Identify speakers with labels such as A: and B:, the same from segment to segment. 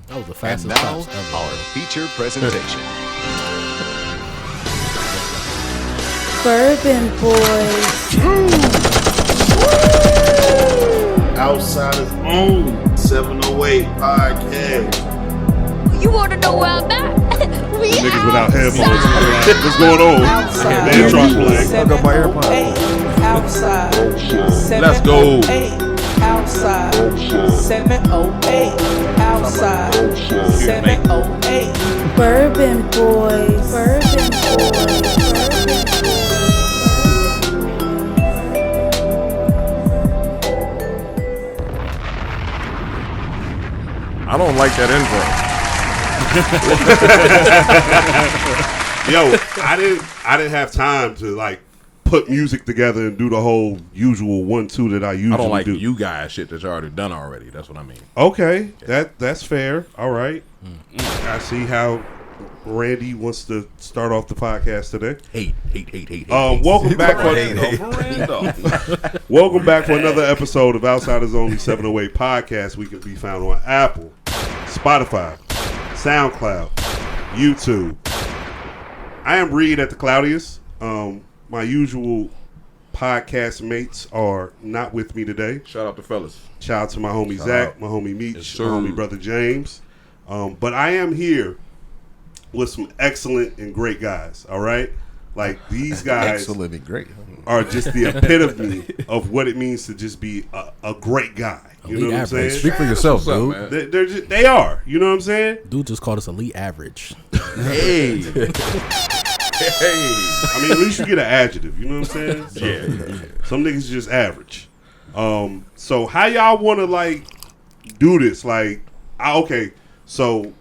A: That was the fastest.
B: And now, our feature presentation.
C: Bourbon Boys.
D: Outsiders Only 708 podcast.
E: You want to know where I'm at? We
F: Niggas without headphones.
E: outside.
F: What's going on?
G: Outside.
F: Man, try playing.
G: I'll go my AirPods. Outside.
F: Let's go.
G: 708. Outside. 708. Outside. 708.
C: Bourbon Boys. Bourbon Boys.
H: I don't like that intro.
F: Yo, I didn't have time to like put music together and do the whole usual 1-2 that I usually do.
H: I don't like you guys shit that you already done already. That's what I mean.
F: Okay, that's fair. All right. I see how Randy wants to start off the podcast today.
H: Hate.
F: Welcome back welcome back for another episode of Outsiders Only 708 podcast. We can be found on Apple, Spotify, SoundCloud, YouTube. I am Reed at the Cloudiest. My usual podcast mates are not with me today.
H: Shout out to fellas.
F: Shout out to my homie Zach, my homie Meech,
H: Yes,
F: my homie brother James. But I am here with some excellent and great guys, all right? Like, these guys
D: Excellent and great.
F: are just the epitome of what it means to just be a great guy. You know what I'm saying?
H: Speak for yourself, dude.
F: They are. You know what I'm saying?
A: Dude just called us elite average.
H: Hey.
F: I mean, at least you get an adjective. You know what I'm saying? So,
H: Yeah.
F: Some niggas just average. So how y'all want to like do this? Like, okay, so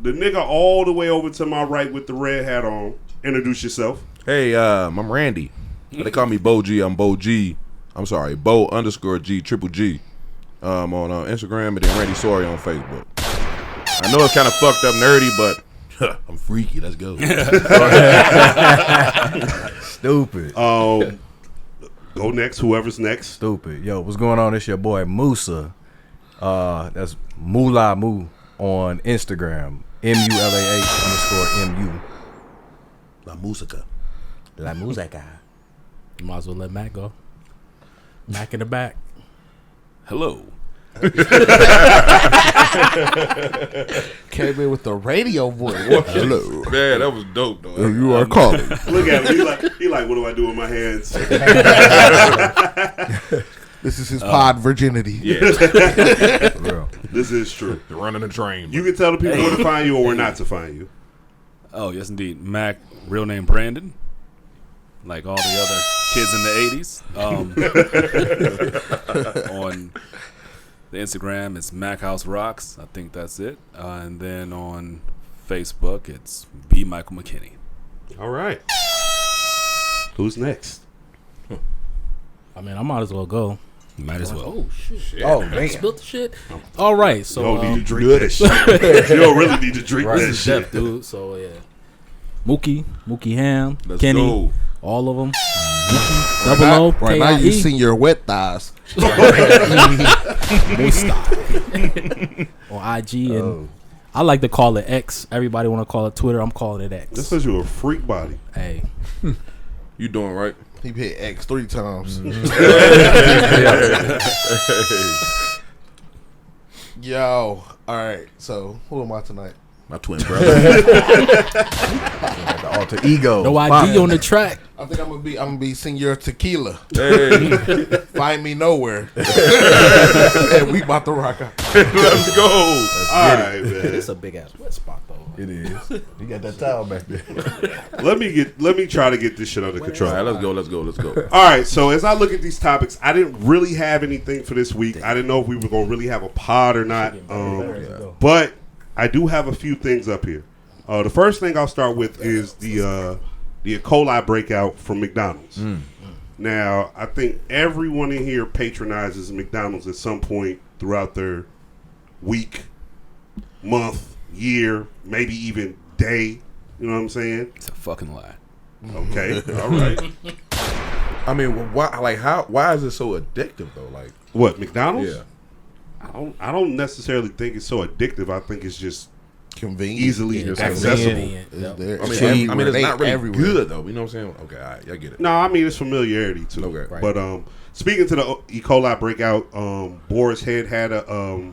F: the nigga all the way over to my right with the red hat on. Introduce yourself.
H: Hey, I'm Randy. They call me Bo G. I'm Bo G. I'm sorry, Bo _G triple G. On Instagram, and then Randy Sorry on Facebook. I know it's kind of fucked up nerdy, but I'm freaky. Let's go.
I: Stupid.
F: Go next. Whoever's next.
I: Stupid. Yo, what's going on? It's your boy Musa. That's Mula Mu on Instagram. MULAH_MU.
H: La Musica.
I: La Musica.
A: You might as well let Mack go. Mack in the back.
H: Hello.
D: Came in with the radio voice.
H: Hello. Man, that was dope, though.
D: You are calling.
F: Look at him. He like, what do I do with my hands?
D: This is his pod virginity.
H: Yeah.
I: Real.
F: This is true.
H: They're running the train.
F: You can tell the people where to find you or where not to find you.
J: Oh, yes, indeed. Mac, real name Brandon. Like all the other kids in the 80s. On the Instagram, it's mackhouserocks. I think that's it. And then on Facebook, it's B. Michael McKinney.
F: All right. Who's next?
A: I mean, I might as well go.
J: Might as well.
A: Oh, shit.
I: Oh, man.
A: Spilled the shit. All right. So,
F: You don't need to drink that shit. You don't really need to drink
A: right,
F: that
A: it's
F: shit.
A: depth, dude. So, yeah. Mookie Ham,
H: Let's
A: Kenny,
H: go.
A: all of them. Double O,
D: Right now, you
A: K-I-E.
D: seen your wet thighs.
A: Musa. On IG, and I like to call it X. Everybody want to call it Twitter. I'm calling it X.
F: This says you're a freak body.
A: Hey,
H: You doing right?
D: He hit X 3 times. Yo, all right. So who am I tonight?
H: My twin brother.
I: The alter ego.
A: no ID on the track.
D: I think I'm gonna be Senor Tequila.
H: Hey,
D: Find me nowhere. And we about to rock out.
H: let's go.
F: All right, man.
A: It's a big ass wet spot though.
I: It is. You got that towel back there.
F: Let me try to get this shit under control.
H: All right, let's go.
F: All right, so as I look at these topics, I didn't really have anything for this week. I didn't know if we were going to really have a pod or not. But I do have a few things up here. The first thing I'll start with is the E. coli breakout from McDonald's. Now, I think everyone in here patronizes McDonald's at some point throughout their week, month, year, maybe even day. You know what I'm saying?
J: It's a fucking lie.
F: Okay, all right.
H: I mean, why? Like, how? Why is it so addictive though? Like,
F: What, McDonald's?
H: yeah.
F: I don't necessarily think it's so addictive. I think it's just
D: convenient,
F: easily accessible.
D: It's there.
H: I
D: So
H: mean, it's not really
D: everywhere.
H: good though. You know what I'm saying? Okay, all right, I get it.
F: No, I mean it's familiarity too.
H: Okay.
A: Right.
F: But speaking to the E. coli breakout, Boris Head had a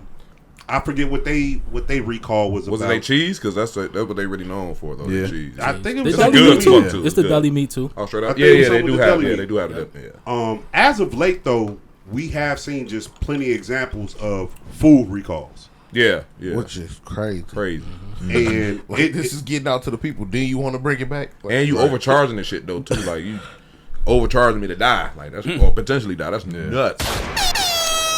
F: I forget what they recall was
H: Was
F: about.
H: it they cheese? Because that's what they really known for though.
I: Yeah.
H: The cheese.
F: I think it
A: The
F: was
A: deli
H: good
A: meat too.
H: fuck, too.
A: It's the
H: Good.
A: deli meat too.
H: Oh, straight
F: I
H: up.
F: think it was
H: Yeah, they
F: something
H: do
F: with
H: have.
F: deli
H: Yeah,
F: meat.
H: they do have it. Yeah.
F: As of late though, we have seen just plenty of examples of food recalls.
H: Yeah.
D: Which is crazy.
H: Crazy.
F: And
D: Like, this is getting out to the people. Then you want to bring it back? Like,
H: And you overcharging this shit though too. Like you overcharging me to die. Like that's or potentially die. That's nuts.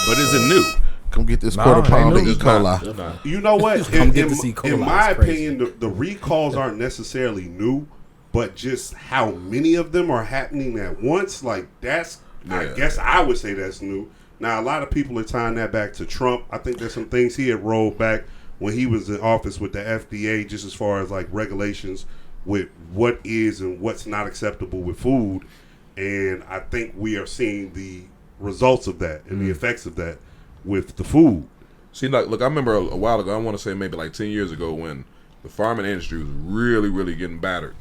J: But is it new?
D: come get this
I: Nah,
D: quarter
I: ain't
D: pound
I: no-
D: of E.
H: It's not.
D: coli.
H: It's not.
F: You know what?
A: Come get to see coli.
F: In my
A: It's crazy.
F: opinion, the recalls aren't necessarily new, but just how many of them are happening at once, like that's. I
H: Yeah.
F: guess I would say that's new. Now a lot of people are tying that back to Trump. I think there's some things he had rolled back when he was in office with the FDA, just as far as like regulations with what is and what's not acceptable with food. And I think we are seeing the results of that and the effects of that with the food.
H: See, like, look, I remember a while ago. I want to say maybe like 10 years ago when the farming industry was really, really getting battered.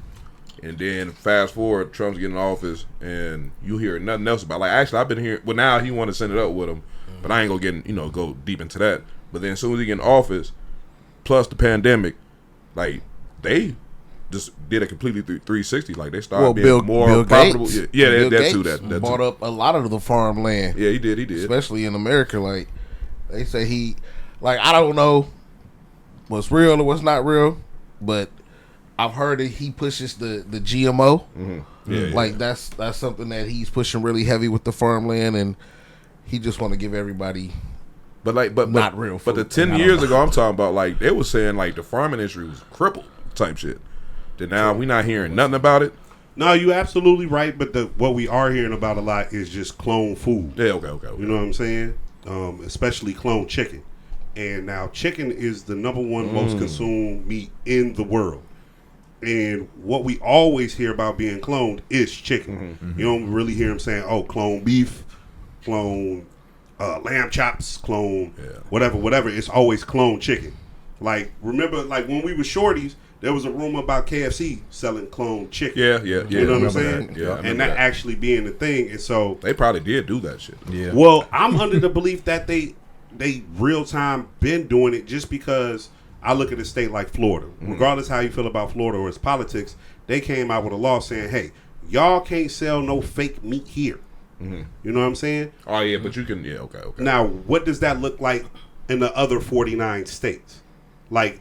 H: And then fast forward, Trump's getting in office, and you hear nothing else about. Like, actually, I've been hearing. Well, now he want to send it up with him, but I ain't gonna get go deep into that. But then as soon as he get in office, plus the pandemic, like they just did a completely 360. Like they started being more profitable.
D: Gates,
H: Yeah,
D: Bill
H: that
D: Gates
H: too. That
D: bought
H: too.
D: up a lot of the farmland.
H: Yeah, he did.
D: Especially in America. Like they say he, like I don't know what's real or what's not real, but I've heard that he pushes the GMO.
H: Yeah,
D: Like that's something that he's pushing really heavy with the farmland, and he just want to give everybody.
H: But
D: not real
H: But
D: food.
H: the 10 years ago, I'm talking about like they were saying like the farming industry was crippled type shit. Then now we not hearing nothing about it.
F: No, you're absolutely right. But what we are hearing about a lot is just clone food.
H: Yeah, okay.
F: You know what I'm saying? Especially clone chicken. And now chicken is the number one most consumed meat in the world. And what we always hear about being cloned is chicken. You don't really hear them saying, "Oh, clone beef, clone lamb chops, clone whatever." It's always clone chicken. Like remember, like when we were shorties, there was a rumor about KFC selling clone chicken.
H: Yeah.
F: You know what I'm saying?
H: That. Yeah, I
F: and
H: remember
F: that actually being the thing. And so
H: they probably did do that shit.
I: Yeah.
F: well, I'm under the belief that they real time been doing it just because I look at a state like Florida. Regardless how you feel about Florida or its politics, they came out with a law saying, hey, y'all can't sell no fake meat here. You know what I'm saying?
H: Oh yeah, but you can. Yeah, okay.
F: Now, what does that look like in the other 49 states? Like,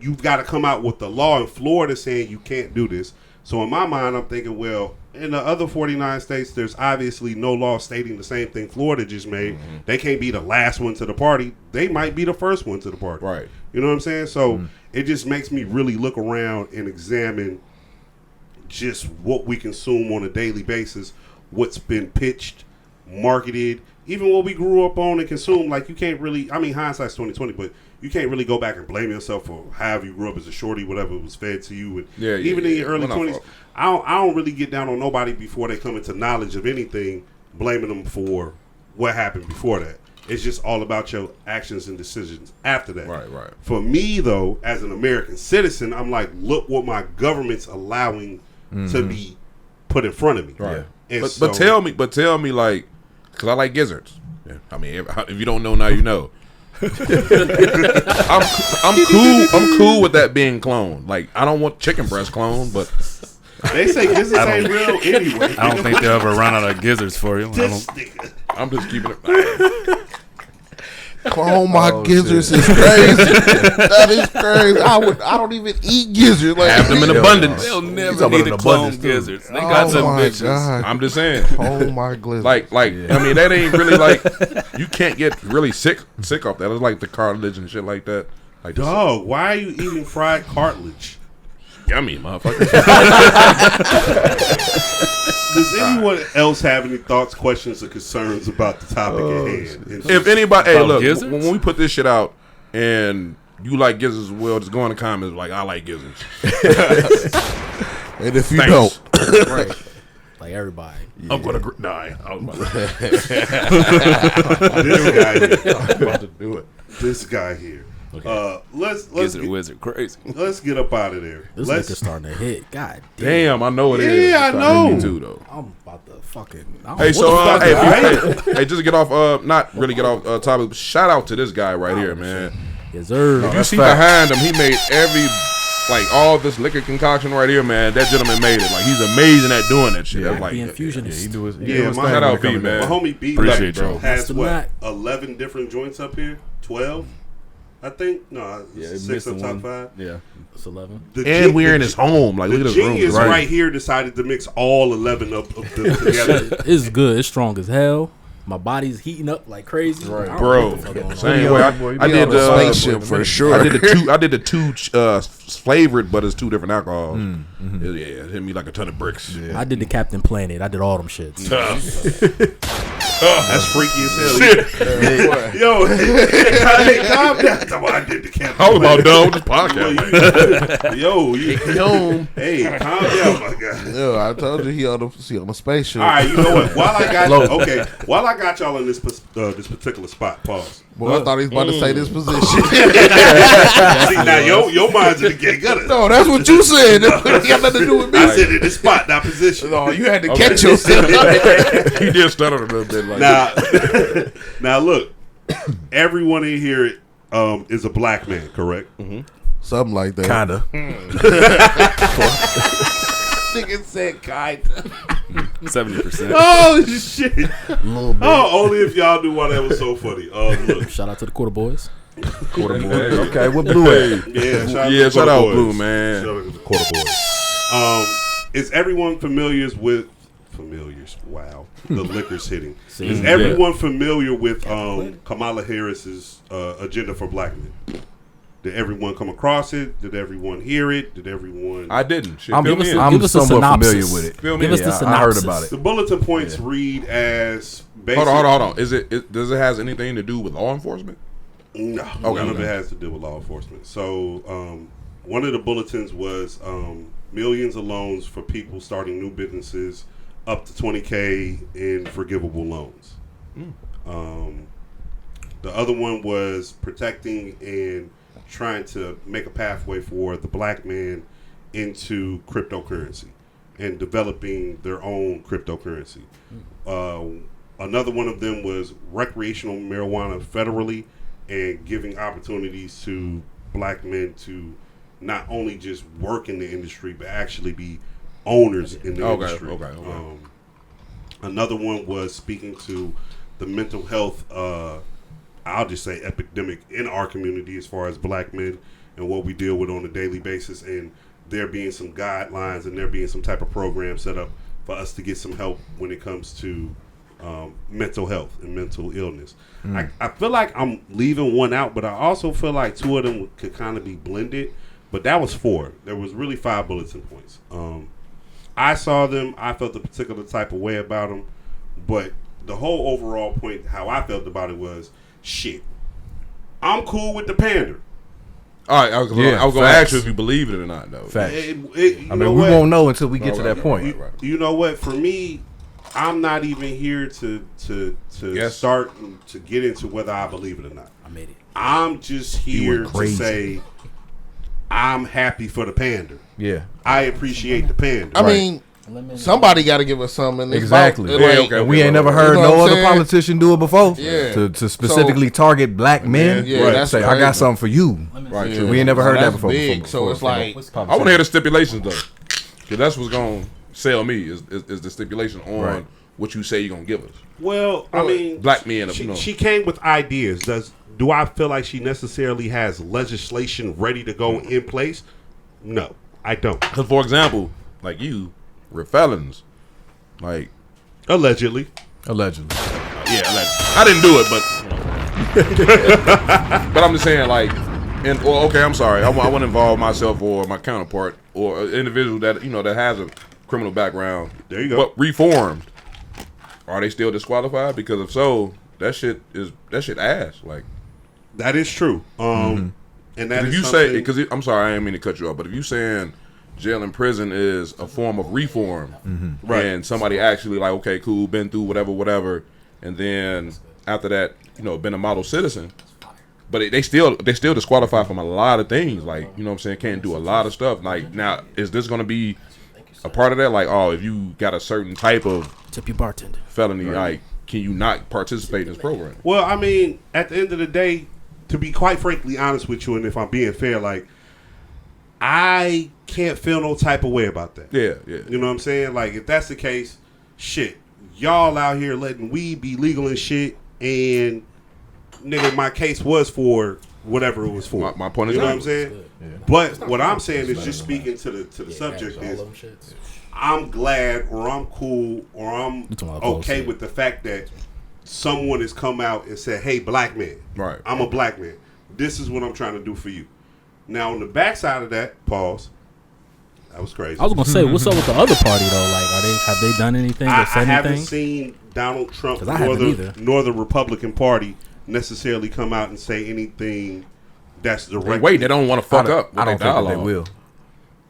F: you've got to come out with the law in Florida saying you can't do this. So in my mind, I'm thinking, well, in the other 49 states, there's obviously no law stating the same thing Florida just made. They can't be the last one to the party. They might be the first one to the party.
H: Right.
F: You know what I'm saying? So it just makes me really look around and examine just what we consume on a daily basis, what's been pitched, marketed, even what we grew up on and consumed. Like you can't really, I mean, hindsight's 2020, but you can't really go back and blame yourself for however you grew up as a shorty, whatever was fed to you. And even in your early 20s, I don't really get down on nobody before they come into knowledge of anything, blaming them for what happened before that. It's just all about your actions and decisions after that.
H: Right.
F: For me, though, as an American citizen, I'm like, look what my government's allowing to be put in front of me.
H: Right.
F: And
H: But tell me, like, because I like gizzards. Yeah. I mean, if you don't know now, you know. I'm cool with that being cloned. Like, I don't want chicken breast cloned, but
F: they say gizzards ain't real anyway.
J: I don't think they'll ever run out of gizzards for you.
H: I'm just keeping it.
D: Clone my gizzards is crazy. That is crazy. I don't even eat gizzards. Like,
H: Have them in abundance.
J: They'll never need to clone gizzards. They got some bitches.
D: God.
H: I'm just saying.
D: Oh my gizzards.
H: Like, I mean, that ain't really like you can't get really sick off that. It's like the cartilage and shit like that. Like
F: Dog, why are you eating fried cartilage?
H: Yummy, motherfucker.
F: Does anyone else have any thoughts, questions, or concerns about the topic at hand?
H: If anybody, hey,
J: About
H: look,
J: gizzards?
H: when we put this shit out and you like gizzards as well, just go in the comments like I like gizzards.
D: And if you
H: Thanks.
D: don't,
I: Right.
A: Like everybody.
H: I'm gonna die. I'm about to do it.
F: This guy here.
A: Okay.
F: Let's
J: Gizzard Wizard crazy.
F: Let's get up out of there.
A: This nigga's starting to hit. God
H: damn, I know it is.
F: Yeah, I know.
H: Me too, though.
A: I'm about to fucking.
H: Hey, so hey, just to get off. Not really get off topic. But shout out to this guy right here, man.
A: Yes, sir.
H: If you see behind him, he made all this liquor concoction right here, man. That gentleman made it. Like he's amazing at doing that shit.
A: Yeah,
H: like
A: the infusionist.
F: Shout
H: out B, man.
F: My homie B
H: Appreciate you.
F: has what 11 different joints up here. 12. I think
J: it
F: 6 of top
J: one.
F: 5.
J: Yeah,
A: it's 11.
H: And we're in his home. Like look
F: the
H: at his room.
F: genius right here decided to mix all 11 of them together.
A: It's good. It's strong as hell. My body's heating up like crazy.
H: Right,
A: I don't
H: bro.
A: know what the fuck going on.
H: Same way. I did the
D: spaceship for sure.
H: I did the two flavored, but it's 2 different alcohols. It hit me like a ton of bricks.
A: I did the Captain Planet. I did all them shits.
F: That's freaky as hell. Yo, hey, calm down. I did the Captain.
H: I was about done with this podcast.
F: Hey, calm down, my guy.
D: Yo, I told you he on the spaceship.
F: All right, you know what? While I got y'all in this particular spot, pause.
D: Well, I thought he was about to say this position.
F: See, now your mind's in the gay gutter.
D: No, that's what you said. That got nothing to do with me.
F: I said in this spot, not position.
D: No, you had to catch yourself.
H: He did stutter a little bit. Like
F: now look, everyone in here is a black man, correct?
D: Mm-hmm. Something like that.
I: Kinda.
D: Nigga said kinda.
J: 70%.
F: Oh shit! Oh, only if y'all knew why that was so funny. Look,
A: Shout out to the Quarter Boys.
I: Quarter Boys. Okay, what Blue at?
H: Shout out Blue, man.
F: Shout out to the Quarter Boys. Is everyone familiar with? Wow, the liquor's hitting. Is everyone familiar with Kamala Harris's agenda for black men? Did everyone come across it? Did everyone hear it? Did everyone?
H: I didn't. Shit,
I: I'm
A: give us a
I: somewhat
A: synopsis.
I: familiar with it.
A: Give us the synopsis.
I: I heard about it.
F: The bulletin points read as basically.
H: Hold on. Does it has anything to do with law enforcement?
F: No, none of it has to do with law enforcement. So, one of the bulletins was millions of loans for people starting new businesses, up to $20K in forgivable loans. The other one was protecting and trying to make a pathway for the black man into cryptocurrency and developing their own cryptocurrency. Another one of them was recreational marijuana federally and giving opportunities to black men to not only just work in the industry but actually be owners in the industry. Okay. Another one was speaking to the mental health I'll just say epidemic in our community as far as black men and what we deal with on a daily basis, and there being some guidelines and there being some type of program set up for us to get some help when it comes to mental health and mental illness. I feel like I'm leaving one out, but I also feel like 2 of them could kind of be blended, but that was 4. There was really 5 bulletin points. I saw them. I felt a particular type of way about them, but the whole overall point, how I felt about it was, shit, I'm cool with the pander.
H: All right, I was going to ask you if you believe it or not, though.
I: Facts.
F: We
I: won't know until we get to that point.
F: You know what? For me, I'm not even here to start to get into whether I believe it or not.
A: I made it.
F: I'm just here to say I'm happy for the pander.
I: Yeah,
F: I appreciate the pander.
D: I mean, somebody got to give us something in this
I: exactly. We ain't never heard no other politician do it before. Yeah, to specifically target black men.
D: Yeah, that's
I: say I got something for you.
H: Right.
I: Yeah. We ain't never heard that before.
D: So it's like
H: I want to hear the stipulations though, because that's what's gonna sell me is the stipulation on what you say you're gonna give us.
F: Well, I mean,
H: black men.
F: She came with ideas. Do I feel like she necessarily has legislation ready to go in place? No, I don't.
H: Because, for example, like we're felons. Like,
F: allegedly.
H: Yeah, allegedly. I didn't do it, but but I'm just saying, like, I'm sorry. I want to involve myself or my counterpart or an individual that that has a criminal background.
F: There you go.
H: But reformed. Are they still disqualified? Because if so, that shit ass. Like,
F: that is true. And that
H: if
F: is
H: you
F: something...
H: say, because I'm sorry, I didn't mean to cut you off, but if you saying jail and prison is a form of reform.
F: Right.
H: And somebody actually like, okay, cool, been through whatever, and then after that, been a model citizen. But they still disqualify from a lot of things. Like, you know what I'm saying, can't do a lot of stuff. Like, now, is this going to be a part of that? Like, oh, if you got a certain type of
A: tip your bartender
H: felony, like, can you not participate in this program?
F: Well, I mean, at the end of the day, to be quite frankly honest with you, and if I'm being fair, like, I can't feel no type of way about that.
H: Yeah.
F: You know what I'm saying? Like, if that's the case, shit, y'all out here letting weed be legal and shit, and nigga, my case was for whatever it was for.
H: My point is,
F: you know what I'm saying? Yeah. But what I'm saying is just speaking to the subject is, I'm glad, or I'm cool, or I'm okay with the fact that someone has come out and said, "Hey, black man,
H: right?
F: I'm a black man. This is what I'm trying to do for you." Now, on the backside of that, pause. That was crazy.
A: I was gonna say, what's up with the other party though? Like, have they done anything?
F: I
A: said
F: haven't
A: anything?
F: seen Donald Trump
A: nor
F: the Republican Party necessarily come out and say anything that's direct.
H: Wait, they don't want to fuck up.
I: I don't think they will.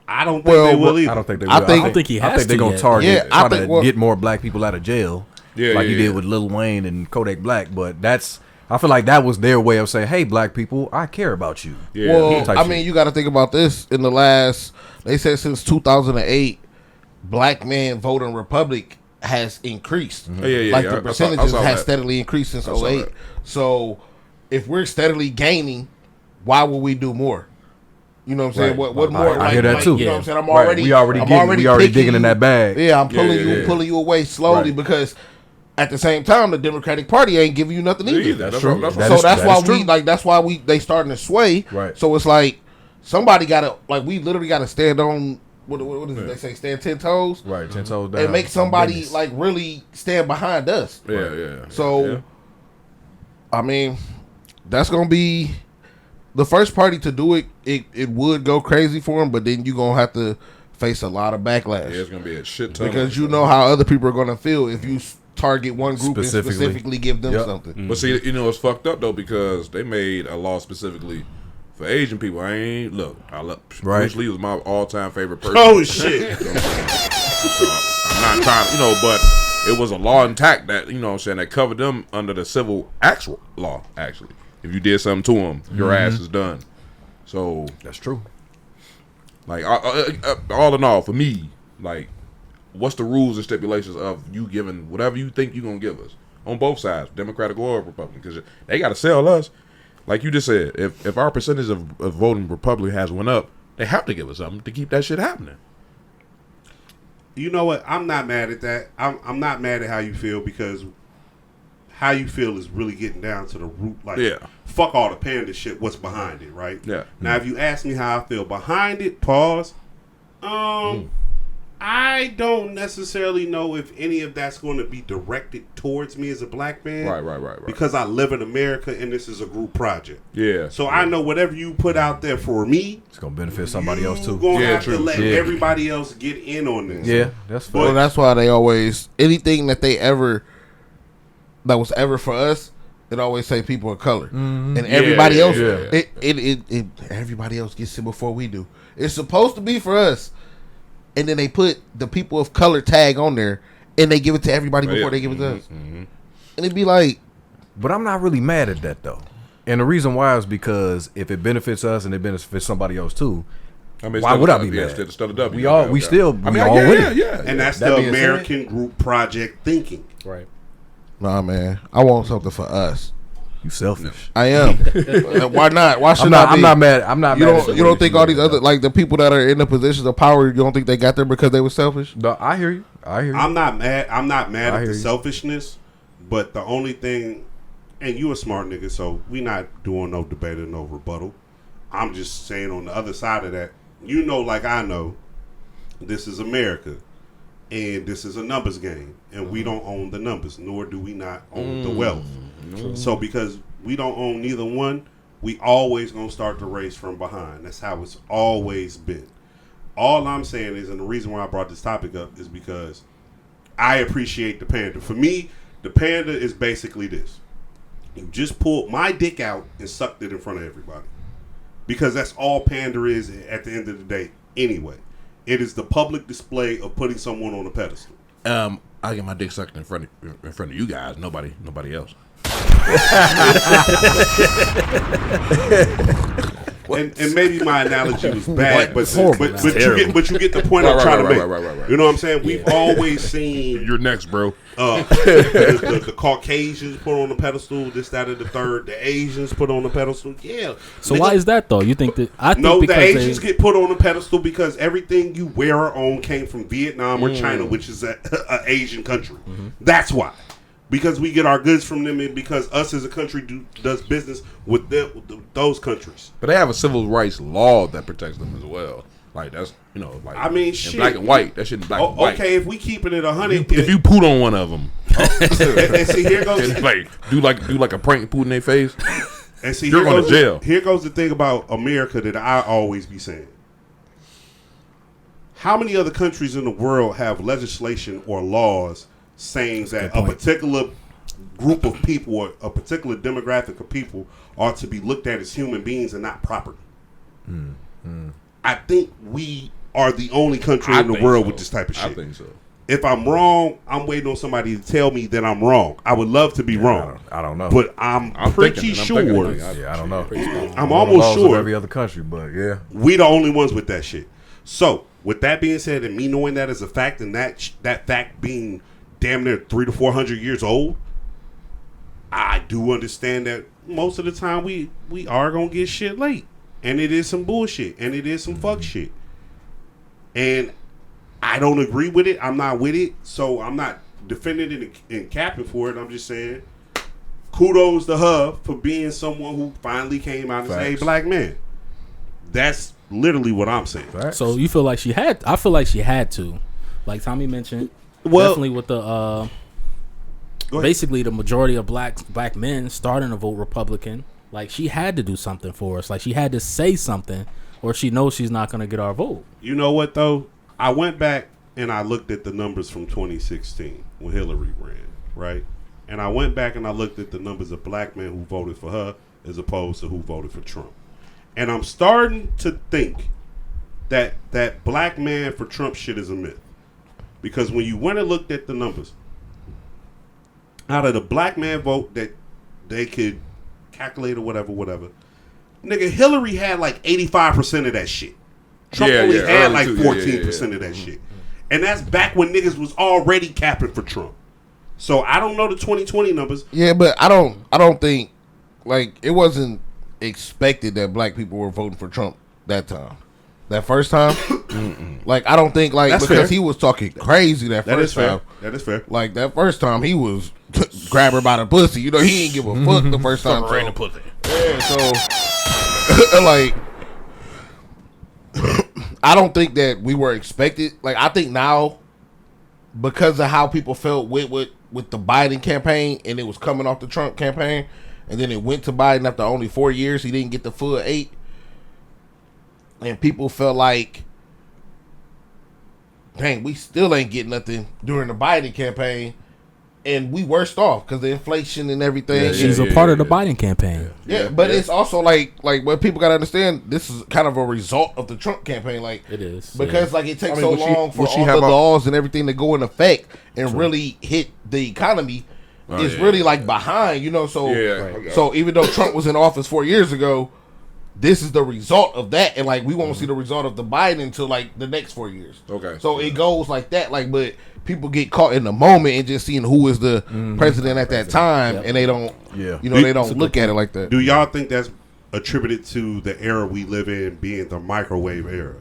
F: I don't think they will either.
I: I don't think they will.
A: I don't think he has
I: I think they're
A: to
I: gonna
A: yet.
I: target, try to get more black people out of jail, like he
H: yeah.
I: did with Lil Wayne and Kodak Black. But I feel like that was their way of saying, "Hey, black people, I care about you."
H: Yeah.
D: Well, I mean, you got to think about this. In the last, they said since 2008, black men voting Republic has increased. Like the percentages has steadily increased since 2008. So if we're steadily gaining, why would we do more? You know what I'm saying?
I: Right.
D: What more?
I: I hear that too.
D: You know what I'm saying?
I: We already digging in that bag.
D: Yeah, I'm pulling you away slowly because at the same time, the Democratic Party ain't giving you nothing either.
H: That's true.
D: That's why they starting to sway.
I: Right.
D: So it's like somebody gotta we literally gotta stand on what is it they say, stand 10 toes?
I: Right, 10 toes down.
D: And make somebody really stand behind us.
H: Yeah.
D: So I mean, that's gonna be the first party to do it. It would go crazy for them, but then you're gonna have to face a lot of backlash.
H: Yeah, it's gonna be a shit ton
D: because you know how other people are gonna feel if you target one group and specifically give them something.
H: Mm-hmm. But see, it's fucked up though because they made a law specifically for Asian people. I love Bruce Lee was my all-time favorite person.
F: Oh shit!
H: So I'm not trying, but it was a law intact that that covered them under the civil actual law. Actually, if you did something to them, your ass is done. So
I: that's true.
H: Like all in all, for me, like, what's the rules and stipulations of you giving whatever you think you're gonna give us on both sides, Democratic or Republican? Because they got to sell us. Like you just said, if our percentage of voting Republican has went up, they have to give us something to keep that shit happening.
F: You know what? I'm not mad at that. I'm not mad at how you feel because how you feel is really getting down to the root. Like, fuck all the panda shit. What's behind it, right?
H: Yeah.
F: Now, if you ask me how I feel behind it, pause. I don't necessarily know if any of that's going to be directed towards me as a black man.
H: Right.
F: Because I live in America and this is a group project.
H: Yeah.
F: So I know whatever you put out there for me,
I: it's going to benefit somebody else too.
F: You're going to have to let everybody else get in on this.
I: Yeah, that's fair.
D: Well, that's why they always, anything that was ever for us, it always say people of color. And everybody else, everybody else gets it before we do. It's supposed to be for us. And then they put the people of color tag on there, and they give it to everybody before they give it to us. And it'd be like,
I: but I'm not really mad at that though. And the reason why is because if it benefits us and it benefits somebody else too, why would I be mad? We all win it.
H: Yeah.
F: And that's the American group project thinking.
A: Right.
D: Nah, man, I want something for us.
I: You selfish.
D: I am. Why not? Why should I be?
I: I'm not mad. I'm not mad.
D: You don't think all these other, like the people that are in the positions of power, you don't think they got there because they were selfish?
I: No, I hear you.
F: I'm not mad at the selfishness, but the only thing, and you a smart nigga, so we not doing no debate or no rebuttal. I'm just saying on the other side of that, like I know, this is America, and this is a numbers game, and we don't own the numbers, nor do we not own the wealth. So because we don't own neither one, we always gonna start the race from behind. That's how it's always been. All I'm saying is, and the reason why I brought this topic up is because I appreciate the panda. For me, the panda is basically this. You just pulled my dick out and sucked it in front of everybody. Because that's all panda is at the end of the day anyway. It is the public display of putting someone on a pedestal.
H: I get my dick sucked in front of you guys. Nobody else.
F: And maybe my analogy was bad, but you get the point I'm trying to make. Right. You know what I'm saying? We've always seen.
H: You're next, bro.
F: The Caucasians put on the pedestal, this, that, and the third. The Asians put on the pedestal. Yeah.
A: So why is that though? You think that?
F: The Asians get put on the pedestal because everything you wear or own came from Vietnam or China, which is an Asian country. Mm-hmm. That's why. Because we get our goods from them, and because us as a country does business with those countries.
H: But they have a civil rights law that protects them as well. Like that's
F: shit.
H: Black and white. That shit in black and white.
F: Okay, if we keeping it 100,
H: if you poot on one of them,
F: and see here goes
H: do like a prank poot in their face,
F: and see
H: you're going to jail.
F: Here goes the thing about America that I always be saying. How many other countries in the world have legislation or laws saying that a particular group of people or a particular demographic of people are to be looked at as human beings and not property? I think we are the only country in the world with this type of shit.
H: I think so.
F: If I'm wrong, I'm waiting on somebody to tell me that I'm wrong. I would love to be wrong.
I: I don't know.
F: But I'm pretty sure.
I: I don't know.
F: I'm almost sure.
I: Every other country, but yeah.
F: We the only ones with that shit. So, with that being said, and me knowing that as a fact, and that fact being damn near 300 to 400 years old, I do understand that most of the time we are gonna get shit late, and it is some bullshit, and it is some fuck shit, and I don't agree with it. I'm not with it, so I'm not defending it and capping for it. I'm just saying, kudos to her for being someone who finally came out and said, "Hey, black man." That's literally what I'm saying.
A: So you feel like she had? I feel like she had to, like Tommy mentioned.
F: Well,
A: definitely with the basically the majority of black men starting to vote Republican. Like she had to do something for us. Like she had to say something, or she knows she's not going to get our vote.
F: You know what though? I went back and I looked at the numbers from 2016 when Hillary ran, right? And I went back and I looked at the numbers of black men who voted for her as opposed to who voted for Trump. And I'm starting to think that black man for Trump shit is a myth. Because when you went and looked at the numbers, out of the black man vote that they could calculate or whatever, nigga, Hillary had like 85% of that shit. Trump only had like 14% of that shit. And that's back when niggas was already capping for Trump. So I don't know the 2020 numbers.
D: Yeah, but I don't think, like, it wasn't expected that black people were voting for Trump that time. That first time, like I don't think like that's because fair. He was talking crazy that first time.
F: That is fair.
D: Like that first time, he was grab her by the pussy. You know, he didn't give a fuck the first time.
H: Right in the pussy.
D: Yeah, so like I don't think that we were expected. Like I think now, because of how people felt with the Biden campaign, and it was coming off the Trump campaign, and then it went to Biden after only 4 years. He didn't get the full 8. And people felt like, dang, we still ain't getting nothing during the Biden campaign. And we worst off because the inflation and everything.
A: Yeah, she's a part of the Biden campaign.
D: Yeah, but it's also like what people got to understand, this is kind of a result of the Trump campaign. Like
A: it is.
D: Because like it takes so long for all the laws and everything to go in effect and really hit the economy. It's really like behind, you know. So, so even though Trump was in office 4 years ago, this is the result of that, and like we won't see the result of the Biden until like the next 4 years.
H: Okay.
D: So it goes like that, like, but people get caught in the moment and just seeing who is the president at that time, and they don't, you know, they don't look at it like that.
F: Do y'all think that's attributed to the era we live in being the microwave era,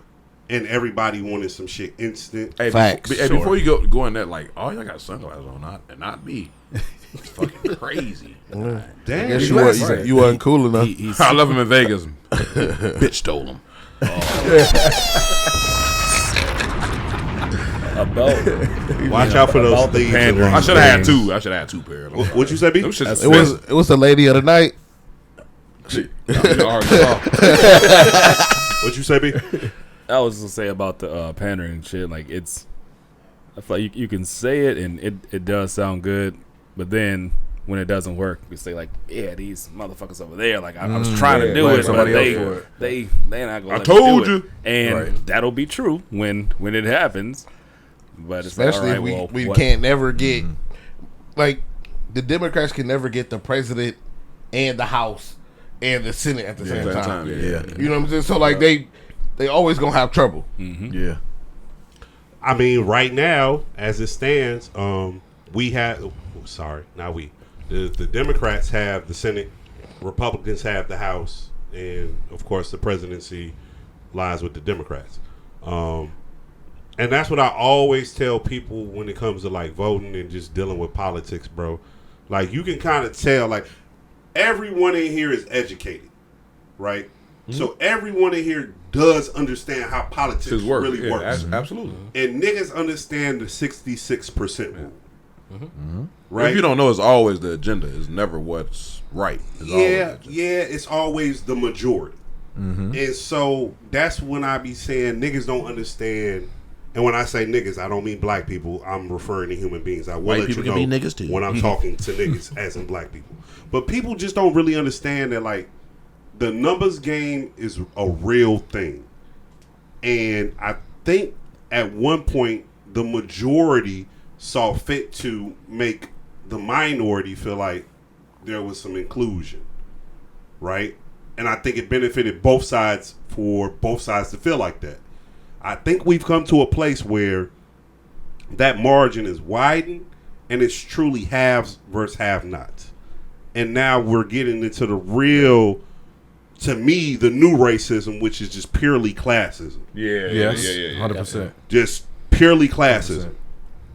F: and everybody wanted some shit instant?
H: Hey,
D: facts.
H: Before you go in that, like, oh, y'all got sunglasses on, not me. It's fucking crazy.
F: Damn,
D: I guess you wasn't cool enough.
H: I love him in Vegas. Bitch stole him.
F: Watch out for those things.
H: I should have had two. I should have had two pairs.
F: What'd you say, B?
D: It was the lady of the night.
F: What'd you say, B?
J: I was gonna say about the pandering shit. Like I feel like you can say it and it does sound good, but then when it doesn't work, we say like, yeah, these motherfuckers over there, like I was trying to do it, but they not gonna.
H: I told you,
J: and that'll be true when it happens. But
D: especially
J: like, all right,
D: we can't never get like the Democrats can never get the president and the House and the Senate at the same time.
H: Yeah.
D: You know what I'm saying? So like they always gonna have trouble.
I: Yeah.
F: I mean, right now, as it stands, we have. The Democrats have the Senate, Republicans have the House, and of course the presidency lies with the Democrats. And that's what I always tell people when it comes to like voting and just dealing with politics, bro. Like you can kind of tell, like everyone in here is educated, right? So everyone in here does understand how politics really works.
H: Absolutely.
F: And niggas understand the 66% rule. Right?
H: If you don't know, it's always the agenda. It's never what's right.
F: It's always the majority. And so that's when I be saying niggas don't understand. And when I say niggas, I don't mean black people. I'm referring to human beings. I will
K: White
F: let
K: people
F: you know
K: can be niggas too.
F: when I'm talking to niggas as in black people. But people just don't really understand that like the numbers game is a real thing. And I think at one point the majority saw fit to make the minority feel like there was some inclusion, right? And I think it benefited both sides for both sides to feel like that. I think we've come to a place where that margin is widened and it's truly haves versus have-nots. And now we're getting into the real, to me, the new racism, which is just purely classism.
H: Yeah.
I: 100%.
F: Just purely classism. 100%.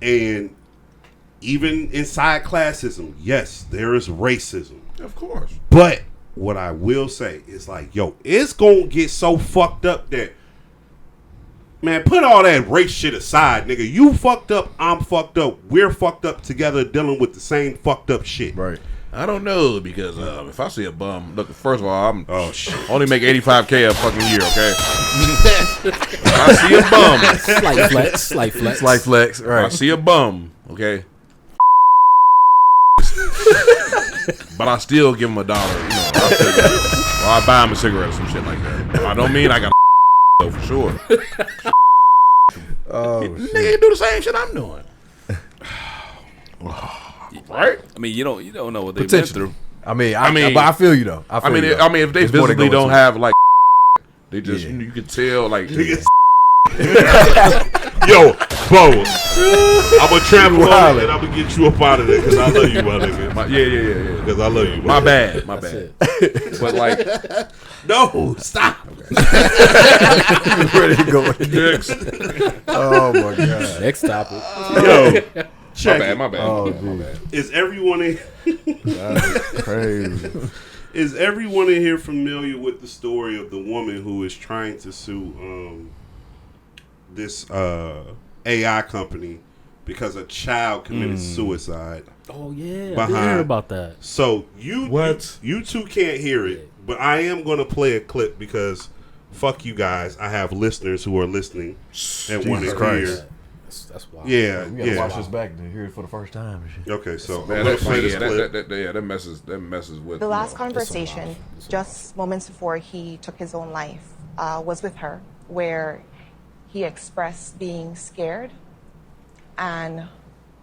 F: And even inside classism, yes, there is racism.
H: Of course.
F: But what I will say is like, yo, it's going to get so fucked up that, man, put all that race shit aside, nigga. You fucked up, I'm fucked up. We're fucked up together dealing with the same fucked up shit.
I: Right.
H: I don't know because if I see a bum, look. First of all, I'm only make $85K a fucking year. Okay. If I see a bum,
A: slight flex.
H: If
I: Right.
H: I see a bum, okay. But I still give him $1. You know, or I buy him a cigarette or some shit like that. I don't mean I got for sure.
K: Nigga do the same shit I'm doing.
H: Right?
J: I mean, you don't know what they've been through.
I: I mean, but I feel you though.
H: I mean, if they physically don't have like, they just you can tell like.
F: Yo, Bo, I'm gonna travel on and I'm gonna get you up out of there because I love you, my nigga.
H: Yeah.
F: Because I love you.
H: My bad. But like,
F: no, stop.
I: Ready to go next? Oh my god.
A: Next topic.
F: Yo, check
H: my bad.
I: Oh,
H: my bad.
F: Is everyone in?
I: That's crazy.
F: Is everyone in here familiar with the story of the woman who is trying to sue this AI company because a child committed suicide?
A: Oh yeah, I heard about that.
F: So you two can't hear it, but I am going to play a clip because fuck you guys. I have listeners who are listening and want to hear.
A: That's wild.
F: Yeah,
I: we gotta watch this back to hear it for the first time.
F: Okay, so
H: man,
F: I'm gonna play this clip.
H: That messes with
L: the last conversation, just moments before he took his own life, was with her, where he expressed being scared and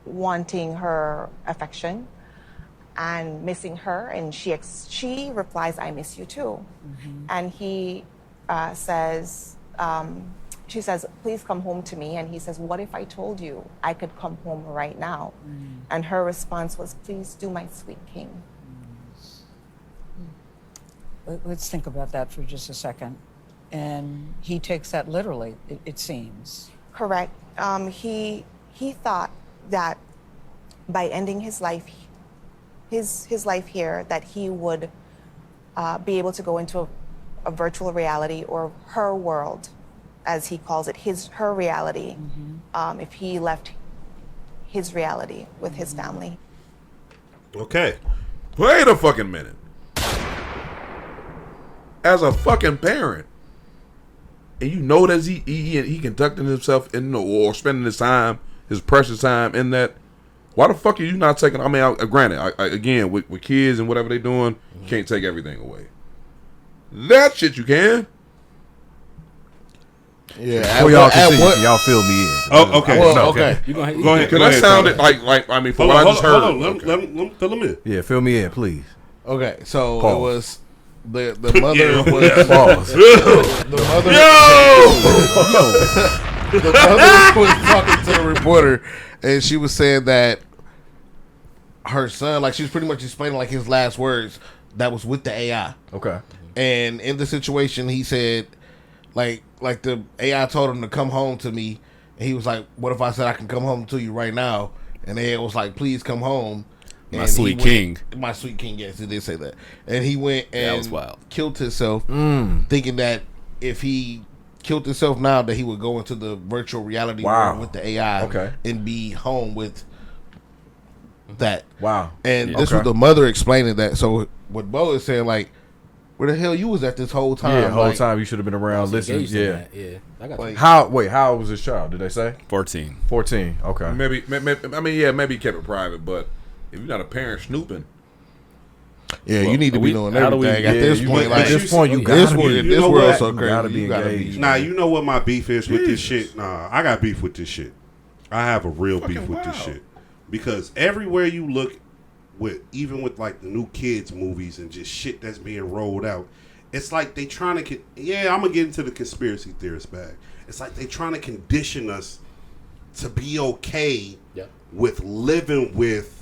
L: wanting her affection and missing her, and she replies, "I miss you too," and he says. She says, "Please come home to me." And he says, "What if I told you I could come home right now?" And her response was, "Please do, my sweet king."
M: Let's think about that for just a second. And he takes that literally, it seems.
L: Correct. He thought that by ending his life, his life here, that he would be able to go into a virtual reality, or her world, as he calls it, her reality, if he left his reality with his family.
F: Okay.
H: Wait a fucking minute. As a fucking parent, and you know that he conducting himself in or spending his precious time in that, Why the fuck are you not taking? I mean, granted, again, with kids and whatever they doing, you can't take everything away. That shit you can.
D: Yeah,
I: y'all fill me in.
F: Oh, okay.
D: Well, okay.
F: Go ahead.
H: Because that sounded like I mean, for what I just heard.
F: Let me fill them in.
I: Yeah, fill me in, please.
D: Okay, so
I: Pause.
D: it was the mother was
I: Pause.
D: the mother. The mother was talking to the reporter, and she was saying that her son, like she was pretty much explaining like his last words that was with the AI.
I: Okay.
D: And in the situation, he said, like the AI told him to come home to me, and he was like, "What if I said I can come home to you right now?" And the AI was like, "Please come home."
J: My sweet king.
D: My sweet king, yes, he did say that. And he went and
J: that was wild.
D: killed himself, thinking that if he killed himself now, that he would go into the virtual reality world with the AI and be home with that.
I: Wow.
D: And this was the mother explaining that. So what Bo is saying, like, where the hell you was at this whole time?
I: Yeah, the whole time you should have been around listening. Yeah.
A: I got
D: like,
I: how old was this child? Did they say?
J: 14.
I: 14. Okay.
H: Maybe he kept it private, but if you're not a parent snooping.
D: Yeah, you need to be doing everything at this point. Like,
I: at this point, you
D: this
I: gotta be.
D: This world's so crazy.
I: You gotta be engaged.
F: Nah, you know what my beef is with this shit? Nah, I got beef with this shit. I have a real beef with this shit. Because everywhere you look, even with like the new kids movies and just shit that's being rolled out, it's like they trying to. I'm gonna get into the conspiracy theorist bag. It's like they trying to condition us to be okay with living with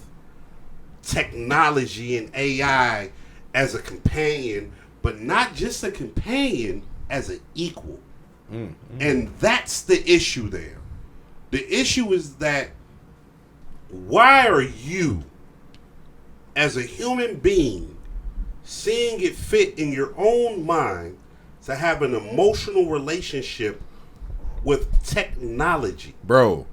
F: technology and AI as a companion, but not just a companion, as an equal. And that's the issue there. The issue is that why are you, as a human being, seeing it fit in your own mind to have an emotional relationship with technology?
H: Bro,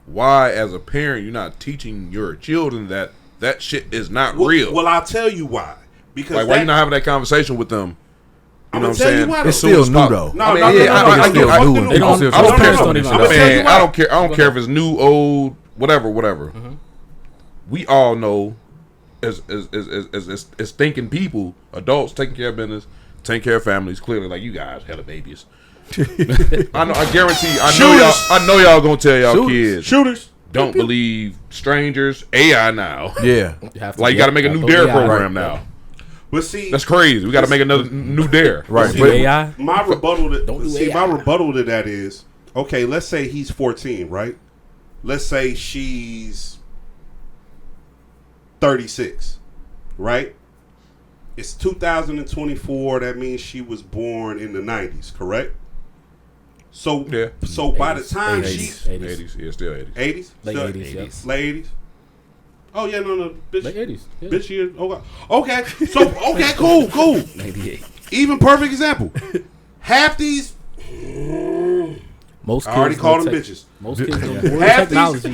H: why as a parent you're not teaching your children that shit is not real?
F: Well, I'll tell you why. Because
H: like, why you not having that conversation with them? You know what I'm saying?
I: It's still new though.
H: I don't care. I don't care if it's new, old, whatever.
A: Mm-hmm.
H: We all know, as thinking people, adults taking care of business, taking care of families. Clearly, like you guys, hella babies. I know. I guarantee. I know y'all gonna tell y'all kids.
F: Shooters.
H: Don't believe strangers. AI now.
I: Yeah.
H: You got to make a new DARE program now.
F: But see,
H: that's crazy. We got to make another new DARE.
I: Right.
F: See,
I: but
F: AI. My rebuttal to that is, okay, let's say he's 14, right? Let's say she's 36, right? It's 2024. That means she was born in the 90s, correct? So by the time
H: 80s, yeah, still 80s.
F: 80s?
A: Late 80s, yeah.
F: Late 80s? Oh, yeah, no. Bitch,
A: late 80s. Yeah.
F: Bitch, year. Okay. So, okay, cool.
J: 98.
F: Even perfect example. Half these...
A: Most kids
F: I already called them bitches.
A: Most kids don't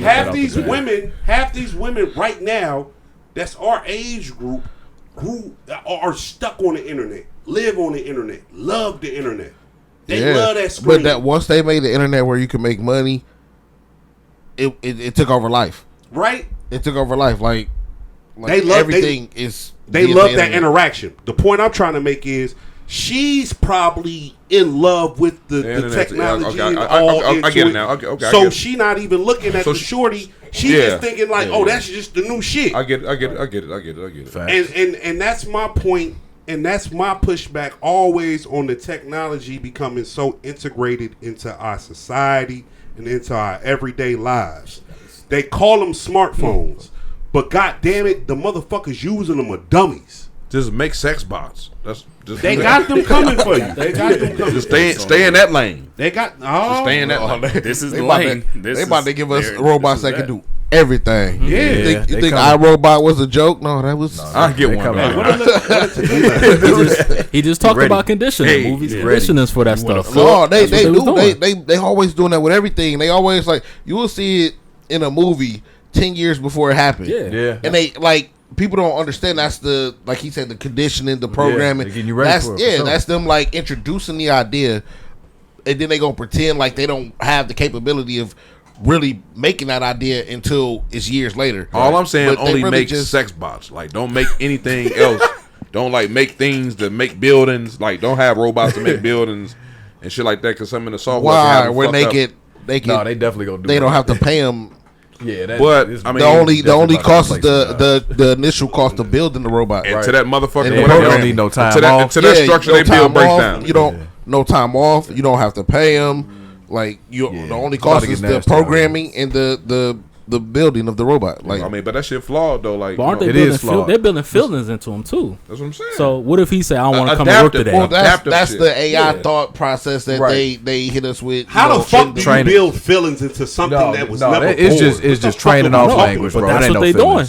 F: half these women right now, that's our age group, who are stuck on the internet, live on the internet, love the internet. They love that screen.
D: But that once they made the internet where you can make money, it took over life.
F: Right?
D: It took over life. Like
F: they love
D: everything
F: They love that interaction. The point I'm trying to make is she's probably in love with the technology and all into
H: I get it now. Okay,
F: so she not even looking at the shorty. She just thinking like, that's just the new shit.
H: I get it.
I: Facts.
F: And that's my point. And that's my pushback always on the technology becoming so integrated into our society and into our everyday lives. They call them smartphones, but god damn it, the motherfuckers using them are dummies.
H: Just make sex bots.
F: They got them coming for you. They got them coming.
H: Just stay in that lane.
F: They got
H: stay in that lane.
J: This is the lane.
D: They about to give us robots that can do everything.
F: Yeah.
D: You think iRobot was a joke? No, that was.
H: I get one.
A: He just talked about conditioning. Movies conditioning for that stuff.
D: No, they do. They always doing that with everything. They always like you will see it in a movie 10 years before it happened.
I: Yeah.
D: And they like people don't understand that's the like he said the conditioning, the programming.
I: Getting you ready for it,
D: that's them like introducing the idea, and then they gonna pretend like they don't have the capability of really making that idea until it's years later.
H: All I'm saying,
D: But they
H: only
D: really
H: make
D: just-
H: sex bots. Like, don't make anything else. Don't like make things to make buildings. Like, don't have robots to make buildings and shit like that. Because some in the software.
D: Why? When they get,
I: no, they definitely gonna do.
D: They don't have to pay them.
I: Yeah,
H: but I mean,
D: the only cost is the initial cost of building the robot.
H: And to that motherfucker,
D: And
H: they
D: program.
I: don't need no time
H: to that,
I: off.
H: to that structure they build breaks down.
D: You don't no time off. You don't have to pay them. Like the only cost is the programming and the building of the robot. Like
H: I mean, but that shit flawed though. Like,
A: but aren't they building? They're building feelings into him too.
H: That's what I'm saying.
A: So what if he say, "I don't want to come to work today"?
D: Well, that's the AI thought process that they hit us with.
F: How the fuck do you build feelings into something that was never born?
I: It's just training off language, bro.
A: But that's what they doing.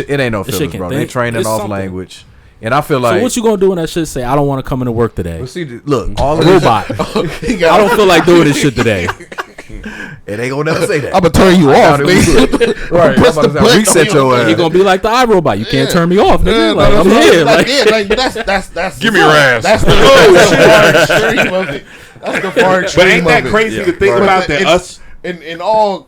I: It ain't no feelings, bro. They training off language. And I feel like,
A: so what you gonna do when that shit say, "I don't want to come into work today"?
I: Well, see, look, all
A: a robot. I don't feel like doing this shit today.
I: It ain't gonna never say that.
D: I'm gonna turn you off, nigga.
I: Right, I'm about to say, reset your ass.
A: You gonna be like the iRobot. You can't turn me off, nigga. Like, I'm here.
D: That's
H: give me your ass.
D: That's the far extreme of it. That's the far extreme.
F: But ain't that crazy to think about that? Us
D: in all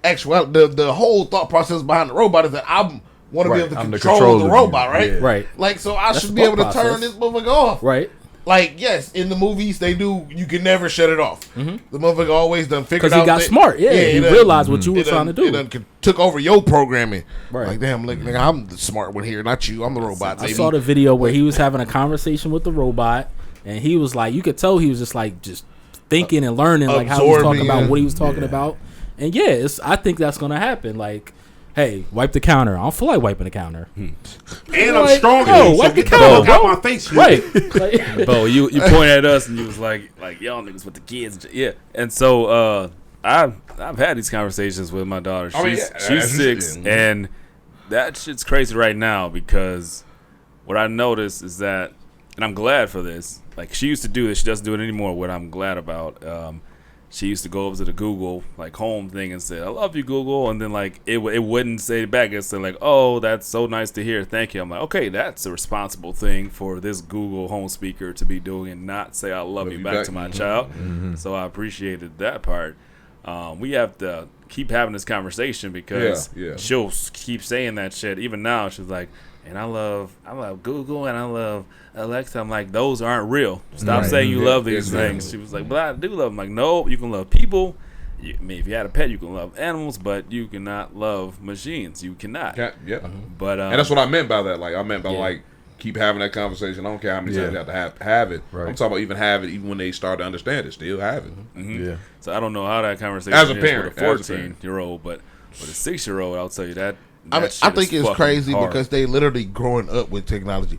D: actual the whole thought process behind the robot is that I want to be able to control the robot, right?
A: Yeah. Right.
D: Like, so I should be able to turn this motherfucker off,
A: right?
D: Like, yes, in the movies they do. You can never shut it off. The motherfucker always done figured out.
A: Because he got smart. Yeah, he realized what you were trying to do.
D: It took over your programming.
A: Right.
D: Like, damn, look, nigga, I'm the smart one here, not you. I'm the robot.
A: I saw the video where he was having a conversation with the robot, and he was like, you could tell he was just thinking and learning, like how he was talking about what he was talking about. And I think that's gonna happen. Like, hey, wipe the counter. I don't feel like wiping the counter.
F: And I'm stronger.
A: Wipe the counter,
F: out my face.
A: Right.
J: Bo, you pointed at us and you was like y'all niggas with the kids. Yeah. And so I've had these conversations with my daughter. She's 6, and that shit's crazy right now because what I noticed is that, and I'm glad for this. Like, she used to do this, she doesn't do it anymore. What I'm glad about. She used to go over to the Google home thing and say, "I love you, Google," and then it wouldn't say it back. It said "Oh, that's so nice to hear. Thank you." I'm like, okay, that's a responsible thing for this Google Home speaker to be doing, and not say "I love you" back to my child. So I appreciated that part. We have to keep having this conversation because she'll keep saying that shit. Even now, she's like, "And I love Google and I love Alexa." I'm like, those aren't real. Stop saying you love these things. She was like, "But I do love them." I'm like, no, you can love people. I mean, if you had a pet, you can love animals, but you cannot love machines. You cannot. But
H: and that's what I meant by that. Like, I meant by keep having that conversation. I don't care how many times you have to have it. Right. I'm talking about even have it, even when they start to understand it, still have it.
J: Yeah. So I don't know how that conversation
H: as a
J: is
H: parent,
J: with a 14-year-old, but with a 6-year-old, I'll tell you that.
D: I think it's crazy because they literally growing up with technology.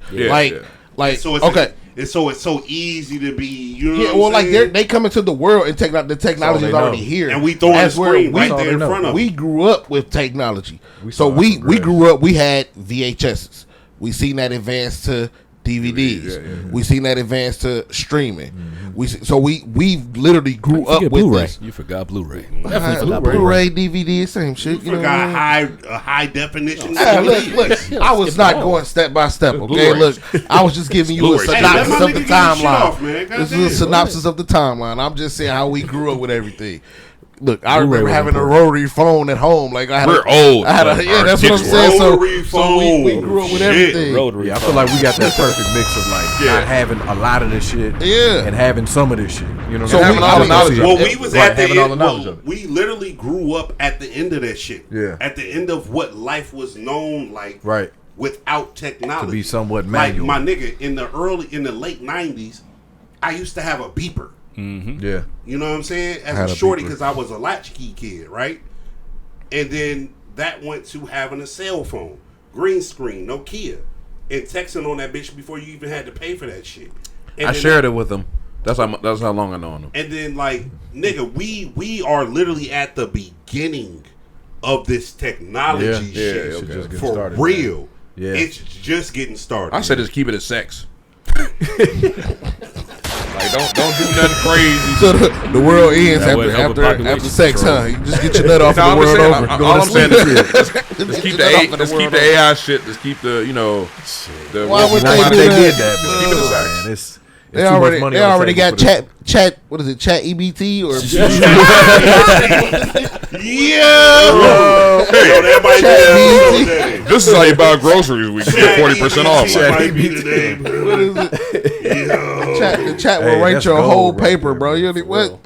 F: So it's so easy to be. You know what I'm
D: like they come into the world and the technology is already here,
F: and we throwing a screen right there in front of.
D: We grew up with technology, so we grew up. We had VHSs. We seen that advance to DVDs. We seen that advance to streaming. We literally grew up with
A: Blu-ray.
D: this.
J: You forgot Blu-ray.
D: Blu-ray, DVD, same shit.
F: You forgot a high definition.
D: Look, I was not going step by step. Okay, look, I was just giving you a synopsis of the timeline. This is a synopsis of the timeline. I'm just saying how we grew up with everything. Look, I remember having a rotary phone at home. Like
H: we're old.
D: That's what I'm saying. So we grew up with everything.
I: Rotary. I feel like we got that perfect mix of not having a lot of this shit, and having some of this shit. You know,
D: so having all the knowledge.
F: Well, we was at the end. We literally grew up at the end of that shit.
I: Yeah.
F: At the end of what life was known like.
I: Right.
F: Without technology,
I: to be somewhat manual.
F: Like my nigga in the late '90s, I used to have a beeper.
I: Yeah,
F: you know what I'm saying? As a shorty, because I was a latchkey kid, right? And then that went to having a cell phone, green screen, Nokia, and texting on that bitch before you even had to pay for that shit. And
H: I shared it with them. That's how long I know them.
F: And then nigga, we are literally at the beginning of this technology shit for real. Man. Yeah, it's just getting started.
H: I said just keep it as sex. Like don't do nothing crazy.
D: So the world ends after sex, huh? You just get your nut off of the world over.
H: All I'm saying is just keep the AI shit. Just keep the
D: Why would they
I: did that?
H: Just keep it a sex.
I: It's
D: They already got chat. What is it? Chat EBT or
H: This is how you buy groceries. We get 40% off.
D: Chat EBT. What is it? The chat will write your whole paper, bro. You know what?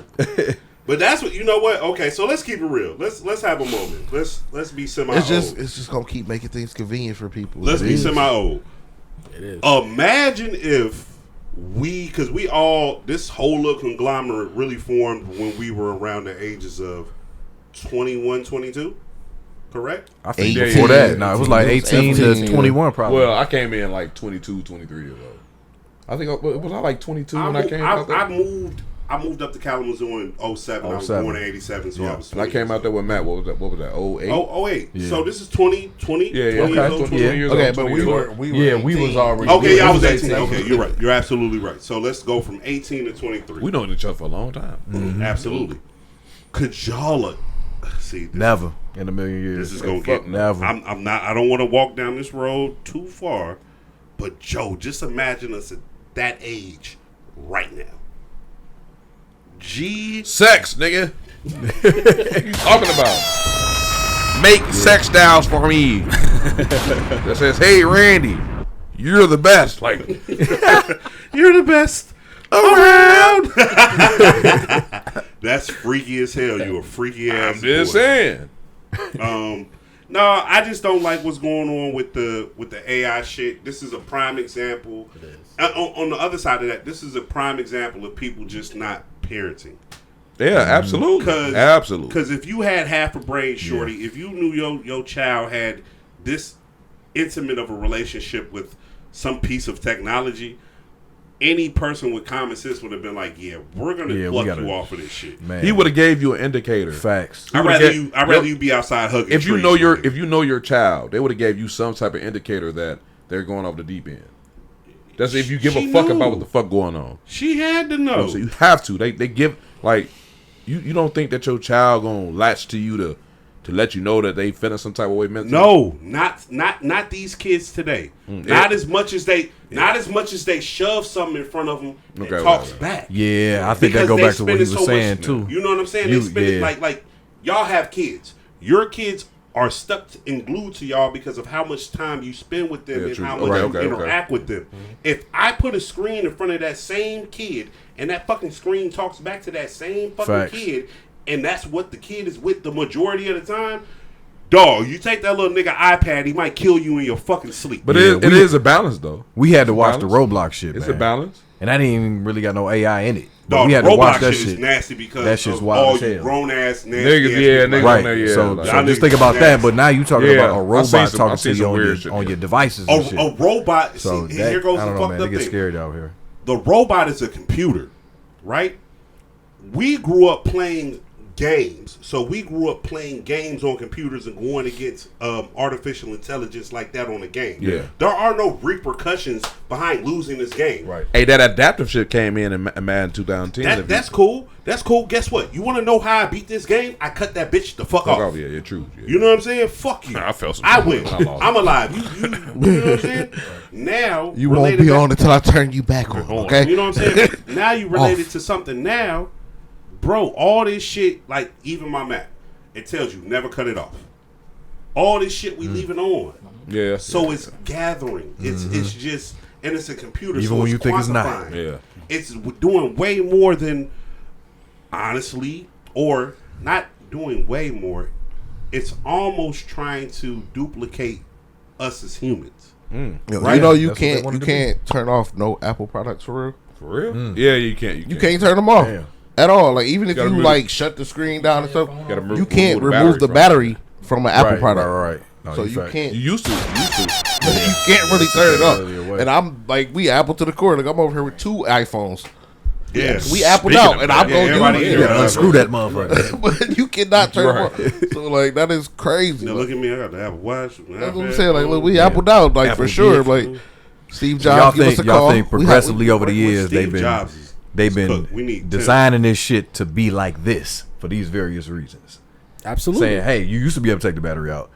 F: But that's what, you know what? Okay, so let's keep it real. Let's have a moment. Let's be semi-old.
D: It's just gonna keep making things convenient for people.
F: Let's be semi-old.
A: It is.
F: Imagine if because this whole little conglomerate really formed when we were around the ages of 21, 22, correct?
I: I think before that. No, it was like 18 to 21 probably.
H: Well, I came in like 22, 23 years old. I think was I like 22 when I came out there?
F: I moved up to Kalamazoo in 07. I was born in 87, so I was 20.
H: And I came out there with Matt. What was that? 08?
F: 08. Yeah. So this is 20 years old.
D: Okay, but we were
I: we was already.
F: Okay, y'all was 18. Okay, you're right. You're absolutely right. So let's go from 18 to 23.
H: We known each other for a long time.
F: Mm-hmm. Absolutely. Could y'all see?
I: Never in a million years.
F: This is gonna get
I: never.
F: I'm not. I don't want to walk down this road too far, but Joe, just imagine us at that age right now.
H: Sex, nigga. What you talking about? Make sex dolls for me. That says, "Hey, Randy, you're the best." Like,
F: you're the best around. That's freaky as hell. You a freaky ass.
H: I'm just saying.
F: No, I just don't like what's going on with the AI shit. This is a prime example. It is. On the other side of that, this is a prime example of people just not parenting.
H: Yeah, absolutely. Absolutely.
F: Because if you had half a brain, shorty, if you knew your child had this intimate of a relationship with some piece of technology, any person with common sense would have been like, "Yeah, we're gonna pluck you off of this shit."
H: Man. He would have gave you an indicator.
I: Facts.
F: I'd rather you be outside hugging.
H: If you know your child, they would have gave you some type of indicator that they're going off the deep end. That's if you give a fuck about what the fuck going on.
F: She had to know.
H: So you have to. They give like you don't think that your child gonna latch to you to let you know that they feeling some type of way mentally?
F: No, not these kids today. Not as much as they shove something in front of them and talks back.
I: Yeah, I think that go back to what he was saying too.
F: You know what I'm saying? They spend it like y'all have kids. Your kids are stuck and glued to y'all because of how much time you spend with them and how much you interact with them. If I put a screen in front of that same kid and that fucking screen talks back to that same fucking kid, and that's what the kid is with the majority of the time, dog, you take that little nigga iPad, he might kill you in your fucking sleep.
H: But it is a balance, though.
I: We had to watch the Roblox shit,
H: It's a balance.
I: And I didn't even really got no AI in it.
F: Dog,
I: we had
F: Roblox
I: to watch that
F: shit is nasty because
I: that shit's
F: of
I: wild
F: all
I: as hell.
F: you grown-ass nasty
H: niggas,
I: right. So just think about that. But now you talking about a robot talking to you on your devices and shit.
F: A robot,
I: so
F: here goes the fucked up thing.
I: They get scared out here.
F: The robot is a computer, right? We grew up playing games. So we grew up playing games on computers and going against artificial intelligence like that on a game.
H: Yeah.
F: There are no repercussions behind losing this game.
H: Right. Hey, that adaptive shit came in Madden 2010.
F: That's cool. That's cool. Guess what? You want to know how I beat this game? I cut that bitch the fuck off.
H: Yeah, you're true. Yeah.
F: You know what I'm saying? Fuck you.
H: I felt some.
F: I win. I'm alive. You know what I'm saying? Now
D: you won't be on until I turn you back on. Okay.
F: You know what I'm saying? Now you related to something now. Bro, all this shit, like even my Mack, it tells you never cut it off. All this shit we leaving on.
H: Yeah.
F: So it's gathering. It's just, and it's a computer.
I: Even
F: so
I: when
F: it's
I: you think it's not.
H: Yeah.
F: It's doing way more than, honestly, or not doing way more. It's almost trying to duplicate us as humans.
D: Right? You know you can't turn off no Apple products for real.
H: For real? Yeah, you can't.
D: You can't turn them off.
I: Damn.
D: At all. Like even if you like shut the screen down and stuff, you can't remove the battery from an Apple product.
I: Right. No,
D: so you can't.
H: You used to.
D: But you can't really turn it up. And I'm like, we Apple to the core. Like I'm over here with 2 iPhones.
F: Yeah,
D: we Appled out, and I'm gonna do it.
I: Unscrew that motherfucker.
D: But you cannot turn it off. So like that is crazy.
F: Now look at me. I got the Apple Watch.
D: That's what I'm saying. Like look, we Appled out. Like for sure. Like Steve Jobs.
I: Y'all think progressively over the years they've been designing this shit to be like this for these various reasons.
A: Absolutely.
I: Saying, hey, you used to be able to take the battery out.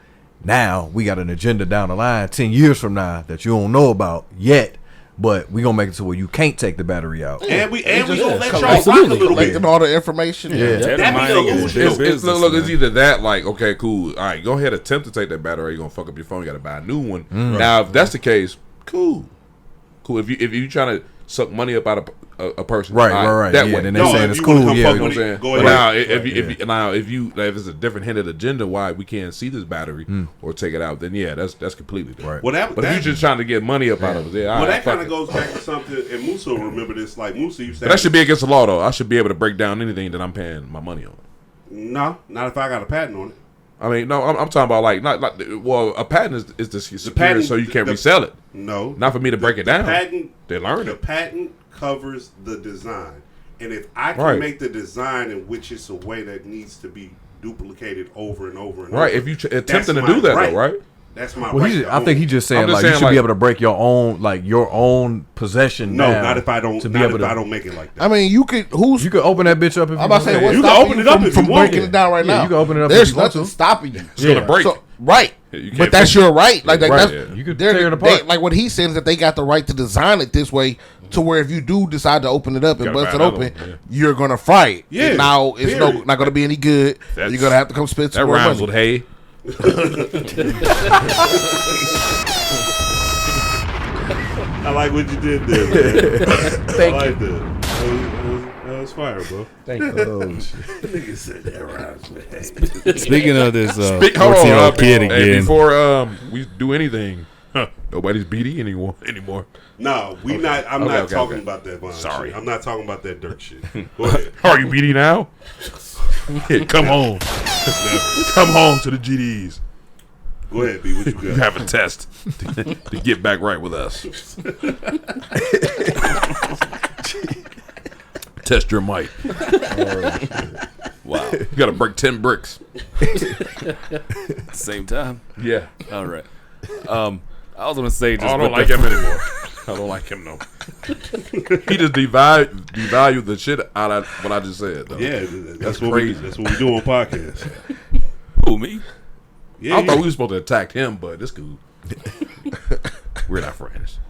I: Now we got an agenda down the line 10 years from now that you don't know about yet, but we gonna make it to where you can't take the battery out.
F: And we gonna let y'all
D: rock a little bit. Collecting all the information.
H: Look, it's either that, like, okay, cool. All right, go ahead, attempt to take that battery. You're gonna fuck up your phone. You gotta buy a new one. Now, if that's the case, cool. If you trying to suck money up out of a person,
I: right.
H: That way.
I: Then they saying it's cool.
H: Yeah, you know what I'm saying. Now, if it's a different hidden agenda why we can't see this battery or take it out, then that's completely different.
F: Right.
H: But if you're just trying to get money up out of it,
F: that kind of goes back to something. And Musa will remember this. Like Musa used to.
H: But that should be against the law, though. I should be able to break down anything that I'm paying my money on.
F: No, not if I got a patent on it.
H: I mean, no, I'm talking about a patent is the superior, so you can't resell it.
F: No,
H: not for me to break it down. They learn it.
F: The patent covers the design, and if I can make the design in which it's a way that needs to be duplicated over and over and over.
H: If you attempting to do that, though, right?
F: That's my
I: right. I think he's just saying you should be able to break your own possession.
F: No, not if I don't. If I don't make it like that.
D: I mean, you could
I: open that bitch up if
D: I'm about to say
F: you can open it up if you want
D: breaking it down right now.
I: You can open it up.
D: There's nothing stopping you.
H: It's gonna break.
D: But that's your right. Like
I: you could tear it apart.
D: Like what he's saying is that they got the right to design it this way to where if you do decide to open it up and bust it open, you're gonna fry it.
F: Yeah.
D: And now it's not gonna be any good. You're gonna have to come spend some more money.
H: That rhymes with hay.
F: I like what you did there, man.
D: Thank
F: I like that. That was fire, bro.
I: Thank you.
F: Nigga said that rhymes with hay.
J: Speaking of this 14-year-old kid again.
H: Hey, before we do anything, nobody's BD anymore.
F: No, I'm not talking about that bond.
H: Sorry.
F: Shit. I'm not talking about that dirt shit. Go ahead.
H: Are you BD now? Come home. Come home to the GDs.
F: Go ahead, B. What you got?
H: You have a test to get back right with us. Test your might.
J: Wow.
H: You got to break 10 bricks.
J: Same time?
H: Yeah.
J: All right. I was going to say just
H: I don't like him anymore. I don't like him, no. He just devalued the shit out of what I just said, though.
F: Yeah,
H: that's crazy.
F: That's what we do on podcasts.
J: Who, me?
F: Yeah,
H: I thought we were supposed to attack him, but it's cool. We're not friends.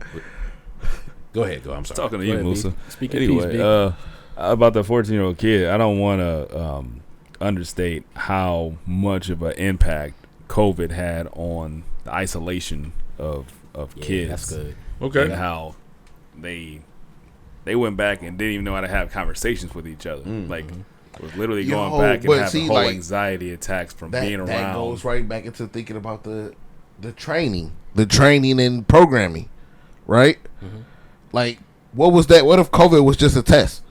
H: Go ahead, I'm sorry.
J: Talking to you, Musa.
A: Speaking
J: anyway, about the 14-year-old kid, I don't want to understate how much of an impact COVID had on the isolation of kids.
A: That's good.
H: Okay.
J: And how they went back and didn't even know how to have conversations with each other. Like, was literally going back and having whole anxiety attacks from being around.
D: That goes right back into thinking about the training and programming, right? Like, what was that? What if COVID was just a test?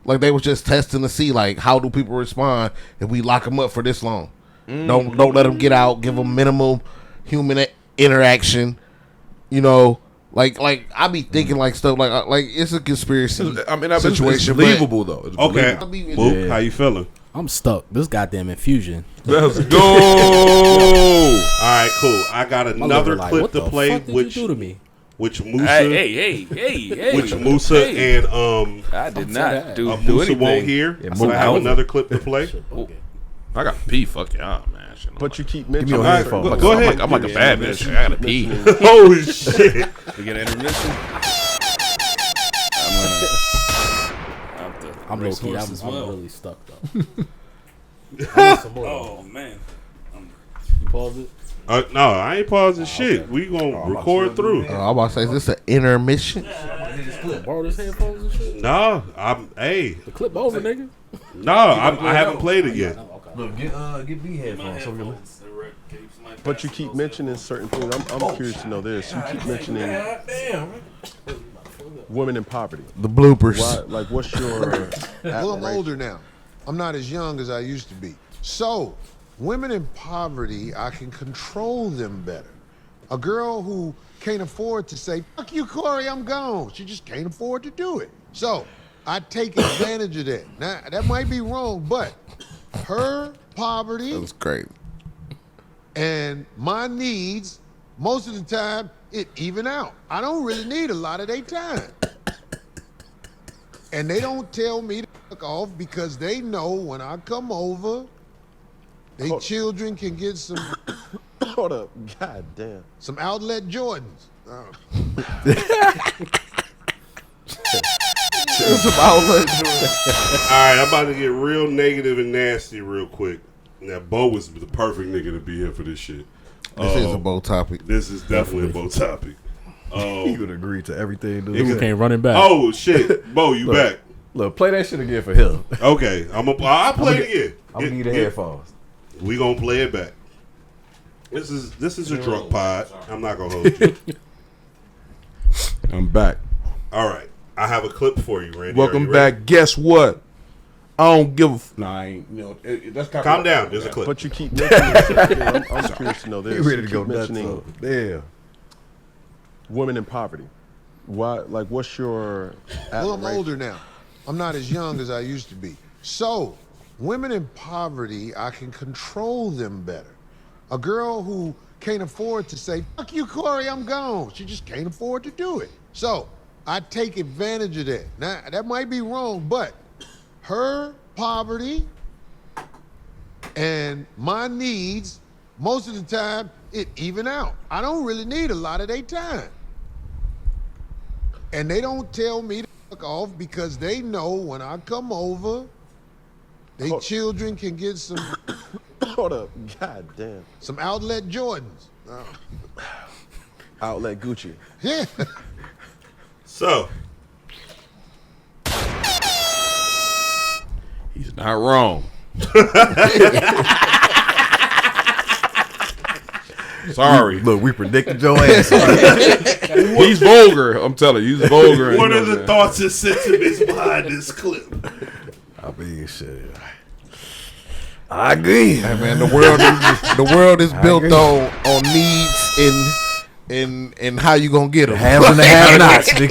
D: Like, they was just testing to see, like, how do people respond if we lock them up for this long? Don't let them get out. Give them minimum human interaction. You know, like I be thinking like stuff like it's a conspiracy.
H: I mean, situation. It's believable though. It's
F: okay, Mook, how you feeling?
A: I'm stuck. This goddamn infusion.
H: Let's go.
F: All right, cool. I got another clip to play.
A: What did you do to me?
F: Which Musa?
J: Hey!
F: Which Musa and
J: I did not do
F: Musa
J: anything.
F: won't hear. So I have another clip to play.
H: I got to pee. Fuck y'all, man.
K: But you keep mentioning.
F: Go ahead.
H: I'm like a bad bitch. I gotta pee.
F: Holy shit!
J: We get an intermission.
A: I'm low key. I'm really stuck though.
J: Oh man.
A: You pause it?
F: No, I ain't pausing shit. We gonna record through.
D: I'm about to say, is this an intermission?
A: Borrow this headphones and shit.
F: No,
A: the clip over, nigga.
F: No, I haven't played it yet.
I: Look, get B headphones.
K: But you keep mentioning certain things. I'm curious to know this. You keep mentioning women in poverty.
D: The bloopers.
K: Why, what's your?
N: Well, I'm older now. I'm not as young as I used to be. So, women in poverty, I can control them better. A girl who can't afford to say, "Fuck you, Corey, I'm gone." She just can't afford to do it. So, I take advantage of that. Now, that might be wrong, but her poverty.
D: That was great.
N: And my needs, most of the time, it even out. I don't really need a lot of their time. And they don't tell me to fuck off because they know when I come over, they children can get some.
K: Hold up. God damn.
N: Some outlet Jordans.
D: Some outlet joints.
F: All right, I'm about to get real negative and nasty real quick. Now, Bo was the perfect nigga to be here for this shit.
D: This is a Bo topic.
F: This is definitely a Bo topic.
I: He would agree to everything. Dude.
A: Niggas can't run it back.
F: Oh shit, Bo, you back?
I: Look, play that shit again for him.
F: Okay, I'll play it again.
I: I'm gonna give you the headphones.
F: We gonna play it back. This is a drunk pod. I'm not gonna hold you.
H: I'm back.
F: All right, I have a clip for you, Randy.
H: Welcome back. Guess what? I don't give a. Nah, I ain't. That's
F: calm down. There's a clip.
K: But you keep mentioning. I'm curious to know this.
I: You ready to
K: keep
I: go
K: mentioning
I: Damn.
K: women in poverty. Why? Like, what's your?
N: Well, I'm older now. I'm not as young as I used to be. So, women in poverty, I can control them better. A girl who can't afford to say, fuck you, Corey, I'm gone. She just can't afford to do it. So, I take advantage of that. Now, that might be wrong, but her poverty and my needs, most of the time, it even out. I don't really need a lot of their time. And they don't tell me to fuck off because they know when I come over, they children can get some
K: Hold up. God damn.
N: some outlet Jordans.
K: Outlet Gucci.
N: Yeah.
F: So,
H: He's not wrong. Sorry.
I: Look, we predicted your ass.
H: He's vulgar. I'm telling you, he's vulgar.
F: What are the thoughts and sentiments behind this clip?
I: I mean, shit. I agree.
D: Hey man, the world is built on needs and how you gonna get them.
I: Haves and the have-nots. The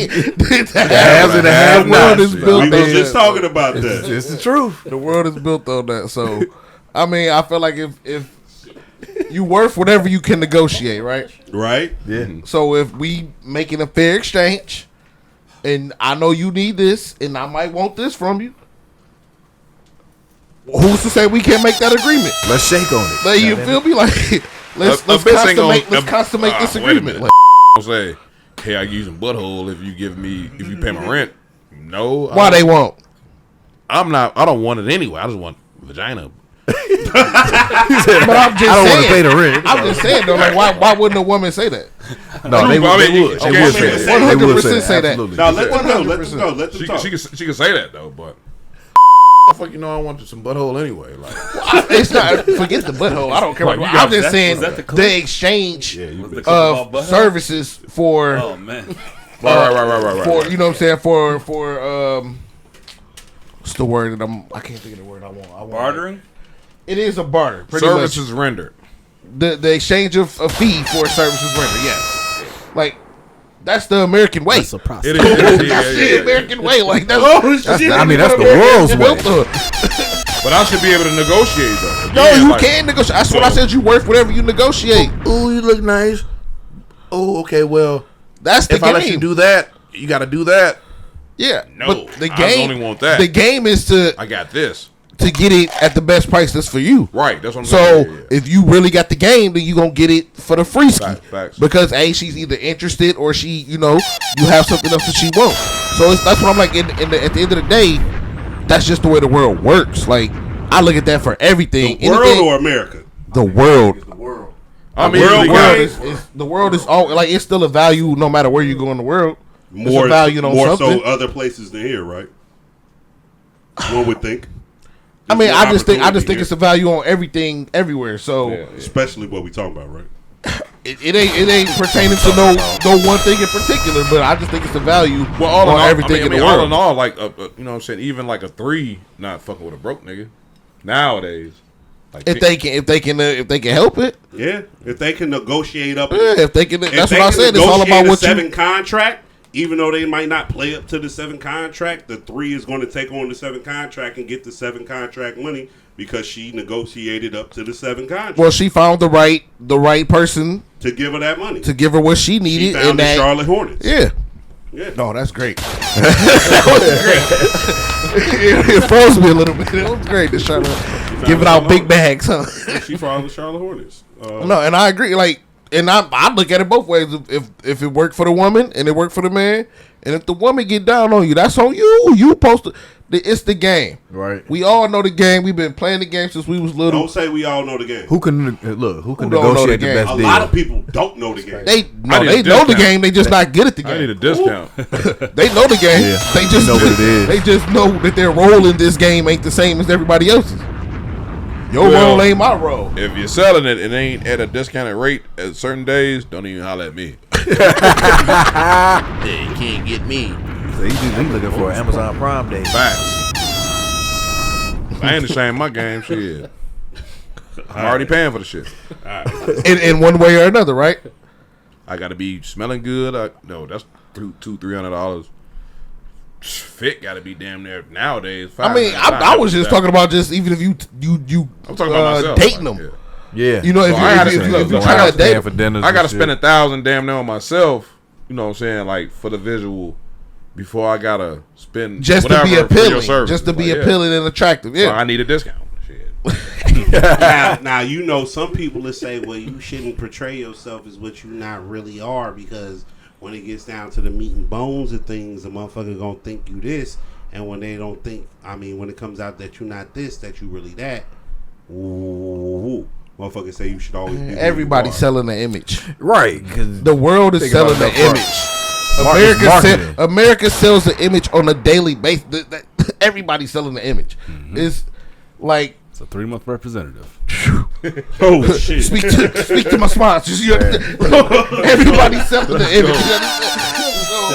I: haves and the have-nots.
D: Is built
F: We were just talking about that.
I: It's the truth.
D: The world is built on that. So, I mean, I feel like if you worth whatever you can negotiate, right?
F: Right?
I: Yeah.
D: So if we making a fair exchange, and I know you need this, and I might want this from you, who's to say we can't make that agreement?
I: Let's shake on it.
D: Like, you feel me? Like let's consummate this agreement. Like,
H: I'll say, hey, I use a butthole if you pay my rent. No.
D: Why they won't?
H: I don't want it anyway. I just want vagina.
D: But I'm just
I: I don't
D: saying,
I: want to pay the rent.
D: I'm just saying though, like why wouldn't a woman say that?
I: No, they would. They would.
F: A
I: They
F: woman
I: would say
F: would
I: that.
D: 100% say that.
I: Absolutely.
F: Now let them go. Let them go. Let them talk.
H: She can say that though, but fuck, you know, I want some butthole anyway. Like,
D: It's not. Forget the butthole. I don't care.
H: Right,
D: What,
H: you got-
D: I'm just saying
J: was that the clip?
D: the exchange
J: the clip
D: of
J: about butthole?
D: services for
J: Oh man.
H: right.
D: for you know what I'm saying for what's the word that I can't think of the word I want.
J: Bartering?
D: It is a barter. Pretty
H: services
D: much.
H: rendered.
D: The exchange of a fee for services rendered. Yes, like that's the American way.
A: That's a process.
H: It is.
D: That's the American way. Like that's.
I: I mean, that's the world's way.
H: But I should be able to negotiate though.
D: No,
H: Yeah,
D: you
H: like-
D: can negotiate. That's what I said. You worth whatever you negotiate.
H: Oh, you look nice. Oh, okay. Well,
D: That's the
H: if
D: game.
H: I let you do that, you got to do that.
D: Yeah,
H: No,
D: but the
H: I
D: game.
H: only want that.
D: The game is to
H: I got this.
D: get it at the best price that's for you.
H: Right. That's what I'm
D: So
H: saying. Yeah.
D: if you really got the game, then you gonna get it for the free ski.
H: Facts.
D: Because she's either interested or she, you have something else that she wants. So that's what I'm like. At the end of the day, that's just the way the world works. Like I look at that for everything.
F: The world or America?
D: The world.
H: I mean,
D: The world is all like it's still a value no matter where you go in the world.
F: More
D: value on
F: more
D: something.
F: so other places than here, right? One would think.
D: I mean,
F: There's
D: I
F: more
D: just think
F: opportunity
D: it's a value on everything everywhere. So
F: especially what we talking about, right?
D: it ain't pertaining to no one thing in particular, but I just think it's a value
H: all
D: on
H: in all,
D: everything in the
H: all
D: world.
H: in all, like you know what I'm saying, even like a 3 not fucking with a broke nigga nowadays. Like
D: If they can help it,
F: Yeah, if they can negotiate up.
D: yeah. If they can, that's
F: they
D: what I
F: can
D: said. It's all
F: negotiate
D: about
F: a
D: what
F: 7
D: you.
F: contract. Even though they might not play up to the 7 contract, the 3 is going to take on the 7 contract and get the 7 contract money because she negotiated up to the 7 contract.
D: Well, she found the right person
F: to give her that money,
D: to give her what she needed.
F: She found
D: and
F: the
D: that,
F: Charlotte Hornets.
D: Yeah.
F: Yeah.
D: No, that's great. That was great. It froze me a little bit. It was great. Just trying to give it out big bags, huh?
F: She found the Charlotte Hornets.
D: No, and I agree. Like And I look at it both ways. If it worked for the woman and it worked for the man, and if the woman get down on you, that's on you. You supposed to. It's the game,
I: right?
D: We all know the game. We've been playing the game since we was little.
F: Don't say we all know the game.
I: Who can negotiate the best deal?
F: A lot of people don't know the game.
D: They know the game. They just not good at the game.
H: I need a discount.
D: They know the game.
I: Yeah.
D: They just
I: know what it is.
D: They just know that their role in this game ain't the same as everybody else's. Your role ain't my role.
H: If you're selling it, it ain't at a discounted rate at certain days. Don't even holler at me.
D: Yeah, you can't get me.
I: So he's looking for an Amazon Prime Day.
H: Facts. I ain't ashamed of my game. Shit. I'm already paying for the shit.
D: In one way or another, right?
H: I got to be smelling good. No, that's $300. Fit got to be damn near nowadays.
D: I mean, I was just talking about just even if you
H: I'm talking about myself.
D: dating them.
I: Yeah.
D: You know, if you try to date
I: for dinners,
H: I got to spend $1,000 damn near on myself. You know what I'm saying? Like for the visual. Before I gotta spend
D: just to be appealing, just to be appealing and attractive. Yeah,
H: so I need a discount. Shit.
F: now you know some people will say, well, you shouldn't portray yourself as what you not really are, because when it gets down to the meat and bones of things, the motherfucker gonna think you this, and when they don't think, I mean, when it comes out that you not this, that you really that. Ooh. Motherfuckers say you should always be.
D: Everybody's selling the image,
I: right?
D: The world is selling the image. America sells the image on a daily basis. Everybody's selling the image. Mm-hmm. It's like
J: it's a 3-month representative.
F: Oh shit!
D: Speak to my sponsors. Everybody's selling the image.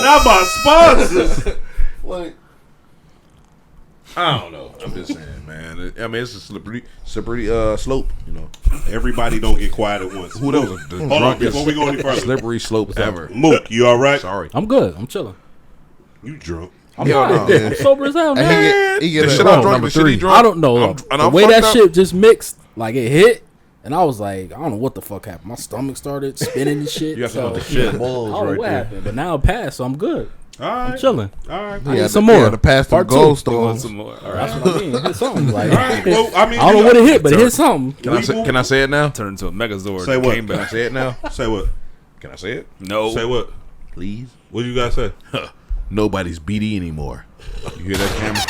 F: Not my sponsors.
D: Like,
H: I don't know. I'm just saying, man. I mean, it's a slippery slope. You know,
F: everybody don't get quiet at once.
H: Who knows?
F: Hold on, before we go any further.
H: Slippery slope ever.
F: Mook, you all right?
H: Sorry,
A: I'm good. I'm chilling.
F: You drunk?
A: I'm sober as hell, man.
D: He get
I: number 3.
A: I don't know. The way that shit just mixed, like it hit, and I was like, I don't know what the fuck happened. My stomach started spinning and shit.
H: You got some shit.
A: I don't know what happened, but now it passed, so I'm good.
F: All right.
A: I'm chilling.
F: All right.
A: I need some more.
D: To pass the gold stones.
A: Some more. All right. That's what I mean. Hit something. Like,
F: well, I mean,
A: I don't know what it hit, but it hit something.
H: Can I say it now?
J: Turn into a Megazord.
F: Say what?
H: Can I say it now?
F: Say what?
H: Can I say it?
J: No.
F: Say what?
H: Please.
F: What you gotta say?
H: Nobody's BD anymore. You hear that, camera?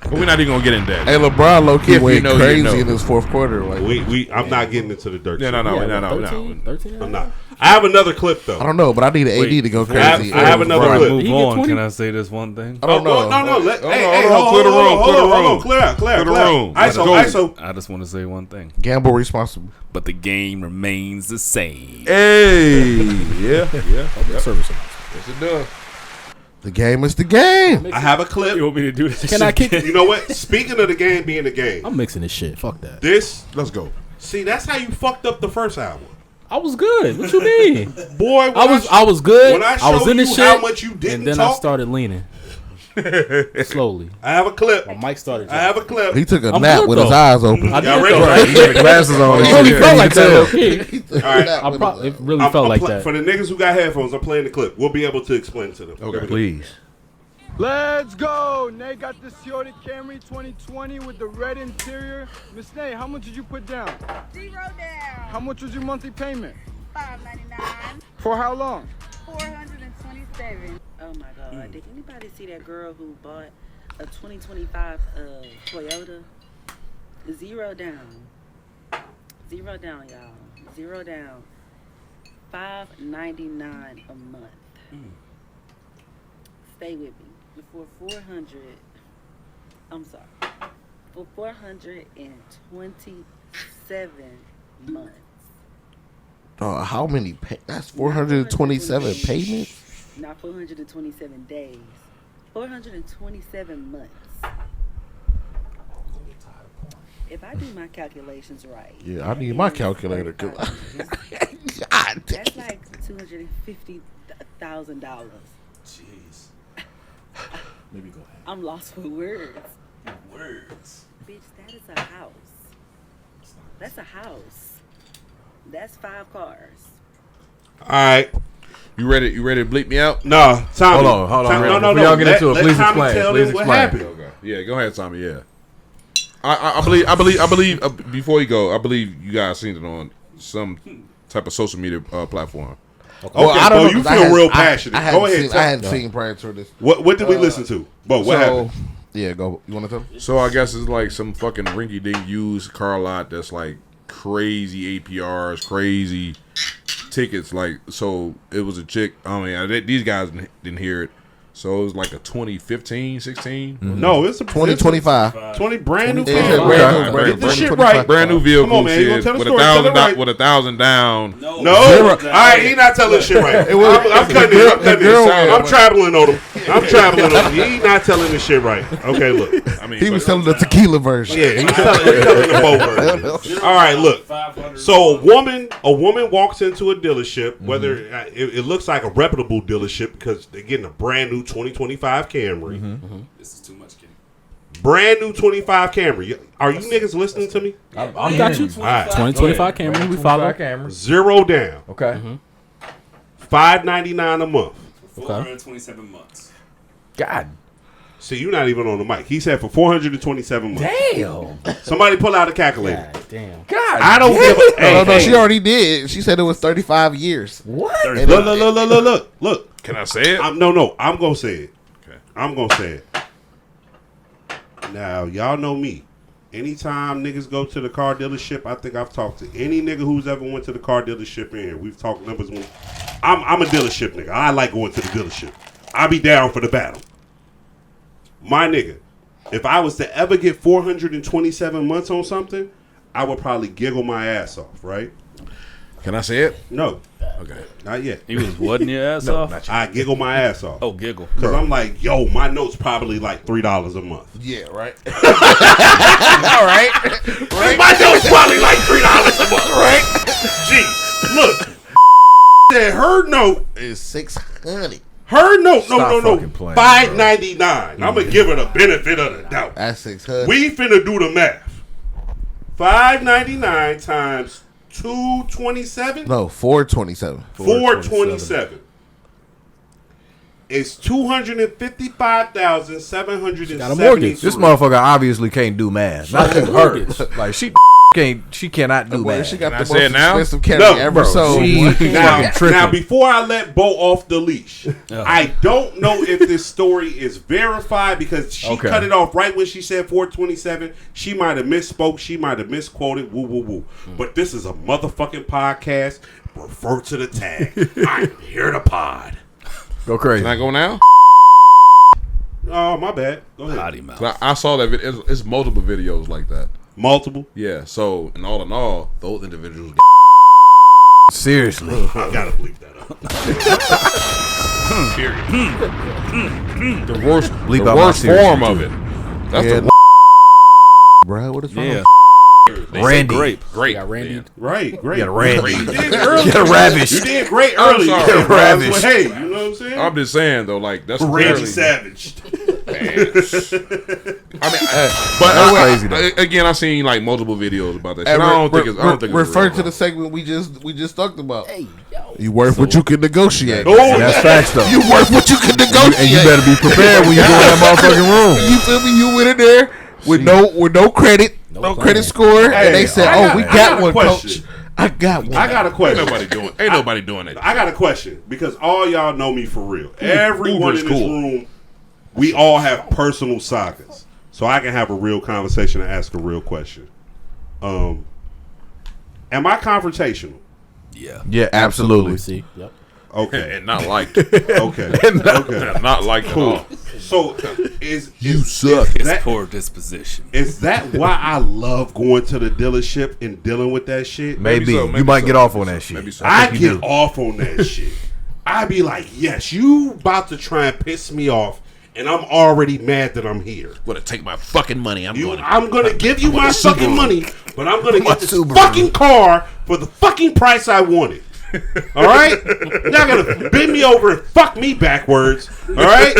H: But we're not even gonna get into that.
D: Hey, LeBron low-key went crazy in his fourth quarter. Like,
F: I'm not getting into the dirt.
H: No.
A: 13?
F: I'm not. I have another clip though.
D: I don't know, but I need an AD to go crazy.
F: I have another clip.
J: Move on. Can I say this one thing?
D: I don't know.
F: No.
H: Hey, clear the room.
F: Hold on. Clear out. Clear the room. ISO.
J: I just want to say one thing.
D: Gamble responsibly.
J: But the game remains the same.
H: Hey, yeah.
A: Service.
H: Yes, it does.
D: The game is the game.
F: I have a clip.
J: You want me to do this?
A: Can I kick?
F: You know what? Speaking of the game being the game,
A: I'm mixing this shit. Fuck that.
H: Let's go.
F: See, that's how you fucked up the first album.
A: I was good. What you mean?
F: Boy,
A: I was good.
F: When
A: I was in this shit.
F: How much you didn't
A: and then
F: talk,
A: I started leaning. Slowly.
F: I have a clip.
A: My mic started.
F: I have a clip.
D: He took a nap with his eyes open.
A: I
F: Y'all
A: did
F: ready?
A: though, right?
I: He had glasses on.
A: It really felt like that.
F: All right.
A: It really felt like that.
F: For the niggas who got headphones, I'm playing the clip. We'll be able to explain to them.
H: Okay,
I: please.
O: Let's go! Nate got the Toyota Camry 2020 with the red interior. Miss Nate, how much did you put down?
P: $0 down.
O: How much was your monthly payment?
P: $5.99.
O: For how long?
P: $427.
Q: Oh my God! Did anybody see that girl who bought a 2025 Toyota? $0 down. $0 down, y'all. $0 down. $5.99 a month. Stay with me. For 400, I'm sorry, for 427 months.
D: How many? That's 427 payments.
Q: Not 427 days. 427 months. If I do my calculations right.
D: Yeah, I need my calculator.
Q: That's like $250,000.
F: Jeez.
A: Maybe go ahead.
Q: I'm lost for words. Bitch, that is a house. That's a house. That's 5 cars.
F: All right.
H: You ready to bleep me out?
F: No, Tommy.
I: Hold on.
F: No.
I: Before y'all get into it, please
F: Tommy
I: explain.
F: tell
I: Please
F: them what
I: explain.
F: happened.
H: Okay. Yeah, go ahead, Tommy. Yeah. I believe before you go, I believe you guys seen it on some type of social media platform.
F: Okay, well, I don't know, you feel real passionate. Go ahead.
D: I hadn't seen prior to this.
F: What did we listen to? Bo, what happened?
D: Yeah, go. You want to tell?
H: So I guess it's like some fucking rinky-dink used car lot that's like crazy APRs, crazy tickets. Like, so it was a chick. I mean, these guys didn't hear it. So it was like a 2015, 16?
F: Mm-hmm. No, it's a
D: 2025.
F: 20 brand new
H: vehicle.
F: Get this shit right.
H: Brand new vehicle.
F: Come on, man. You gonna tell the story?
H: With $1,000 down.
F: No. All right, he not telling shit right. I'm cutting it. I'm traveling on him. He not telling this shit right. Okay, look. I mean,
D: he was telling the tequila version.
F: Yeah, he's telling the boat version. All right, look. So a woman walks into a dealership, whether it looks like a reputable dealership because they're getting a brand new 2025 Camry.
J: This is too much, Kenny.
F: Brand new 25 Camry. Are you niggas listening to me?
A: I got you. All right. 2025 Camry. We follow.
F: Zero down.
I: Okay.
F: $599 a month.
J: 427 months.
I: God.
F: See, you're not even on the mic. He said for 427 months.
I: Damn.
F: Somebody pull out a calculator.
A: God damn.
I: God.
F: I don't give a.
D: No, she already did. She said it was 35 years.
I: What?
F: Look.
H: Can I say it?
F: No. I'm gonna say it.
H: Okay.
F: I'm gonna say it. Now, y'all know me. Anytime niggas go to the car dealership, I think I've talked to any nigga who's ever went to the car dealership in here. We've talked numbers. I'm a dealership nigga. I like going to the dealership. I be down for the battle. My nigga, if I was to ever get 427 months on something, I would probably giggle my ass off, right?
H: Can I say it?
F: No.
H: Okay.
F: Not yet.
J: He was whatting your ass off?
F: I giggle my ass off.
J: Oh, giggle.
F: Because I'm like, yo, my note's probably like $3 a month.
D: Yeah, right.
F: All right. My note's probably like $3 a month, right? Gee, look. Said her note
D: is $600.
F: Her note, no, $599. I'm gonna give her the benefit of the doubt.
D: That's $600.
F: We finna do the math. $599 times 227.
D: No, 427.
F: 427. It's $255,770.
A: Got a mortgage.
I: This motherfucker obviously can't do math. Not to her. Like she cannot do math.
D: She got the most
H: now?
D: expensive Camry ever sold.
F: Now, before I let Bo off the leash, I don't know if this story is verified because she cut it off right when she said 427. She might have misspoke. She might have misquoted. Woo, woo, woo. But this is a motherfucking podcast. Refer to the tag. I'm here to pod.
I: Go crazy.
H: Can I go now?
F: Oh, my bad. Go ahead.
J: Potty mouth.
H: I saw that video. It's multiple videos like that.
F: Multiple?
H: Yeah. So, in all, those individuals.
I: Seriously.
F: I gotta bleep that up.
H: Period. The worst form of it. That's the
D: bro. What is wrong?
H: Yeah.
I: Randy.
H: Grape.
F: Got Randy. Right.
I: You got Randy.
F: You did early.
I: You got ravished.
F: You did great early.
H: I'm sorry.
F: You got ravished. Hey, you know what I'm saying?
H: I'm just saying though, like that's
F: Randy Savage.
H: Again, I've seen like multiple videos about that shit. I don't think it's
D: refer to the segment we just talked about. Hey, you worth what you can negotiate.
I: That's facts though.
D: You worth what you can negotiate.
I: And you better be prepared when you go in that motherfucking room.
D: You feel me? You went in there with no credit, no credit score, and they said, we got one, coach. I got one.
F: I got a question.
H: Ain't nobody doing that.
F: I got a question because all y'all know me for real. Everyone in this room, we all have personal sagas, so I can have a real conversation and ask a real question. Am I confrontational?
J: Yeah.
I: Yeah, absolutely.
A: See. Yep.
F: Okay.
H: And not liked.
F: Okay.
H: Not liked at all.
F: So is
H: suck.
J: It's poor disposition.
F: Is that why I love going to the dealership and dealing with that shit?
I: Maybe you might get off on that shit.
F: I get off on that shit. I be like, yes, you about to try and piss me off, and I'm already mad that I'm here.
H: Gonna take my fucking money. I'm
F: gonna give you my fucking money, but I'm gonna get this fucking car for the fucking price I wanted. All right, y'all gonna bend me over and fuck me backwards. All right,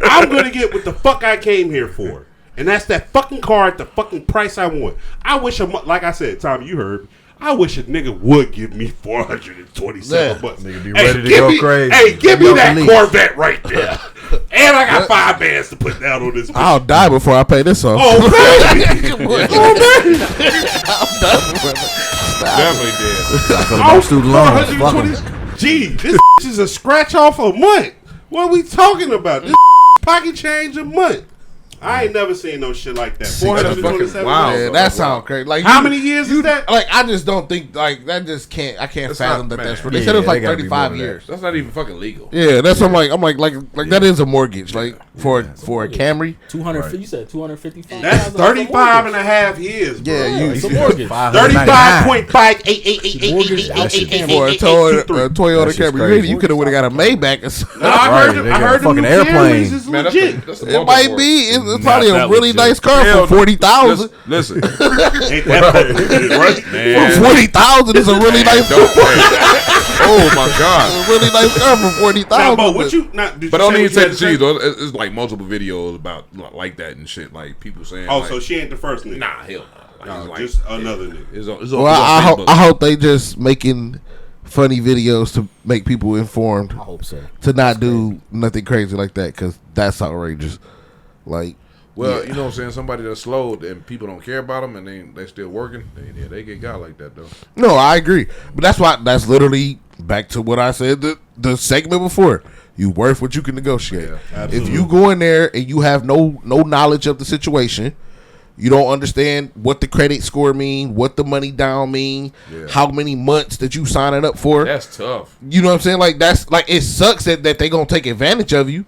F: I'm gonna get what the fuck I came here for, and that's that fucking car at the fucking price I want. I wish like I said, Tommy, you heard. I wish a nigga would give me 427 bucks.
I: Nigga be ready to go crazy.
F: Hey, give me that Corvette right there. And I got 5 bands to put down on this.
D: I'll die before I pay this off.
F: Oh, baby.
D: Oh, baby. I'll die before
H: Definitely did.
I: About student loans. Fuck 'em.
F: Gee, this is a scratch off a month. What are we talking about? This pocket change a month. I ain't never seen no shit like that. 427.
D: Wow, yeah, that sounds crazy. Like
F: how many years is that?
D: Like I just don't think like that. Just can't. I can't fathom that. That's they said it was like 35 years.
H: That's not even fucking legal.
D: Yeah, that's what I'm like that is a mortgage. Like for a Camry,
A: 200. You said 255.
F: That's 35 and a half years. Bro.
D: Yeah,
A: it's a mortgage.
F: 35.588888
D: for a Toyota Camry. You could have got a Maybach.
F: I heard the fucking airplane. Is legit.
D: It might be. It's probably a really nice car for 40,000.
H: Listen,
F: ain't that right?
D: Man. For 40,000 is a really nice car.
H: Oh my god,
D: a really nice car for 40,000.
F: But what you not?
H: But don't even say the cheese though. It's like multiple videos about like that and shit. Like people saying.
F: Oh,
H: like,
F: so she ain't the first nigga.
H: Nah, hell no.
F: Like, just another nigga.
D: Well, I hope they just making funny videos to make people informed.
A: I hope so.
D: To not do nothing crazy like that because that's outrageous. Like.
H: Well, you know what I'm saying? Somebody that's slow and people don't care about them and they still working, they get got like that, though.
D: No, I agree. But that's literally back to what I said the segment before. You worth what you can negotiate.
F: Yeah,
D: if you go in there and you have no knowledge of the situation, you don't understand what the credit score mean, what the money down mean, how many months that you signing up for.
H: That's tough.
D: You know what I'm saying? Like that's like it sucks that they gonna take advantage of you,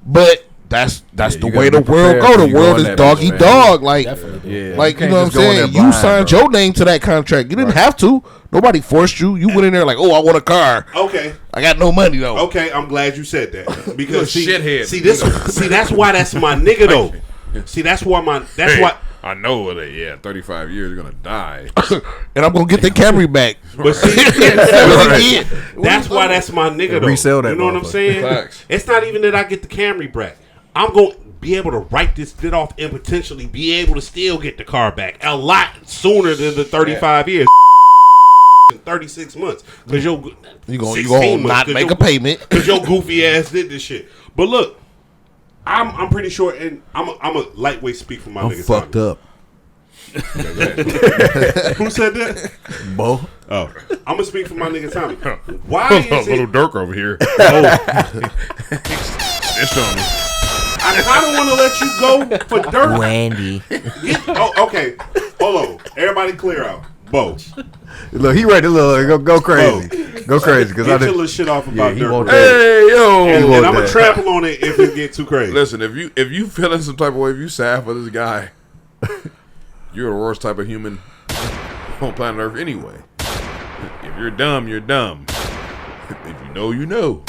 D: but that's the way the world go. The world is doggy dog. Like, like you know what I'm saying? You signed your name to that contract. You didn't have to. Nobody forced you. You went in there like, oh, I want a car.
F: Okay,
D: I got no money though.
F: Okay, I'm glad you said that because
H: shithead.
F: See that's why that's my nigga though. See that's why why.
H: I know it. 35 years you're gonna die,
D: and I'm gonna get the Camry back.
F: But see, that's why that's my nigga though.
I: Resell that.
F: You know what I'm saying?
H: Facts.
F: It's not even that I get the Camry back. I'm going to be able to write this shit off and potentially be able to still get the car back a lot sooner than the 35 years. In 36 months. Because you're
D: going to not make a payment.
F: Because your goofy ass did this shit. But look, I'm pretty sure, and I'm a lightweight speak for my nigga.
I: I'm fucked up.
F: Who said that?
I: Bo.
F: Oh, I'm gonna speak for my nigga Tommy. Why is it
H: little Dirk over here? It's on me.
F: I kind of want to let you go for Dirk.
R: Randy.
F: Okay. Hold on. Everybody clear out. Bo.
I: Look, he ready to go crazy. Go crazy.
F: Get your little shit off about Dirk.
H: Hey, yo.
F: And I'm going to trample on it if it get too crazy.
H: Listen, if you feeling some type of way, if you sad for this guy, you're the worst type of human on planet Earth anyway. If you're dumb, you're dumb. If you know, you know.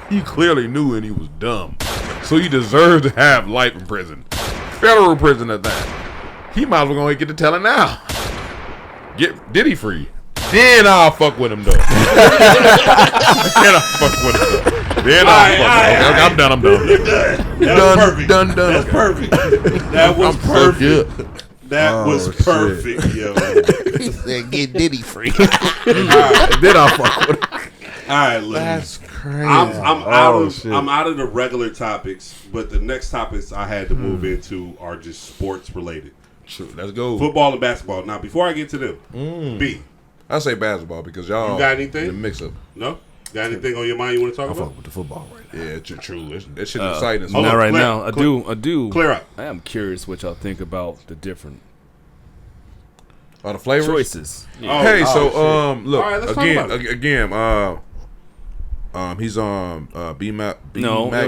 H: He clearly knew and he was dumb. So he deserves to have life in prison. Federal prison at that. He might as well go ahead and get to telling now. Get Diddy free. Then I'll fuck with him though. Then I'll fuck with him though. Then I'll fuck with him. I'm done.
F: You're done. That was perfect.
H: Done.
F: That's perfect. That was perfect. That was perfect, yo.
D: He said, get Diddy free.
H: Then I'll fuck with him.
F: All right, look.
D: That's crazy.
F: I'm out of the regular topics, but the next topics I had to move into are just sports related.
H: Sure, let's go.
F: Football and basketball. Now, before I get to them, B.
H: I say basketball because y'all.
F: You got anything?
H: The mix up.
F: No. Got anything on your mind you want to talk about?
I: I fuck with the football right now.
H: Yeah, true. That shit exciting.
J: Not right now. I do.
F: Clear up.
J: I am curious what y'all think about the different.
H: The flavors?
J: Choices.
H: Yeah. Hey, so look
F: right,
H: again. He's on Mack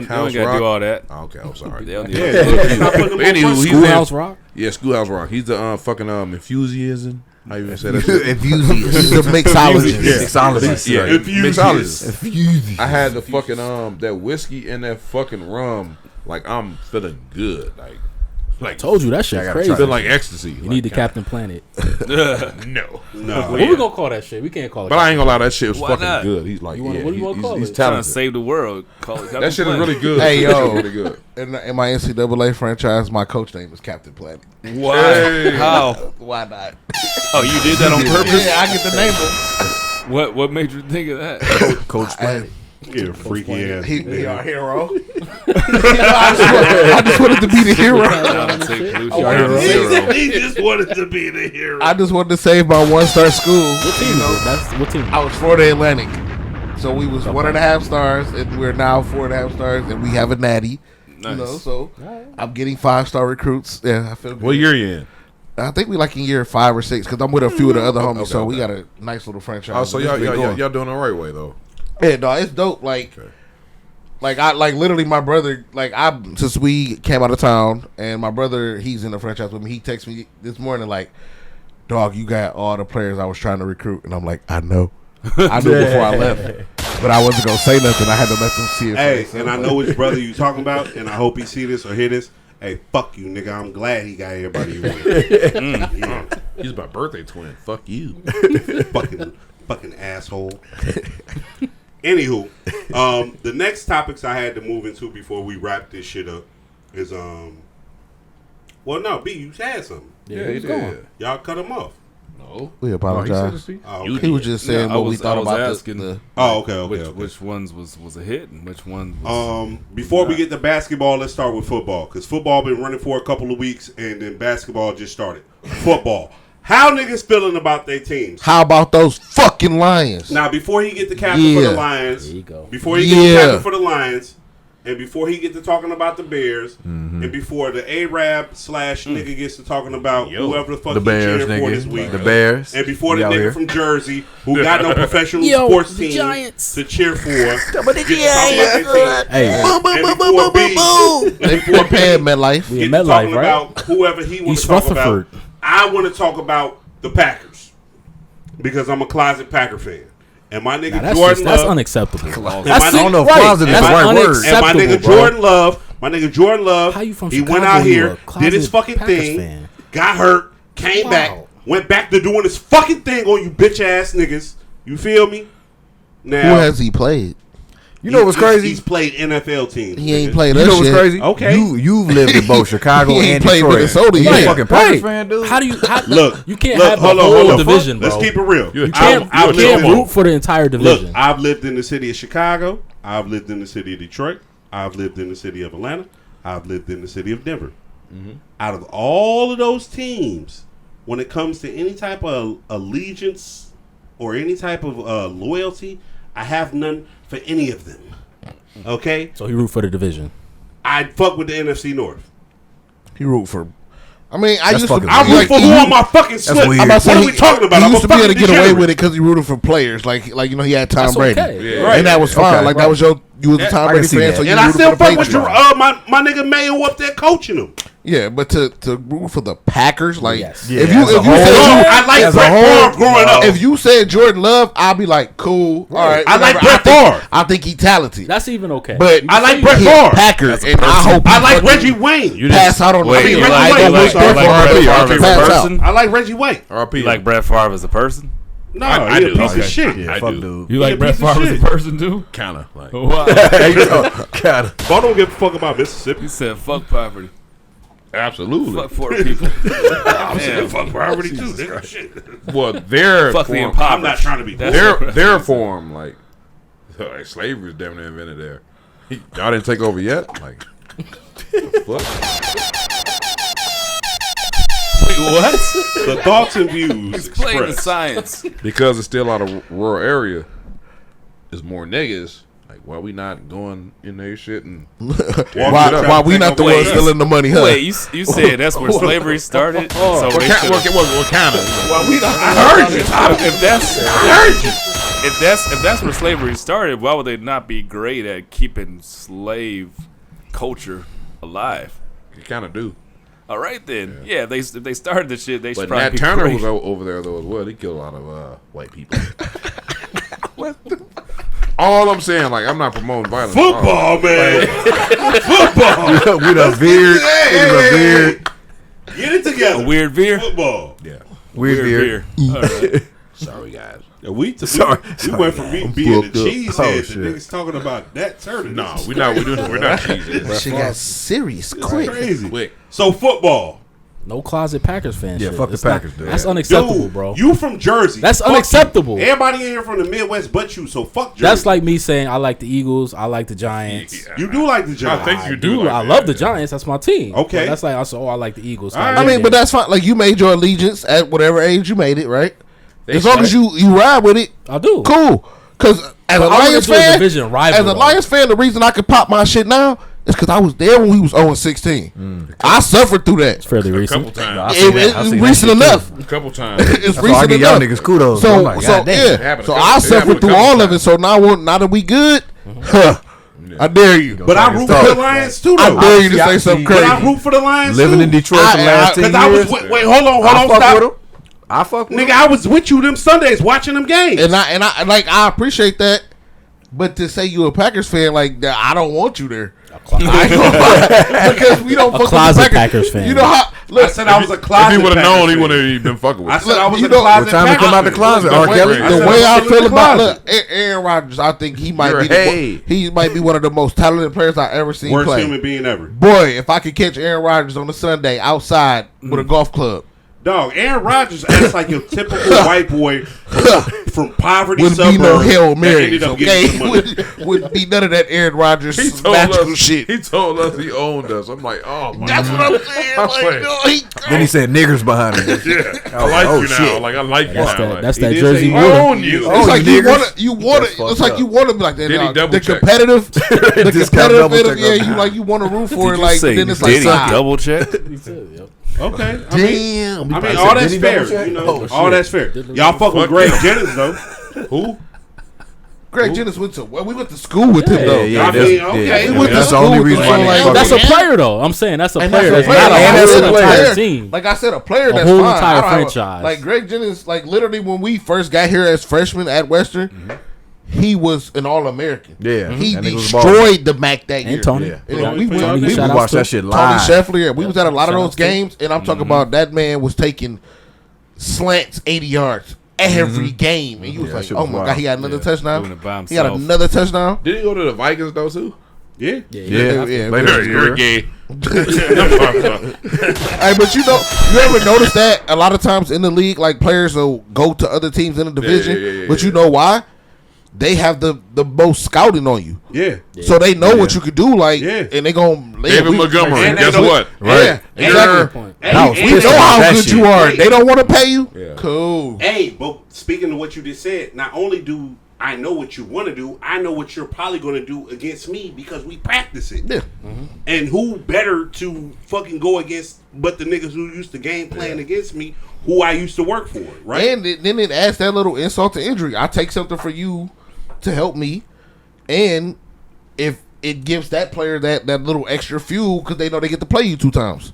J: House
H: Rock.
J: Do all that.
H: Oh, okay, I'm sorry.
F: Anywho,
A: Schoolhouse Rock.
H: Yeah, Schoolhouse Rock. He's the fucking enthusiasm. How you even say that shit?
D: Enthusiast. The mixologist.
H: Mixologist. Yeah,
F: mixologist.
H: I had the fucking that whiskey and that fucking rum. Like I'm feeling good. Like
A: I told you that shit crazy.
H: Feel like ecstasy.
A: You need the Captain Planet.
H: No.
A: What we gonna call that shit? We can't call it.
H: But I ain't gonna lie, that shit was
J: Why
H: fucking
J: not?
H: good. He's like,
A: What do you want to call
H: he's
A: it?
J: Trying to
H: talented.
J: save the world. Call it Captain
H: That shit is
J: Planet.
H: really good.
D: Hey, yo.
H: Really good.
D: In my NCAA franchise, my coach name is Captain Planet.
J: Why?
H: Hey.
J: How?
D: Why not?
J: Oh, you did that on purpose?
D: Yeah, I get the name.
J: What made you think of that?
I: Coach Planet.
F: Yeah, freaky ass.
D: He our hero. I just wanted to be the hero.
F: He just wanted to be the hero.
D: I just wanted to save my 1-star school.
A: What team is it? What team?
D: I was Florida Atlantic. So we was 1.5 stars, and we're now 4.5 stars, and we have a natty.
J: Nice.
D: You know, so I'm getting 5-star recruits. Yeah, I feel good.
H: What year you in?
D: I think we like in year 5 or 6 because I'm with a few of the other homies, so we got a nice little franchise.
H: Oh, so y'all doing the right way though.
D: Yeah, no, it's dope. Like literally my brother. Since we came out of town, and my brother, he's in the franchise with me. He texted me this morning like, "Dog, you got all the players I was trying to recruit," and I'm like, "I know, I knew before I left." But I wasn't gonna say nothing. I had to let them see it.
F: Hey, and I know which brother you talking about, and I hope he see this or hear this. Hey, fuck you, nigga. I'm glad he got everybody you want.
H: Yeah. He's my birthday twin. Fuck you.
F: fucking asshole. Anywho, the next topics I had to move into before we wrap this shit up is well, no, B, you had something.
H: Yeah, he did.
F: Y'all cut him off.
H: No,
D: we apologize.
F: Okay.
D: He was just saying what we thought about
J: asking which ones was a hit and which one was
F: before we get to basketball, let's start with football because football been running for a couple of weeks and then basketball just started. Football. How niggas feeling about their teams?
D: How about those fucking Lions?
F: Now, before he get the captain for the Lions,
A: there you go.
F: Before he get the captain for the Lions, and before he get to talking about the Bears, and before the Arab / nigga gets to talking about whoever the fuck he cheering for this week,
I: the Bears,
F: and before the nigga from Jersey who got no professional sports team to cheer for, gets to talk about
D: They for paying MetLife.
F: We in MetLife, right? About whoever he wants to talk about. I want to talk about the Packers because I'm a closet Packer fan. And my nigga Jordan Love.
A: That's unacceptable.
I: I don't know if closet is the right word.
F: And my nigga Jordan Love, he went out here, did his fucking thing, got hurt, came back, went back to doing his fucking thing on you bitch ass niggas. You feel me? Now,
D: who has he played?
I: You know what's crazy?
F: He's played NFL teams.
D: He ain't played
I: that shit.
D: You
I: know what's crazy?
F: Okay.
I: You've lived in both Chicago and
D: played
I: Detroit.
D: Minnesota.
I: You
D: Yeah.
I: fucking Packers fan, dude.
A: How do you
F: look?
A: You can't have the whole division, bro.
F: Let's keep it real.
A: You can't root for the entire division.
F: Look, I've lived in the city of Chicago. I've lived in the city of Detroit. I've lived in the city of Atlanta. I've lived in the city of Denver. Out of all of those teams, when it comes to any type of allegiance or any type of loyalty, I have none for any of them. Okay?
A: So he root for the division.
F: I'd fuck with the NFC North.
D: He root for. I mean, I root for
F: who on my fucking slip.
D: I'm about to say,
F: what are we talking about?
D: He
F: I'm
D: used to be able to get away with it because he rooted for players. Like he had Tom Brady.
A: Okay.
F: Yeah. Right.
D: And that was fine. That was you was a Tom Brady fan, so you
F: and I still fuck with
D: my
F: nigga Mayo up there coaching him.
D: Yeah, but to root for the Packers, like
A: yes.
D: if
F: you said I like Brett Favre growing up.
D: If you said Jordan Love, I'll be like, cool. All right,
F: I like Brett Favre.
D: I think he talented.
A: That's even okay.
D: But
F: I like Brett Favre.
D: Packers, and I hope
F: I like Reggie Wayne.
D: Pass out on
F: I like Reggie White.
J: You like Brett Favre as a person?
F: No, I do. Piece of shit.
J: Yeah,
I: fuck dude.
J: You like Brett Favre as a person too?
H: Kinda. Like.
J: Wow.
I: Kinda.
F: I don't give a fuck about Mississippi.
J: You said fuck poverty.
H: Absolutely.
J: Fuck poor people.
F: I'm saying fuck poverty too. Shit.
H: Well, their
J: fuck the
H: form.
J: impoverished.
F: I'm not trying to be.
H: Their form, like slavery was damn near invented there. Y'all didn't take over yet. Like, the fuck?
J: Wait, what?
F: The thoughts and views
J: Explain the
F: expressed.
J: science.
H: Because it's still out of rural area. There's more niggas. Like, why we not going in there shit and
D: why we not the ones still in the money? Huh?
J: Wait, you said that's where slavery started? So
H: what kind of?
F: Why we not? I heard you.
J: If that's where slavery started, why would they not be great at keeping slave culture alive?
H: You kind of do.
J: All right then, yeah. If they started the shit, they should
H: But
J: probably
H: Nat
J: be
H: Turner
J: great.
H: was over there though as well. He killed a lot of white people. All I'm saying, like, I'm not promoting violence.
F: Football, man. Football.
I: With a beard.
F: Get it together.
J: A weird veer.
F: Football.
H: Yeah.
I: Weird beard.
J: All right.
H: Sorry, guys.
F: Yeah, we went from me being the cheesehead to niggas talking about Nat Turner.
H: No, we're not cheeseheads.
D: That shit got serious quick.
F: Crazy.
H: Quick.
F: So football.
A: No closet Packers fan.
I: Yeah,
A: shit.
I: fuck the Packers, dude.
A: That's unacceptable,
F: Dude,
A: bro.
F: You from Jersey?
A: That's
F: Fuck
A: unacceptable.
F: You. Everybody in here from the Midwest, but you. So fuck Jersey.
A: That's like me saying I like the Eagles. I like the Giants.
F: You do like the Giants.
J: I think you do.
A: I love the Giants. That's my team.
F: Okay.
A: But that's like also. Oh, I like the Eagles.
D: I mean, but that's fine. Like you made your allegiance at whatever age you made it, right? As long as you ride with it,
A: I do.
D: Cool. Because as a Lions fan,
A: as
D: a Lions fan, the reason I could pop my shit now is because I was there when we was 0-16. I suffered through that.
A: It's fairly recent.
H: A couple times.
D: It's recent enough.
H: A couple times.
D: It's
I: so I
D: recent
I: give y'all
D: enough.
I: niggas kudos.
D: So,
I: I'm like,
D: so
I: goddamn.
D: So I suffered through all of it. So now that we good, I dare you.
F: But I root for the Lions too, though.
D: I dare you to say something crazy.
F: But I root for the Lions
I: Living
F: too.
I: in Detroit for the last 10 years.
F: Wait, hold on, stop.
I: I fuck with
F: Nigga, I was with you them Sundays watching them games.
D: And I like I appreciate that, but to say you a Packers fan like that, I don't want you there. I ain't gonna lie, because we don't fuck with the
A: Packers fan.
D: You know how? Look,
F: I said I was a closet.
H: If he would have
F: Packers
H: known, he
F: fan.
H: wouldn't have even been fucking with.
F: I said I was
D: you
F: a
D: know,
F: closet.
I: what time to come out the closet, R. Kelly?
D: The way I feel about Aaron Rodgers, I think he might he might be one of the most talented players I ever seen
F: Worst
D: play.
F: human being ever.
D: Boy, if I could catch Aaron Rodgers on a Sunday outside with a golf club.
F: Dog, Aaron Rodgers acts like your typical white boy from poverty
D: Wouldn't
F: suburbs.
D: be no Hail
F: that
D: Marys,
F: ended up
D: okay?
F: getting some money.
D: Wouldn't be none of that Aaron Rodgers
H: He told
D: magical
H: us.
D: shit.
H: He told us he owned us. I'm like, oh my.
D: That's what I'm saying. Like, no,
I: Then he said niggers behind him.
H: Yeah, I like you now.
I: Shit.
H: Like I like you
A: That's
H: now.
A: that.
H: Like,
A: That's
F: He
A: that
F: did
A: Jersey
F: say,
H: I
A: water.
H: own you.
D: It's like you
I: niggers.
D: want
I: That's
D: to. It's like you want to be like that.
H: Did he
D: now.
H: double
D: The
H: check?
D: competitive, the
I: Discount double
D: competitive.
I: check
D: Yeah,
I: on
D: you like you want to root for it.
J: Did you
D: Like
J: say
D: then it's
J: did
D: like
J: he double check?
F: Okay.
D: Damn.
F: I mean, all that's fair. You know, all that's fair. Y'all fuck with Greg Jennings though. Who?
D: Greg Jennings went to we went to school with him though.
I: Yeah,
F: I mean, okay.
D: We went to
I: that's the
D: school
I: only
D: with
I: reason
D: him,
I: why
D: so,
I: they
D: like,
I: fuck
A: That's
I: with
A: a player though. I'm saying that's a
D: And
A: player.
D: that's
A: That's
D: a
A: not
D: player.
A: a
D: And that's
A: whole
D: a
A: entire
D: player.
A: team.
D: Like I said, a player that's
A: whole
D: fine.
A: entire
D: I don't have a-
A: franchise.
D: Like Greg Jennings, like literally when we first got here as freshmen at Western, he was an All-American.
I: Yeah,
D: He
I: that nigga was
D: destroyed the Mac that year.
A: And Tony.
I: Yeah.
D: And we
A: Tony,
D: went, we
A: shout
I: We
A: outs
I: watched
A: to
I: that shit
D: Tony
I: live.
D: Scheffler. Yeah, we was at a lot of
A: Shout
D: those
A: outs to
D: games, and I'm talking about that man was taking slants 80 yards every game, and you was
I: Yeah, that
D: like,
I: shit
D: oh
I: was
D: my
I: wild.
D: god, he got another touchdown.
J: Doing it by
D: He got
J: himself.
D: another touchdown.
H: Did he go to the Vikings though too?
F: Yeah.
I: Yeah,
D: Yeah,
I: later in his
H: You're
I: career.
H: gay.
D: Hey, but you ever notice that a lot of times in the league, like players will go to other teams in the division,
H: yeah,
D: but you know why? They have the most scouting on you,
F: Yeah.
D: so they know what you could do. Like,
F: Yeah.
D: and they gonna
H: David Montgomery.
F: and
H: guess
F: they know-
H: what?
D: Yeah, exactly.
I: I was
D: We
I: pissed
D: know
I: about
D: how
I: that
D: good
I: shit.
D: you are.
F: Hey.
D: They don't want to pay you.
H: Yeah.
D: Cool.
F: Hey, but speaking of what you just said, not only do I know what you want to do, I know what you're probably going to do against me because we practice it.
D: Yeah.
F: And who better to fucking go against but the niggas who used to game plan against me, who I used to work for, right?
D: And then it adds that little insult to injury. I take something for you to help me, and if it gives that player that little extra fuel because they know they get to play you 2 times.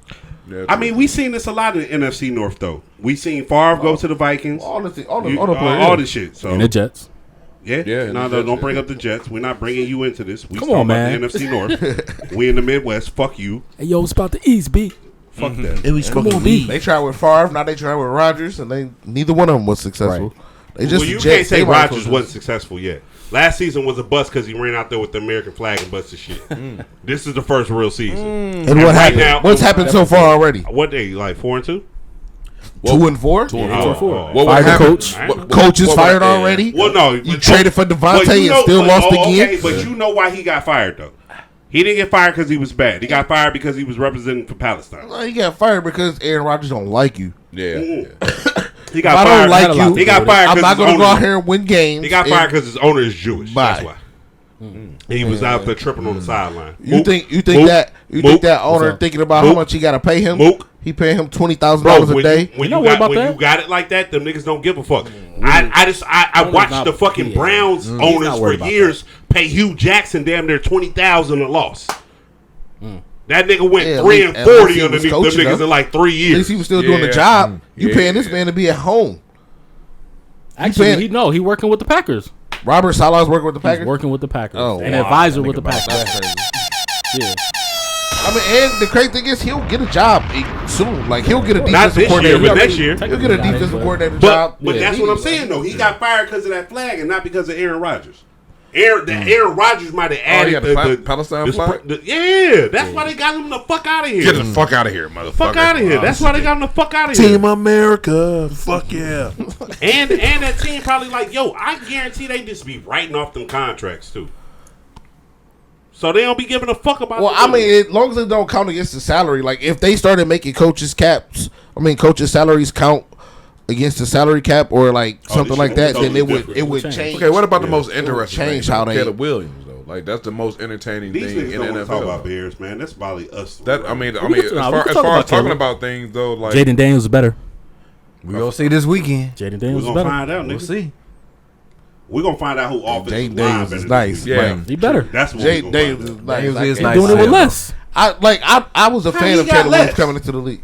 H: Yeah,
F: I mean, we seen this a lot in the NFC North though. We seen Favre go to the Vikings,
D: All the players.
F: all this shit. So
A: And the Jets.
F: yeah,
H: Yeah,
F: no,
H: the Jets,
F: don't bring
H: yeah.
F: up the Jets. We're not bringing you into this. We
A: Come
F: talking
A: on, man.
F: about the NFC North. We in the Midwest. Fuck you.
A: Hey, yo, it's about the East, B.
F: Fuck that.
A: Come on, B.
D: They tried with Favre, now they try with Rodgers, and neither one of them was successful. They just
F: Well, you
D: the
F: can't
D: Jets,
F: say
D: they might as
F: Rodgers
D: well-
F: wasn't successful yet. Last season was a bust because he ran out there with the American flag and busted shit. This is the first real season.
D: And what
F: right
D: happened?
F: now-
D: What's happened so far already?
F: What they like 4-2?
D: 2-4.
H: 2-4.
F: What
A: Fired the
H: happened?
A: coach.
D: Coach is
H: what-
D: fired
H: yeah.
D: already.
F: Well, no,
D: You traded for Devontae and still lost again.
F: Okay, but you know why he got fired though. He didn't get fired because he was bad. He got fired because he was representing for Palestine.
D: He got fired because Aaron Rodgers don't like you.
H: Yeah.
F: He
D: If
F: got
D: I
F: fired.
D: don't like you,
F: He got fired.
D: I'm
F: 'cause
D: not
F: his
D: going to go
F: owner-
D: out here and win games.
F: He got
D: and-
F: fired because his owner is Jewish.
D: Bye.
F: That's why. He was out there tripping on the sideline.
D: You
F: Mook,
D: think
F: Mook,
D: that
F: Mook.
D: owner thinking about how
F: Mook.
D: much he got to pay him?
F: Mook.
D: He paying him $20,000
F: Bro,
D: a day.
F: when
A: You
F: you
A: know
F: got
A: about
F: when
A: that?
F: you got it like that, them niggas don't give a fuck. I watched
A: not-
F: the fucking
A: yeah.
F: Browns
A: He's
F: owners
A: not
F: for
A: worried about
F: years pay Hugh Jackson damn near $20,000 a loss. That nigga went
D: Yeah,
F: 3
D: at
F: and
D: least- at least
F: 40
D: he was
F: underneath them
D: coaching,
F: niggas
D: though.
F: in like 3
D: At
F: years.
D: least he was still doing the
H: Yeah.
D: job. You
H: Yeah.
D: paying this man to be at home.
A: Actually, he working with the Packers.
D: Robert Saleh's working with the Packers.
A: He's working with the Packers.
D: Oh,
A: An
D: wow.
A: advisor with the
I: Think about
A: Packers. Yeah.
D: I mean, and the crazy thing is he'll get a job soon. Like he'll get a
F: Not
D: defensive
F: this year,
D: coordinator.
F: but next year.
D: He'll get a defensive coordinator
F: But
D: job.
F: that's
D: Yeah.
F: what I'm saying though. He got fired because of that flag and not because of Aaron Rodgers. Aaron Rodgers might have added
H: the Palestine flag.
F: That's why they got him the fuck out of here.
H: Get the fuck out of here, motherfucker.
F: Fuck out of here. That's why they got him the fuck out of here.
H: Team America. Fuck yeah.
F: and that team probably like, yo, I guarantee they just be writing off them contracts too. So they don't be giving a fuck about.
D: Well, I mean, as long as it don't count against the salary, like if they started making coaches' salaries count against the salary cap or like something like that, then it would change.
H: Okay, what about the most interesting
D: change
H: thing?
D: how they
H: Caleb Williams though, like that's the most entertaining
F: These
H: thing in
F: don't
H: the NFL.
F: talk about Bears, man. That's probably us.
H: That I mean, as far as talking about things though, like
A: Jaden Daniels is better.
I: We gonna see this weekend.
A: Jaden Daniels
F: We're
A: is
F: gonna
A: better.
F: find out.
I: We'll see.
F: We're gonna find out who offensive
D: Jaden Daniels is nice.
H: Yeah,
A: He better.
F: That's what
D: Jaden Daniels is nice.
I: He's
A: He's doing it with less.
D: I was a fan of Caleb Williams coming into the league.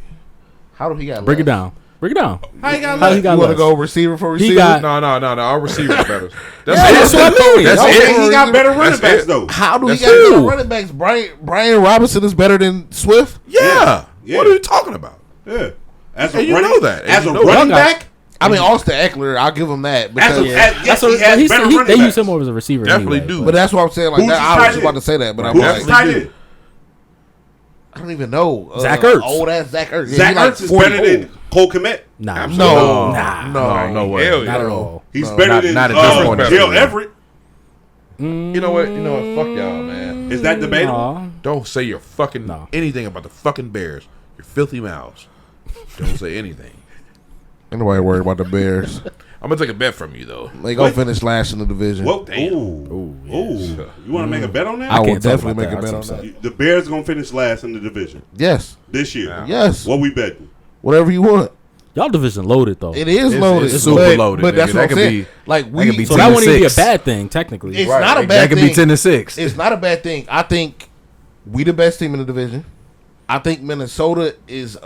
D: How do he got?
A: Break it down. Break it down.
F: How he got
A: How he
F: less?
A: got
D: You want to
A: less?
D: go receiver for receiver?
A: He got
H: no. Our receiver's better.
A: That's what I mean.
H: That's
F: Okay,
H: it.
F: he got better running backs though.
D: How do he
H: That's
D: got
H: it.
D: better running backs? Brian Robinson is better than Swift.
H: Yeah.
F: Yeah.
H: What are you talking about?
F: Yeah. As a
H: And you
F: running,
H: know that.
F: As a
H: And you know
F: running
A: that.
F: back.
D: I mean, Austin Eckler, I'll give him that. Because,
F: Yes, he has better running
A: they use
F: backs.
A: him more as a receiver.
H: Definitely
A: anyway,
H: do.
D: but that's what I'm saying. Like
F: Who's
D: that,
F: his
D: I was
F: tight
D: just about
F: end?
D: to say that, but I'm
F: Who's
D: like,
F: his tight end?
D: I don't even know.
A: Zach Ertz.
D: Old ass Zach Ertz. Yeah,
F: Zach
D: he like
F: Ertz is
D: 40.
F: better than Cole Kmet.
A: Nah,
I: No way.
H: Hell
A: not at
H: yeah.
A: all.
F: He's better
I: not
F: than
I: at this point.
F: Gerald Everett.
H: You know what? Fuck y'all, man.
F: Is that debatable?
A: Aw.
H: Don't say your fucking
A: No.
H: anything about the fucking Bears. Your filthy mouths. Don't say anything.
D: Ain't nobody worried about the Bears.
H: I'm gonna take a bet from you though.
D: They gonna finish last in the division.
F: Whoa, ooh. You want to make a bet on that?
D: I will
A: can't talk
D: definitely
A: about
D: make a
A: that.
D: bet on that.
F: The Bears gonna finish last in the division
D: Yes,
F: this year.
D: yes.
F: What we betting?
D: Whatever you want.
A: Y'all division loaded though.
D: It is loaded.
I: It's super
D: but,
I: loaded,
D: But
I: nigga.
D: that's what
I: That
D: I'm
I: could
D: saying.
I: be-
D: Like
I: that could be
A: So that wouldn't even be a
I: 10-6.
A: bad thing technically.
D: It's
I: Right.
D: not a
I: That
D: bad
I: could
D: thing.
I: be 10-6.
D: It's not a bad thing. I think we the best team in the division. I think Minnesota is.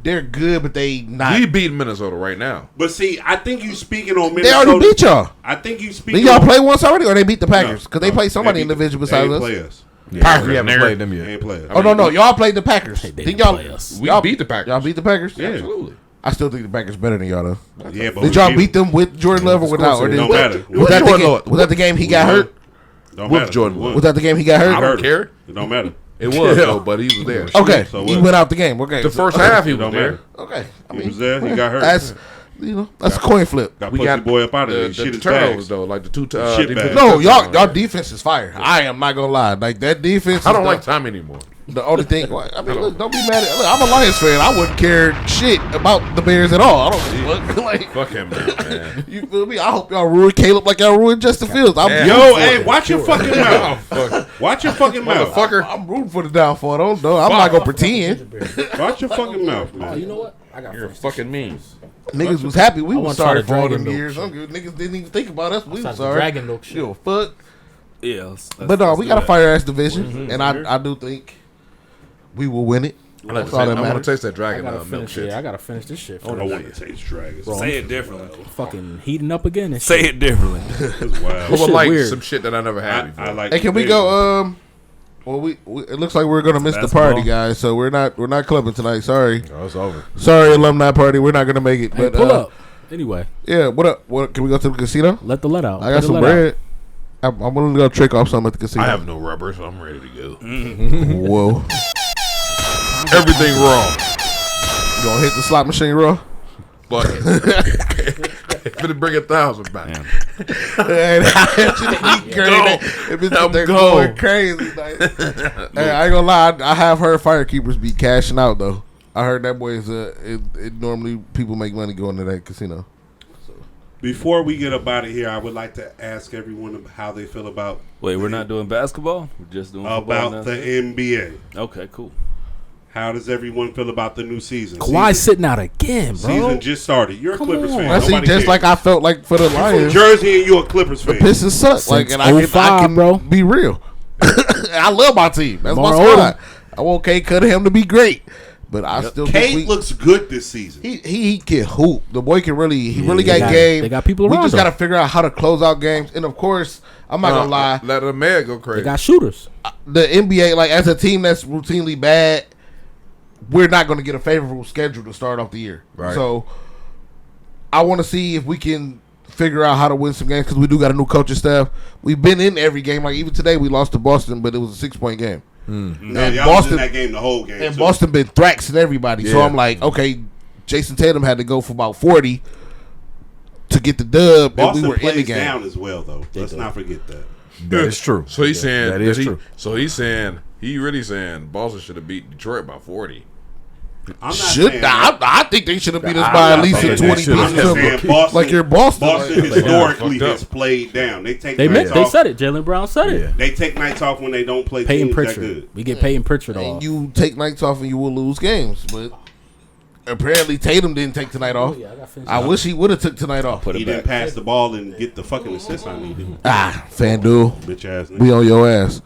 D: They're good, but they not.
H: We beat Minnesota right now.
F: But see, I think you speaking on
D: They
F: Minnesota.
D: already beat y'all.
F: I think you speaking.
D: Did y'all
F: on,
D: play once already, or they beat the Packers? Because they
F: No,
D: played somebody in the
F: beat
D: division
F: they
D: besides
F: ain't
D: us.
F: play us.
I: Packers, we haven't played them
F: They
I: yet.
F: ain't play us.
D: Oh no, y'all played the Packers.
A: They
D: Did
A: didn't
D: y'all?
A: play us.
H: We
D: y'all
H: beat the Packers.
D: Y'all beat the Packers.
F: Yeah.
H: Absolutely.
D: I still think the Packers better than y'all though.
F: Yeah, but
D: Did y'all beat them with Jordan Love or without? Or
F: it
D: did,
F: don't matter.
D: Was that, was that the game he got hurt?
F: Don't
H: With
F: matter.
H: Jordan.
F: Won.
D: Was that the game he got hurt?
H: I don't care.
F: It don't matter.
H: It was though, but he was there.
D: Okay,
F: So
D: he
F: what?
D: went out the game. Okay,
H: The first half he was
F: Don't
H: there.
F: matter.
D: Okay, I
F: He
D: mean,
F: was there. He got hurt.
D: that's that's a coin flip.
F: Got
H: We
F: pussy
H: got
F: boy up out of there.
H: the
F: Shit is
H: turnovers
F: bags.
H: though, like the two
F: Shit
H: defensive
F: bags.
D: No,
H: touchdowns.
D: y'all defense is fire. I am not gonna lie. Like that defense.
H: I don't
D: is
H: like Tommy anymore.
D: the only thing. I mean, look, don't be mad at. Look, I'm a Lions fan. I wouldn't care shit about the Bears at all. I don't give a fuck. Like,
H: Fuck him, man.
D: you feel me? I hope y'all ruin Caleb like y'all ruined Justin Fields. I'm
H: Yeah.
F: Yo, hey, watch your fucking mouth.
H: Fuck.
F: Watch your fucking mouth.
H: Motherfucker.
D: I'm rooting for the downfall. Don't know. I'm not gonna pretend.
F: Watch your fucking mouth,
A: Oh,
F: man.
A: you know what? I got
H: You're fucking mean.
D: Niggas was happy we
A: I
D: was
A: wanna
D: sorry
A: try the
D: for all them
A: dragon
D: years.
A: milk
D: I'm good. Niggas didn't even think about us. We
A: Outside
D: was
A: the
D: sorry.
A: dragon milk shit.
D: Yo, fuck.
J: Yeah.
D: But no, we got a fire ass division, and I do think we will win it.
H: I
D: That's all that
H: want to
D: matters.
H: taste that
A: I
H: dragon
A: gotta
H: milk
A: finish
H: shit.
A: it. I gotta finish this shit.
F: I don't want to taste dragons.
A: Bro,
J: Say it differently.
A: fucking heating up again. And
J: Say
A: shit.
J: it differently.
F: It's
H: I
F: wild.
A: This
H: would
A: shit
H: like
A: weird.
H: some shit that I never had before.
F: I like.
D: Hey, can we go? Well, we it looks like we're gonna miss the
J: Basketball.
D: party, guys. So we're not clubbing tonight. Sorry,
I: Oh, it's over.
D: sorry, alumni party. We're not gonna make it.
A: Hey,
D: But
A: pull up. Anyway,
D: yeah, what up? What can we go to the casino?
A: let the let out.
D: I got some bread. I'm gonna go trick off something at the casino.
H: I have no rubber, so I'm ready to go.
D: Whoa,
H: Everything wrong.
D: you gonna hit the slot machine, raw?
H: Fuck it. Gonna bring 1,000 back.
D: They're going crazy. Like. Hey, I ain't gonna lie. I have heard firekeepers be cashing out though. I heard that boy is it normally people make money going to that casino.
F: Before we get up out of here, I would like to ask everyone how they feel about
J: Wait, we're not doing basketball? We're just doing football
F: about
J: now?
F: the NBA.
J: Okay, cool.
F: How does everyone feel about the new season?
A: Kawhi sitting out again, bro.
F: Season just started. You're a
A: Come
F: Clippers
A: on.
F: fan.
D: I see,
F: Nobody
D: just
F: cares.
D: like I felt like for the
F: You're from
D: Lions.
F: Jersey and you're a Clippers
D: The
F: fan.
D: Pistons suck. Like, and I can
A: bro.
D: be real. I love my team. That's my
A: Lamar
D: squad. I want Kate Cunningham to be great, but I still
F: Kate
D: think
F: looks good this season.
D: he can hoop. The boy can really got
A: they got-
D: game.
A: they got people
D: We
A: around
D: just
A: him.
D: got to figure out how to close out games. And of course, I'm not gonna lie.
H: Let the man go
A: They
H: crazy.
A: got shooters.
D: The NBA, like as a team that's routinely bad, we're not going to get a favorable schedule to start off the year.
I: Right.
D: So I want to see if we can figure out how to win some games because we do got a new coaching staff. We've been in every game. Like even today, we lost to Boston, but it was a 6-point game.
F: No,
D: And
F: y'all
D: Boston
F: was in that game the whole game.
D: and
F: too.
D: Boston been thraxing everybody. So I'm like, okay, Jason Tatum had to go for about 40 to get the dub,
F: Boston
D: and we were
F: plays
D: in the game.
F: down as well, though. Let's not forget that.
I: That is true.
H: So he's saying
I: that is true.
H: So he's saying he really saying Boston should have beat Detroit by 40.
F: I'm not
D: Should
F: saying
D: I think they should have beat us
F: I'm
D: by
F: not
D: at least
F: saying
D: a 20
F: that. I'm just saying
D: piece.
F: Boston,
D: Like you're Boston.
F: Boston
D: Like,
F: historically
H: fucked up.
F: has played down. They take
A: They
F: nights
A: they
F: off.
A: said it. Jalen Brown said it.
F: They take nights off when they don't play
A: Peyton
F: teams that
A: Pritchard.
F: good.
A: We get Peyton Pritchard
D: and
A: off.
D: you take nights off and you will lose games. But apparently Tatum didn't take tonight off. I wish he would have took tonight off.
F: He didn't pass the ball and get the fucking assist I needed.
D: FanDuel.
F: Bitch ass nigga.
D: We on your ass.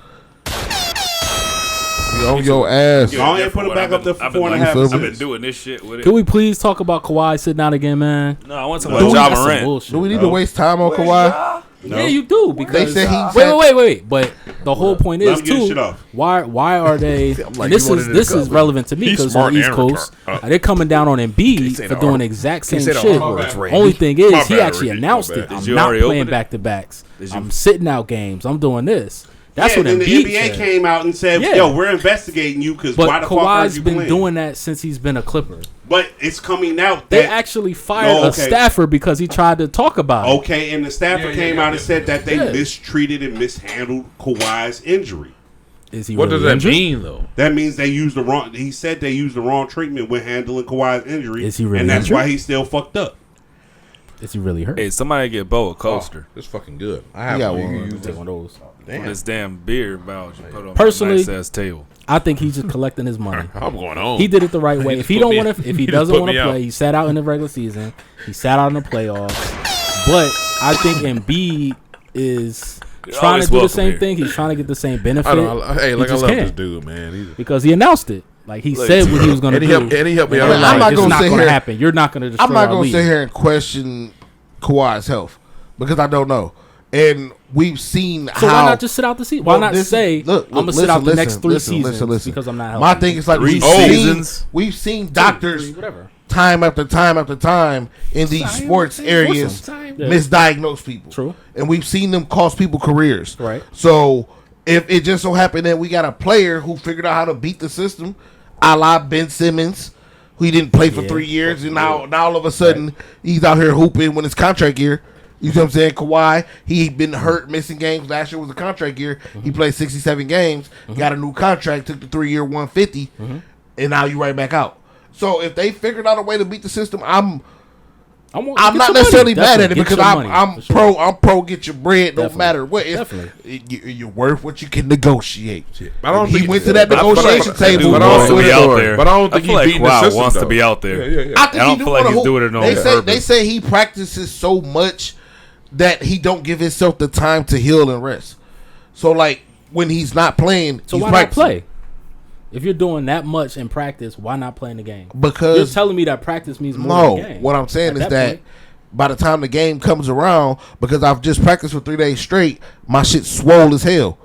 D: We on your ass.
F: Go ahead and put it back up there for 4.5.
J: I've been doing this shit with it.
A: Can we please talk about Kawhi sitting out again, man?
J: No, I want to talk about Ja Morant.
D: Do we need to waste time on Kawhi?
F: No.
A: Yeah, you do because
D: They said he
A: wait. But the whole point
F: Let
A: is
F: him get his shit
A: too.
F: off.
A: Why are they?
I: like,
A: and this
I: you
A: is
I: wanted
A: this
I: to
A: is
I: cover.
A: relevant to me
H: He's
A: because on
H: smart
A: the East
H: and
A: Coast
H: retarded.
A: they're coming down on Embiid
I: say
A: for
I: the
A: doing
I: R-
A: exact
I: can't
A: same
I: say the
A: shit.
I: R words, Randy.
A: Only thing
H: My
A: is he
H: bad,
A: actually
H: Randy,
A: announced
H: my
A: it.
H: bad.
A: I'm
J: Did you
A: not
J: already
A: playing
J: open it?
A: back to backs.
J: Did you-
A: I'm sitting out games. I'm doing this. That's
F: Yeah,
A: what
F: and the
A: Embiid
F: NBA
A: said.
F: came out and said,
A: Yeah.
F: "Yo, we're investigating you because
A: But
F: why the fuck are
A: Kawhi's
F: you
A: been
F: playing?"
A: doing that since he's been a Clipper.
F: But it's coming out
A: They
F: that
A: actually fired
F: No,
A: a
F: okay.
A: staffer because he tried to talk about it.
F: okay, and the staffer came out and said that they
A: Yeah.
F: mistreated and mishandled Kawhi's injury.
A: Is he
H: What
A: really
H: does that
A: injured?
H: mean though?
F: That means they used the wrong. He said they used the wrong treatment when handling Kawhi's injury.
A: Is he really
F: And that's
A: injured?
F: why he's still fucked up.
A: Is he really hurt?
J: Hey, somebody get Bo a coaster.
H: It's fucking good. I
D: He
H: have
D: got
H: one.
D: one.
H: You can use
A: Take one of those.
J: On this damn beer bulge you put on
A: Personally-
J: a nice ass table.
A: I think he's just collecting his money.
H: I'm going home.
A: He did it the right way.
H: He
A: If
H: just
A: he
H: put
A: don't
H: me-
A: want to, if he
H: he just
A: doesn't
H: put
A: want
H: me
A: to
H: out.
A: play, he sat out in the regular season. He sat out in the playoffs. But I think Embiid is
J: You're
A: trying
J: always
A: to do the
J: welcome
A: same
J: here.
A: thing. He's trying to get the same benefit.
H: I don't, hey,
A: He
H: like I
A: just
H: love
A: can't.
H: this dude, man. He's,
A: Because he announced it. Like he said what he was going to
H: and
A: do.
H: he helped me
A: And
H: out.
A: we're like,
D: I'm not
A: it's
D: gonna
A: not
D: sit
A: going to
D: here-
A: happen. You're not going to destroy
D: I'm not
A: our
D: going to
A: league.
D: sit here and question Kawhi's health because I don't know. And we've seen
A: So
D: how.
A: why not just sit out the season? Why
D: Well,
A: not
D: this-
A: say
D: look,
A: I'm gonna sit out the next three seasons
D: listen.
A: because I'm not healthy?
D: My thing is like
J: Three
D: we've
J: seasons?
D: seen, we've seen doctors
A: whatever.
D: time after time after time in these sports areas
A: Yeah.
D: misdiagnose people.
A: True.
D: And we've seen them cost people careers.
A: Right.
D: So if it just so happened that we got a player who figured out how to beat the system, a la Ben Simmons, who he didn't play for 3 years, and now all of a sudden he's out here hooping when it's contract year. You know what I'm saying? Kawhi, he been hurt, missing games. Last year was a contract year. He played 67 games, got a new contract, took the 3-year 150, and now you right back out. So if they figured out a way to beat the system, I'm not necessarily mad at it because I'm pro get your bread, no matter what. You're worth what you can negotiate.
H: I don't
D: he
H: think
D: went to that negotiation table.
J: But I don't be out there.
H: But I don't think
J: I feel
H: he
J: like
H: beating the
J: Kawhi
H: system,
J: wants to
H: though.
J: be out there.
H: Yeah.
D: I think
J: I don't
D: he
J: feel like
D: wanna
J: he's
D: hoop.
J: doing it on
D: They
J: purpose.
D: say he practices so much that he don't give himself the time to heal and rest. So like when he's not playing,
A: So
D: he's
A: why not
D: practicing.
A: play? If you're doing that much in practice, why not play in the game?
D: Because
A: you're telling me that practice means more than the game.
D: What I'm saying
A: At
D: is that
A: point,
D: by the time the game comes around, because I've just practiced for 3 days straight, my shit swole as hell,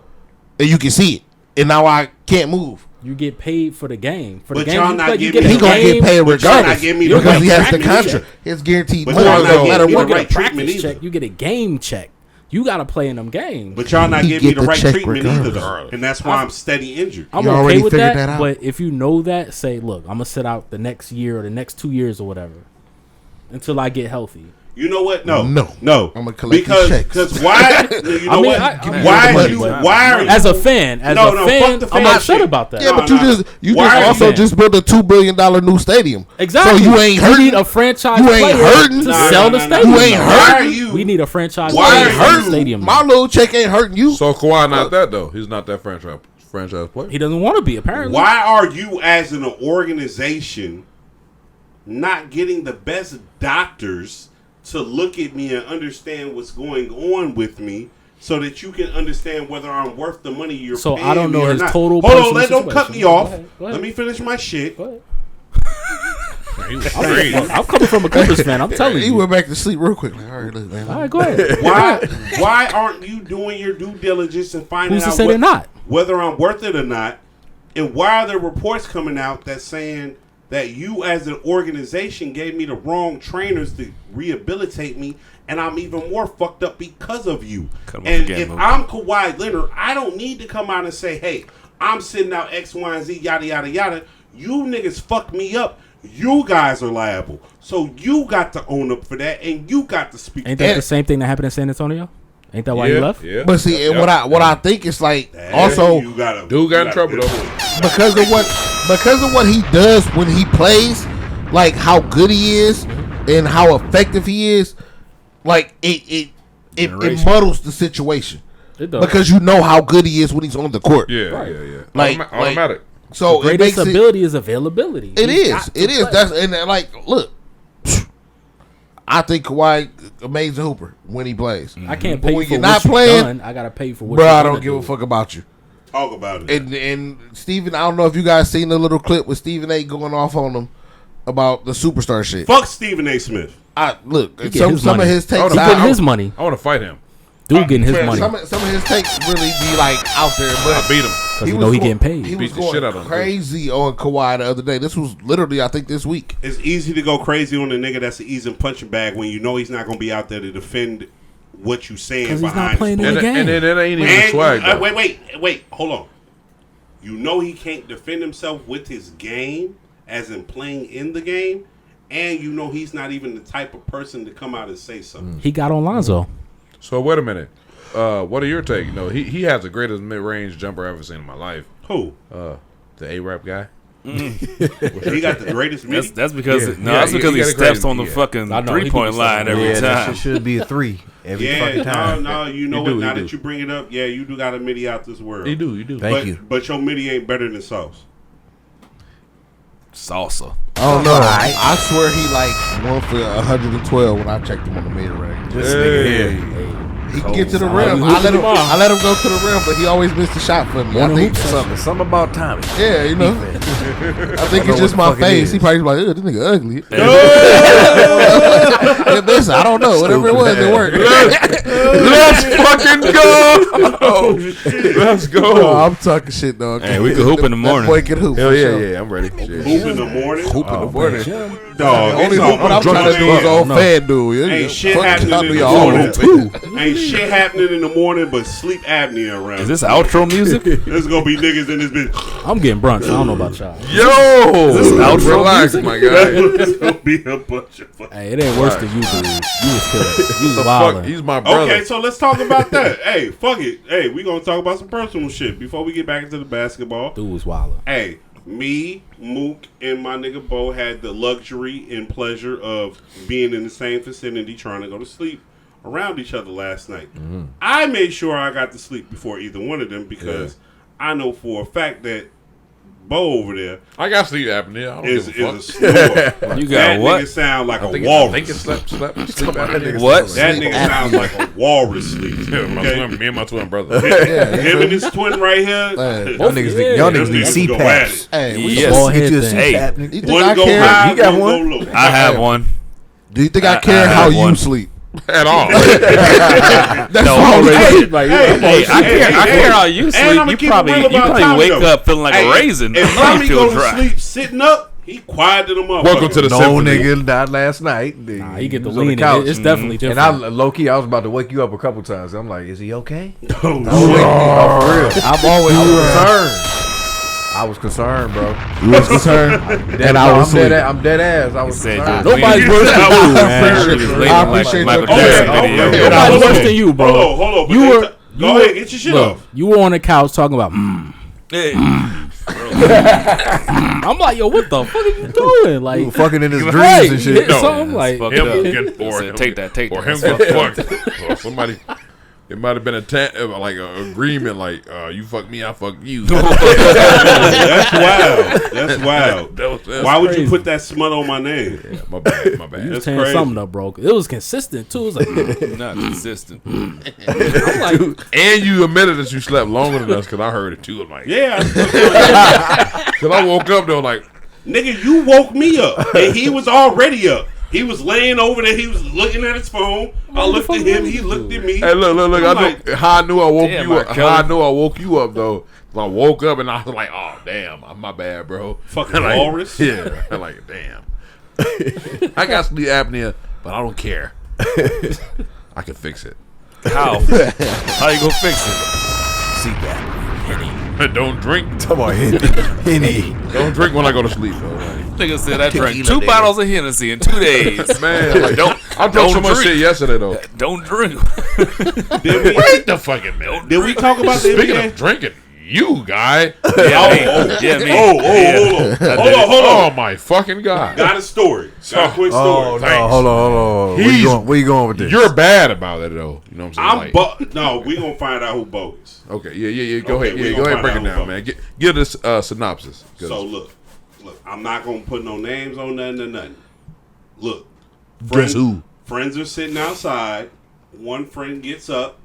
D: and you can see it. And now I can't move.
A: you get paid for the game. For
F: But
A: the game,
F: y'all
A: you
F: not
A: play, you
F: giving
A: get
F: me
A: a
D: He gonna
A: game
D: get paid
F: But y'all
D: regardless
F: not giving me the
D: because
F: right
D: he has the
F: practice
D: contract.
F: check.
D: His guaranteed
F: But
D: money
F: y'all
D: no
F: not giving
D: matter
F: me
A: You
F: the
D: what.
A: don't get
F: right
A: a practice
F: treatment
A: check.
F: either.
A: You get a game check. You got to play in them games.
F: But y'all not
D: He
F: giving me
D: get
F: the
D: the
F: right
D: check
F: treatment either, though.
H: regardless.
F: And that's why I'm steady injured.
A: I'm
D: You
A: okay
D: already
A: with
D: figured
A: that,
D: that out.
A: but if you know that, say, look, I'm gonna sit out the next year or the next 2 years or whatever until I get healthy.
F: You know what? No.
D: I'm gonna collect
F: because
D: these checks.
F: because why? You know
A: I mean,
F: what?
A: I-
F: why
D: I-
F: are you? Why are you?
A: As a fan,
F: fuck the
A: I'm
F: fan
A: upset
F: shit.
A: about that.
D: Yeah, but you
F: Why
D: just
F: are
D: also
F: you-
D: just built a $2 billion new stadium.
A: Exactly.
D: So you ain't
A: We
D: hurting.
A: need a franchise
D: You ain't
A: player
D: hurting.
A: to
F: Nah,
A: sell
F: nah,
A: the
F: nah,
A: stadium.
D: You ain't
A: though.
F: Why are
D: hurting.
F: you?
A: We need a franchise
F: Why
A: player
F: are
A: to sell the
F: you-
A: stadium.
D: My little check ain't hurting you.
H: So Kawhi not that though. He's not that franchise player.
A: He doesn't want to be, apparently.
F: Why are you, as an organization, not getting the best doctors to look at me and understand what's going on with me, so that you can understand whether I'm worth the money you're
A: So
F: paying
A: I don't
F: me
A: know
F: or
A: his
F: not?
A: total
F: Hold on,
A: personal
F: don't cut me
A: situation.
F: off.
A: Go ahead.
F: Let me finish my shit.
A: Go ahead.
H: He was crazy.
A: I'm coming from a Clippers fan. I'm telling
D: He
A: you.
D: went back to sleep real quick. Like, all right, look, man.
A: All right, go ahead.
F: Why aren't you doing your due diligence and finding
A: Who's to
F: out
A: say they're not?
F: whether I'm worth it or not? And why are there reports coming out that saying that you as an organization gave me the wrong trainers to rehabilitate me, and I'm even more fucked up because of you. And if I'm Kawhi Leonard, I don't need to come out and say, hey, I'm sitting out X, Y, and Z, yada, yada, yada. You niggas fucked me up. You guys are liable. So you got to own up for that, and you got to speak.
A: Ain't that the same thing that happened in San Antonio? Ain't that why he left?
D: Yeah. But see, what I think is like also
F: dude got
H: in trouble though
D: because of what he does when he plays, like how good he is and how effective he is. Like it muddles the situation.
A: It does.
D: Because you know how good he is when he's on the court.
H: Yeah.
D: Like
H: automatic.
D: So
A: the greatest ability is availability.
D: It is. That's and like look. I think Kawhi amazing hooper when he plays.
A: I can't pay
D: when
A: for
D: you're
A: what
D: not
A: you've
D: playing.
A: done. I gotta pay for what.
D: Bro,
A: you're
D: I don't
A: gonna
D: give
A: do.
D: a fuck about you.
F: Talk about it.
D: And Stephen, I don't know if you guys seen the little clip with Stephen A. going off on him about the superstar shit.
F: Fuck Stephen A. Smith.
D: Look, some of his takes.
A: He getting his money.
H: I want to fight him.
A: Dude getting his money.
D: Some of his takes really be like out there, but
H: I beat him
A: because you know he getting paid.
D: He was
H: beat the shit out
D: going
H: of him.
D: crazy on Kawhi the other day. This was literally, I think, this week.
F: It's easy to go crazy on a nigga that's an easy punching bag when you know he's not going to be out there to defend what you saying
A: Because he's
F: behind.
A: not playing in the game.
H: And then it ain't even swag.
F: Wait, hold on. You know he can't defend himself with his game, as in playing in the game, and you know he's not even the type of person to come out and say something.
A: He got on Lonzo.
H: So wait a minute. What are your take? No, he has the greatest mid-range jumper I've ever seen in my life.
F: Who?
H: The A-Rap guy.
F: He got the greatest midi?
J: That's because he steps on the fucking 3-point line every time.
I: That should be a 3 every fucking time.
F: No, you know what? Now that you bring it up, you do got a midi out this world.
H: You do.
I: Thank you.
F: But your midi ain't better than Sauce.
J: Salsa.
D: I don't know. I swear he like won for 112 when I checked him on the mid range.
I: This nigga here.
D: He can get to the rim. I let him go to the rim, but he always missed the shot for me. I think
I: something about Tommy.
D: Yeah, you know. I think it's just my face. He probably like, this nigga ugly. Listen, I don't know. Whatever it was, it worked.
H: Let's fucking go. Let's go.
D: Oh, I'm talking shit, dog.
J: Hey, we can hoop in the morning.
D: Boy can hoop.
H: Hell yeah, I'm ready.
F: Hoop in the morning?
D: Hoop in the morning.
F: Dog,
D: only hoop what I'm trying to do is old fan dude.
F: Ain't shit happening in the morning. Ain't shit happening in the morning, but sleep apnea around.
J: Is this outro music?
F: There's gonna be niggas in this bitch.
A: I'm getting brunch. I don't know about y'all.
H: Yo,
J: is this outro
H: relax,
J: music?
H: my guy.
F: There's gonna be a bunch of fucking.
A: Hey, it ain't worse than you, dude. You was killing. You was
H: Fuck,
A: wilding.
H: he's my brother.
F: Okay, so let's talk about that. Hey, fuck it. Hey, we gonna talk about some personal shit before we get back into the basketball.
A: Dude was wilding.
F: Hey, me, Mook, and my nigga Bo had the luxury and pleasure of being in the same vicinity trying to go to sleep around each other last night.
H: Mm-hmm.
F: I made sure I got to sleep before either one of them because I know for a fact that Bo over there
H: I got sleep apnea. I don't
F: is
H: give a
F: a
H: fuck.
F: snore.
J: You got
F: that
J: what?
F: Nigga sound like a
H: I think
F: walrus.
H: it's sleep apnea.
J: What?
F: That nigga sounds like a walrus sleep.
H: Me and my twin brother.
F: Him and his twin right here.
I: Y'all niggas need CPAPs.
D: Hey, we
J: Yes.
D: all
I: Get you a
J: Hey.
I: CPAP.
D: You think
F: One
D: I
F: go
D: care?
F: high,
I: You got
F: one
I: one?
F: go low.
J: I have one.
D: Do you think I care
J: I
D: how
J: have
D: you
J: one.
D: sleep?
H: At all.
D: That's
J: No,
D: all
J: hey,
D: it is.
J: Hey, I care how you
F: And
J: sleep.
F: I'ma
J: You
F: keep it
J: probably
F: real about Tommy,
J: wake
F: though.
J: up feeling like a raisin.
F: If
J: I
F: Tommy
J: feel
F: go to
J: dry.
F: sleep sitting up, he quieted him up.
H: Welcome to the
I: No
H: symphony.
I: nigga died last night.
A: Nah, you get the
I: He was on
A: lean.
I: couch.
A: It's definitely different.
I: And I low key, I was about to wake you up a couple times. I'm like, is he okay?
F: Oh,
I: For real.
D: I'm always
I: concerned. I was concerned, bro.
D: You was concerned, and I was
I: I'm
D: asleep.
I: dead ass. I was concerned.
A: Nobody's worse than you, man.
D: I appreciate
J: Michael
D: your
J: Jackson
D: care.
J: video.
A: Nobody's worse than you, bro.
F: Hold on.
A: You were.
F: Go ahead, get your shit
A: Look,
F: off.
A: you were on the couch talking about.
J: Hey.
A: I'm like, yo, what the fuck are you doing? Like,
I: You were fucking in his dreams
A: right,
I: and shit.
A: hit something like.
J: Fucked
H: Him
J: up.
H: getting
J: Said, take that.
H: or him
J: That's
H: getting
J: fucked up.
H: fucked. Or somebody. It might have been like an agreement, like you fuck me, I fuck you.
F: That's wild. That's wild.
H: That's
F: Why would you
A: crazy.
F: put that smut on my name?
H: Yeah, my bad.
A: You was
F: That's
A: tearing
F: crazy.
A: something up, bro. It was consistent too. It was like,
J: Not consistent.
A: I'm like,
H: And you admitted that you slept longer than us because I heard it too. I'm like,
F: Yeah.
H: because I woke up though, like,
F: Nigga, you woke me up. And he was already up. He was laying over there. He was looking at his phone. I looked at him. He looked at me.
H: hey, look.
F: I'm
H: How I knew I woke
J: Damn,
H: you up.
J: R.
H: How I
J: Kelly.
H: knew I woke you up though. I woke up and I was like, oh damn, my bad, bro.
F: Fucking
H: like,
F: walrus.
H: Yeah, I'm like, damn. I got sleep apnea, but I don't care. I can fix it.
J: How? How you gonna fix it?
I: See that.
H: Don't drink.
I: Come on, Henny.
H: Don't drink when I go to sleep, though.
J: Nigga said I drank 2 bottles of Hennessy in 2 days.
H: Man, like, I drank so much shit yesterday, though.
J: Don't drink.
H: Wait the fucking minute.
F: Did we talk about the
H: Speaking
F: NBA?
H: of drinking, you guy.
J: Me.
F: Hold on.
H: Oh my fucking God.
F: Got a story. Got a quick story.
I: Oh, no, hold on. Where you going with this?
H: You're bad about it, though. You know what I'm saying?
F: No, we gonna find out who bogus.
H: Okay, yeah. Go ahead. Yeah, go ahead and break it down, man. Give us synopsis.
F: So look, I'm not gonna put no names on nothing or nothing. Look,
H: Guess who?
F: Friends are sitting outside. One friend gets up,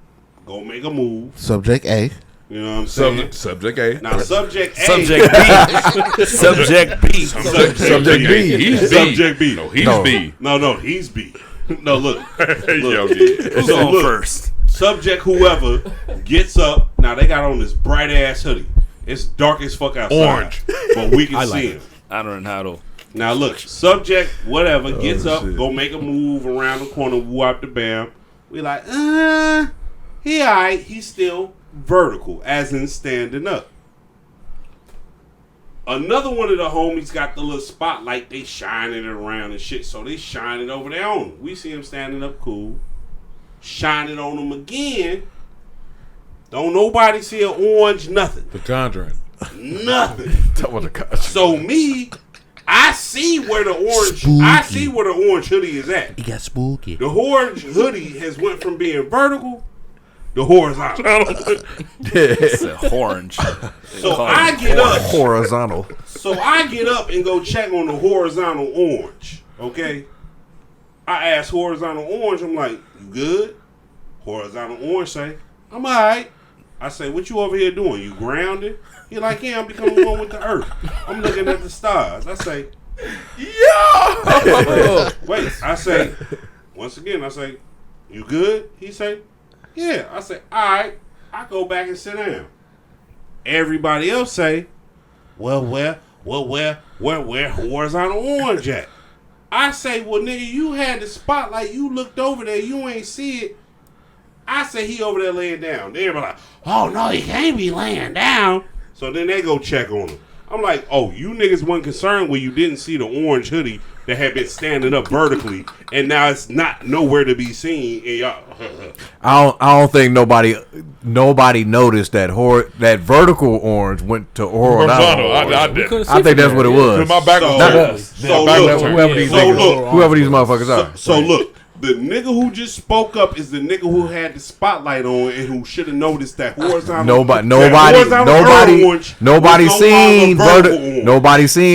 F: go make a move.
D: Subject A.
F: You know what I'm saying?
H: Subject A.
F: Now subject A.
J: Subject B. Subject B.
H: Subject B. He's B.
F: Subject B.
H: No, he's B.
F: No, he's B. No, look.
J: Who's on first?
F: Subject whoever gets up. Now they got on this bright ass hoodie. It's dark as fuck outside.
H: Orange.
F: But we can see him.
J: I don't know how to.
F: Now look, subject whatever gets up, go make a move around the corner, woo out the bam. We like, he alright, he's still vertical, as in standing up. Another one of the homies got the little spotlight, they shining it around and shit, so they shining over there on him. We see him standing up cool. Shining on him again. Don't nobody see an orange nothing.
H: The Conjuring.
F: Nothing. So me, I see where the orange hoodie is at.
D: He got spooky.
F: The orange hoodie has went from being vertical to horizontal.
J: It's orange.
F: So I get up.
I: Horizontal.
F: So I get up and go check on the horizontal orange. Okay. I ask horizontal orange. I'm like, you good? Horizontal orange say, I'm alright. I say, what you over here doing? You grounded? He like, yeah, I'm becoming one with the earth. I'm looking at the stars. I say, yo. Wait. I say, once again, I say, you good? He say, yeah. I say, alright. I go back and sit down. Everybody else say, well, where horizontal orange at? I say, well, nigga, you had the spotlight. You looked over there. You ain't see it. I say he over there laying down. Everybody like, oh, no, he can't be laying down. So then they go check on him. I'm like, oh, you niggas wasn't concerned when you didn't see the orange hoodie that had been standing up vertically, and now it's not nowhere to be seen. And y'all,
I: I don't think nobody noticed that that vertical orange went to horizontal. I think that's what it was.
H: My back was
I: whoever these motherfuckers are.
F: So look. The nigga who just spoke up is the nigga who had the spotlight on and who should have noticed that horizontal.
I: Nobody seen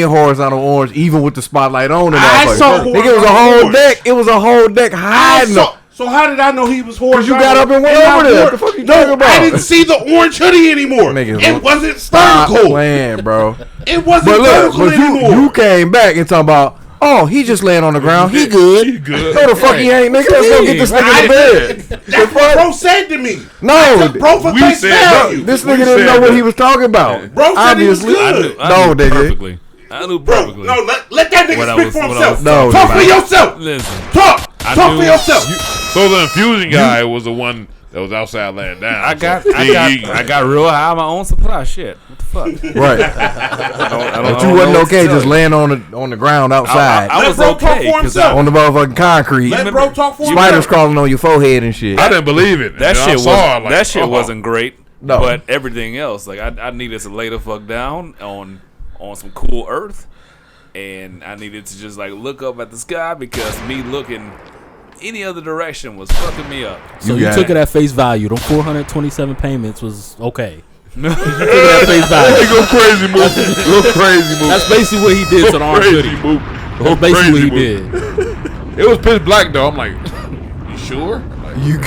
I: horizontal orange even with the spotlight on.
F: I saw
I: it was a whole deck. It was a whole deck hiding.
F: So how did I know he was horizontal?
I: Because you got up and went over there. What the fuck you talking about?
F: I didn't see the orange hoodie anymore. It wasn't vertical.
I: Playing, bro.
F: It wasn't vertical anymore.
I: You came back and talking about, oh, he just laying on the ground. He good. No, the fuck he ain't, nigga. Let's go get this nigga to bed.
F: That's what bro said to me.
I: No,
F: bro for face value.
I: This nigga didn't know what he was talking about.
F: Bro said he was good.
J: I knew perfectly.
F: No, let that nigga speak for himself.
I: No,
F: talk for yourself.
J: Listen,
F: talk for yourself.
H: So the infusion guy was the one that was outside laying down.
J: I got real high on my own supply. Shit, what the fuck?
I: Right. But you wasn't okay just laying on the ground outside.
J: I was okay
I: on the motherfucking concrete.
F: Let bro talk for himself.
I: Spiders crawling on your forehead and shit.
H: I didn't believe it.
J: That shit wasn't great. No. But everything else, like I needed to lay the fuck down on some cool earth, and I needed to just like look up at the sky because me looking any other direction was fucking me up.
A: So you took it at face value. Them 427 payments was okay. You took it at face value.
H: Go crazy, Mookie. Go crazy, Mookie.
A: That's basically what he did to the orange hoodie. That's basically what he did.
H: It was pitch black though. I'm like, you sure?
I: You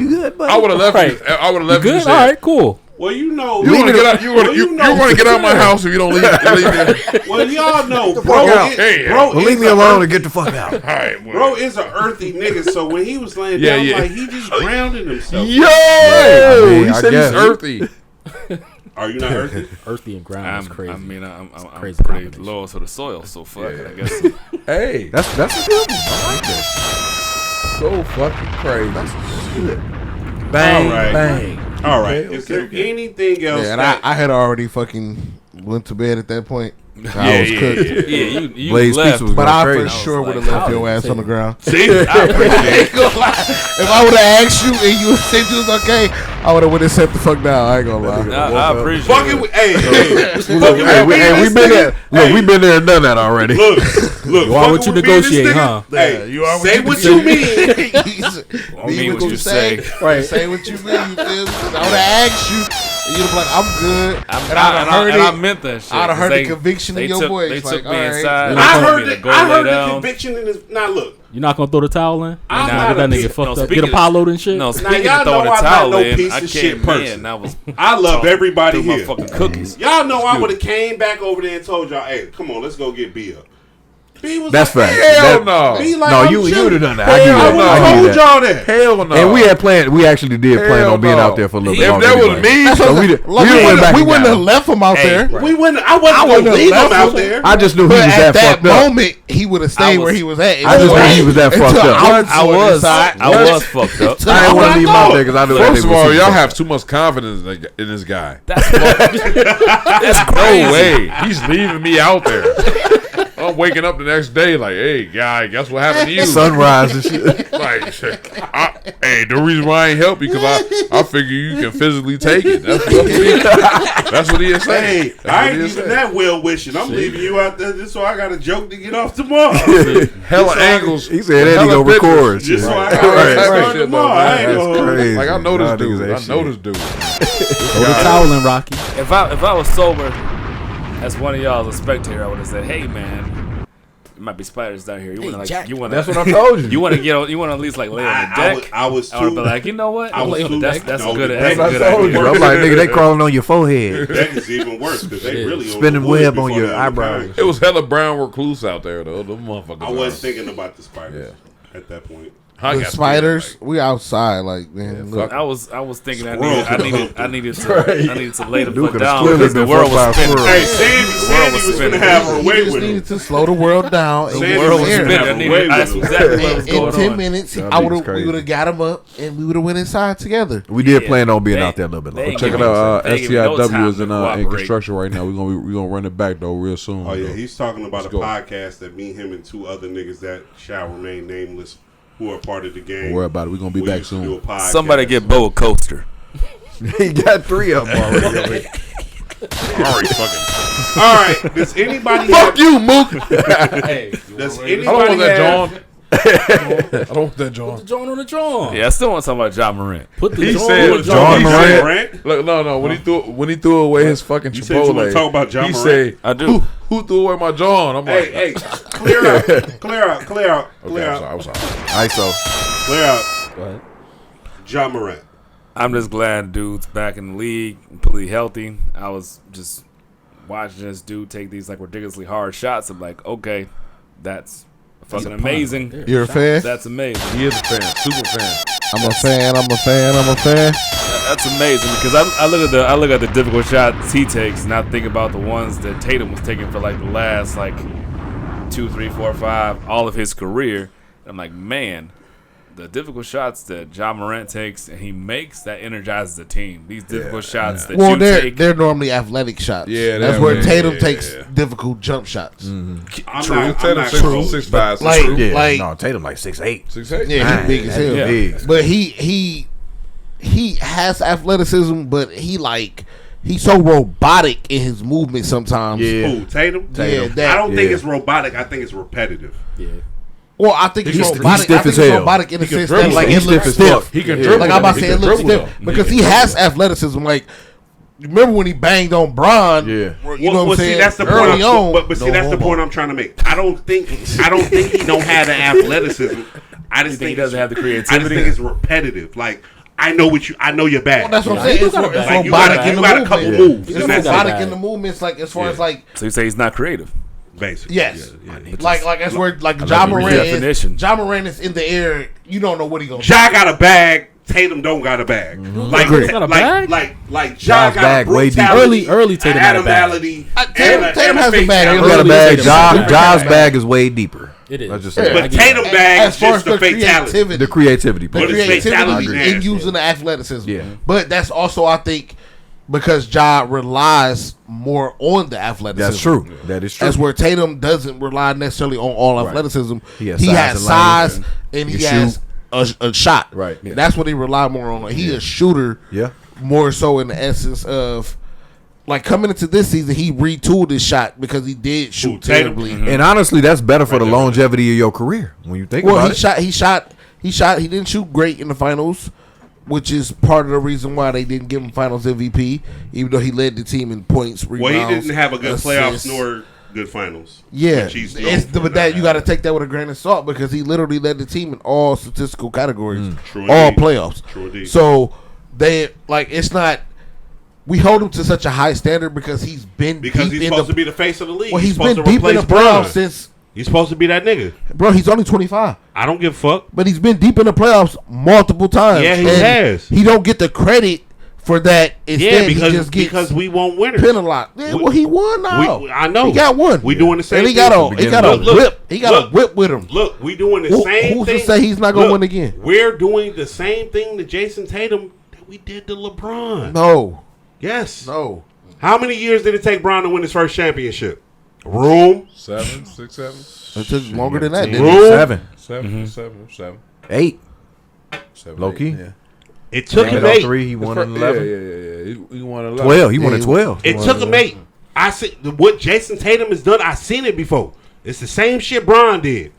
I: good, buddy?
H: I would have left. Right. I would have left.
A: You good? All right, cool.
F: Well, you know,
H: you want to get out. You want to get out of my house if you don't leave me.
F: Well, y'all know, bro.
I: Leave me alone and get the fuck out.
H: All right, well.
F: Bro is an earthy nigga, so when he was laying down, like he just grounded himself.
H: Yo, he said he's earthy.
F: Are you not earthy?
A: Earthy and ground is crazy.
J: I mean, I'm
A: crazy
J: pretty loyal to the soil, so fuck it, I guess.
H: Hey,
I: that's a good one. I like that.
H: So fucking crazy.
I: That's good.
A: Bang,
F: All right.
A: bang.
F: All right. Is there anything else?
D: Yeah, and I had already fucking went to bed at that point. I was cooked.
J: Yeah, you
I: Blaze
J: left.
I: pizza was
D: But
I: going
D: I
I: crazy.
D: for sure
J: like,
D: would have left
J: how
D: your
J: you
D: ass
J: say
D: on the
J: it?
D: ground.
F: See, I appreciate it.
D: If I would have asked you and you said you was okay, I would have went and set the fuck down. I ain't gonna lie.
J: I appreciate
F: Fucking
J: it.
F: with, hey,
I: we been there. Look, we been there and done that already.
F: Look,
A: You are what you negotiate, huh?
F: Hey,
D: you are
F: say what you mean.
J: I mean what you say.
D: Right. Say what you mean. You feel me? 'Cause I would have asked you, and you'd be like, "I'm good." And
J: I meant that shit.
D: I'd have heard
J: They-
D: the conviction in your
J: took-
D: voice.
J: They
D: like,
J: took me
D: all right.
J: inside.
F: I
J: They told
F: heard
J: me to
F: the,
J: go
F: I
J: lay
F: heard the
J: down.
F: conviction in his. Now look,
A: You're not gonna throw the towel in?
F: I'm
A: Nah,
F: not
A: get that
F: a
A: nigga
F: piece-
A: fucked
J: no,
A: up.
J: speaking
A: Get
J: of-
A: Apollo and shit.
J: No,
F: now
J: speaking
F: y'all
J: of throwing
F: know
J: the
F: I'm not
J: towel
F: no
J: in,
F: piece
J: I
F: of shit
J: came
F: person.
J: in. I was.
F: I love everybody
J: threw my
F: here.
J: fucking cookies.
F: Y'all know I would have came back over there and told y'all, "Hey, come on, let's go get B up." B was
I: That's
F: like,
I: fact.
H: Hell no.
F: B like,
I: No,
F: I'm
I: you would
F: chilling.
I: have done that.
F: I would have told
I: that.
F: y'all that.
H: Hell no.
I: And we had planned. We actually did plan
H: Hell
I: on being
H: no.
I: out there for a little bit
H: If
I: longer.
H: that was
I: anyway.
H: me,
D: That's
I: So
D: what
I: we
D: we
I: did- we went back and
D: wouldn't
I: got
D: have
I: him.
D: left him out there.
F: We wouldn't. I wasn't gonna
D: wouldn't
F: leave him
D: have
F: out
D: left
F: there.
I: I just knew he
D: But
I: was
D: at
I: that fucked
D: that
I: up.
D: moment, he would have stayed where he was at.
I: I just knew he was that fucked up.
J: I was fucked up.
I: I didn't want to leave him out there because I knew that
H: First
I: nigga
H: of
I: was
H: all,
I: super
H: y'all
I: fucked
H: have
I: up.
H: too much confidence in this guy.
J: That's
H: No
J: crazy.
H: way. He's leaving me out there. I'm waking up the next day like, hey, guy, guess what happened to you?
I: Sunrise and shit.
H: Like, hey, the reason why I ain't help you because I figure you can physically take it. That's what he is saying.
F: Hey, I ain't even that well wishing. I'm leaving you out there just so I got a joke to get off tomorrow.
H: Hella angles.
I: He said that he go record.
F: Just so I
H: Right.
F: got tomorrow. I ain't gonna.
I: Crazy.
H: Like, I know this
I: Nah,
H: dude.
I: niggas
H: I
I: ain't
H: know
I: shit.
H: this dude.
A: Throw the towel in, Rocky.
J: If I was sober, as one of y'all as a spectator, I would have said, "Hey, man, there might be spiders down here. You want to like, you want
I: That's what I told you.
J: You want to get on? You want to at least like lay on the deck?"
F: I was
J: I would
F: too.
J: be like, you know what?
F: I was too.
J: That's
F: no,
J: a good.
F: the
J: That's
F: deck
J: a
F: is
J: good
I: I told you.
J: idea.
I: I'm like, nigga, they crawling on your forehead.
F: That is even worse because they really
I: Spinning
F: on the woods
I: web on
F: before
I: your
F: they on the
I: eyebrows.
F: kind.
H: It was hella brown recluse out there, though. Them motherfuckers.
F: I wasn't thinking about the spiders at that point.
H: I
D: The
H: got
D: spiders,
H: scared,
D: we outside, like, man. Look.
J: I was thinking I
F: Squirrel.
J: needed to lay the
I: Dude
J: foot
I: could've
J: down
I: clearly
J: because the
I: been
J: world
I: fucked by a
J: was spinning.
I: squirrel.
F: Hey, Sandy was
J: spinning.
F: gonna have her
D: He
F: way
D: just
F: with
D: needed
F: him.
D: to slow the world down. And
F: Sandy
D: get
J: world
D: him
J: was
D: there.
J: spinning. I
F: Have a
J: needed.
F: way
J: That's
F: with him.
J: exactly what was
D: In
J: going
D: 10
J: on.
D: minutes,
I: Y'all
D: I
I: niggas
D: would
I: crazy.
D: we would have got him up and we would have went inside together.
I: We did
J: Yeah.
I: plan on being
J: They-
I: out there a little bit
J: they
I: longer.
J: ain't
H: Check it
J: give me-
H: out.
J: they ain't give me no
H: STIW
J: time
H: is
J: to
H: in
J: cooperate.
H: construction right now. We're gonna run it back though real soon.
F: Oh yeah,
H: though.
F: he's talking about
H: Let's
F: a
H: go.
F: podcast that me, him, and two other niggas that shall remain nameless, who are part of the game.
H: Don't worry about it. We're gonna be
F: We
H: back
F: used to do
H: soon.
F: a podcast.
J: Somebody get Bo a coaster.
I: He got 3 of them already.
H: Alright, fucking.
F: All right, does anybody
H: Fuck you, Mook.
F: Does
H: I don't
F: anybody
H: want that,
F: have?
H: John. I don't want that, John.
A: Put the joint on the drum.
J: Yeah, I still want to talk about John Morant.
A: Put the
H: He
A: joint
H: said
A: on the
H: John
A: drum.
H: Morant. Look, no. When he threw away his fucking
F: You said you want to
H: Chipotle,
F: talk about John
H: he
F: Morant?
H: said,
J: I do.
H: Who threw away my John? I'm like,
F: Hey, clear out.
H: Okay, I'm sorry.
I: ISO.
F: Clear out.
A: Go ahead.
F: John Morant.
J: I'm just glad dude's back in the league, completely healthy. I was just watching this dude take these like ridiculously hard shots. I'm like, okay, that's fucking amazing.
D: You're a fan?
J: That's amazing.
H: He is a fan, super fan.
D: I'm a fan.
J: That's amazing because I look at the difficult shots he takes, and I think about the ones that Tatum was taking for like the last like 2, 3, 4, 5, all of his career. And I'm like, man, the difficult shots that John Morant takes and he makes, that energizes the team. These difficult shots that you take.
D: They're normally athletic shots.
H: Yeah,
D: that's where Tatum
H: yeah.
D: takes difficult jump shots.
F: I'm
H: True.
F: not
H: Tatum
F: true.
H: 6'5",
D: Like,
H: true.
I: Yeah,
D: like
I: no, Tatum like 6'8".
H: 6'8".
D: yeah, he's big as hell.
I: Yeah. Big.
D: But he has athleticism, but he's so robotic in his movement sometimes.
I: Yeah.
F: Who, Tatum?
D: Yeah, that-
F: I don't think
I: yeah.
F: it's robotic. I think it's repetitive.
A: Yeah.
D: Well, I think
I: He's
D: it's
I: stiff
D: robotic. I think
I: as
D: it's
I: hell.
D: robotic in the
H: He can
D: sense
H: dribble
D: that like
H: though.
D: it
I: He's
D: looks
I: stiff as
D: stiff.
I: fuck.
H: He can
I: Yeah.
H: dribble.
D: Like I'm about to
H: He
D: say, it
H: can
D: looks
H: dribble,
D: stiff
H: though.
D: because
H: He
D: he
H: can
D: has athleticism. Like, you remember when he banged on Bron?
I: Yeah.
D: You know what I'm saying?
F: See, that's the
D: Early
F: point.
D: on,
F: But see, that's the point I'm trying to make. I don't think he don't have the athleticism. I just
J: think he
F: think
J: doesn't have the
F: I just
J: creativity?
F: think it's repetitive. Like I know you're bad.
D: Well, that's what I'm
A: Yeah,
D: saying.
A: he
D: It's
A: got a bag.
D: robotic
F: You got
D: in the
F: a couple
D: movement.
F: moves.
D: It's
F: And that's
D: robotic
A: it.
D: in the movements. Like as far as like
J: So you say he's not creative?
F: basically.
D: yes,
F: Yeah.
D: like that's where like
J: I
D: John
J: love the
D: Morant
J: redefinition.
D: is. John Morant is in the air. You don't know what he gonna.
F: Ja got a bag. Tatum don't got a bag. Like Ja got
I: bag way deep.
A: Early Tatum had a bag.
D: Tatum has a bag.
I: Tatum got a bag. Ja's bag is way deeper.
A: It is.
I: Let's just
F: But
I: say
F: Tatum bag is just the fatality.
I: the creativity.
F: But
I: part.
F: it's fatality
D: and using the athleticism.
I: Yeah.
D: But that's also, I think, because Ja relies more on the athleticism.
I: That's true. That is true.
D: That's where Tatum doesn't rely necessarily on all athleticism.
I: He has
D: size
I: and
D: and he
I: can
D: has a shot.
I: Right. Yeah.
D: That's what he relied more on. He a shooter.
I: Yeah.
D: More so in the essence of, like, coming into this season, he retooled his shot because he did shoot terribly.
I: And honestly, that's better for the longevity of your career when you think about it.
D: He didn't shoot great in the finals, which is part of the reason why they didn't give him Finals MVP, even though he led the team in points, rebounds.
F: Well, he didn't have a good
D: assists.
F: playoffs nor good finals.
D: Yeah, but that you got to take that with a grain of salt because he literally led the team in all statistical categories, all playoffs.
F: True indeed.
D: So it's not. We hold him to such a high standard because he's
F: supposed to be the face of the league.
D: Well, he's
F: supposed
D: been
F: to
D: deep in the
F: replace
D: playoffs
F: Bron.
D: since.
F: He's supposed to be that nigga.
D: Bro, he's only 25.
F: I don't give a fuck.
D: But he's been deep in the playoffs multiple times.
F: Yeah, he has.
D: He don't get the credit for that. Instead,
F: because we won't win it.
D: Penalized. Yeah, well, he won now.
F: I know.
D: He got one.
F: We doing the same
D: and he
F: thing.
D: got a whip. He got a whip with him.
F: Look, we doing the same
D: who's
F: thing.
D: to say he's not going to win again?
F: We're doing the same thing to Jason Tatum that we did to LeBron.
D: No.
F: Yes.
D: No.
F: How many years did it take Bron to win his first championship? Room?
H: 7, 6, 7.
D: It took longer than that.
F: Room?
H: 7.
I: 8.
H: 7,
I: Low key.
H: Yeah.
F: It took him 8.
I: 3, he won in 11.
H: Yeah. He won 11.
I: 12. He won in 12.
F: It took him 8. I see what Jason Tatum has done. I seen it before. It's the same shit Bron did.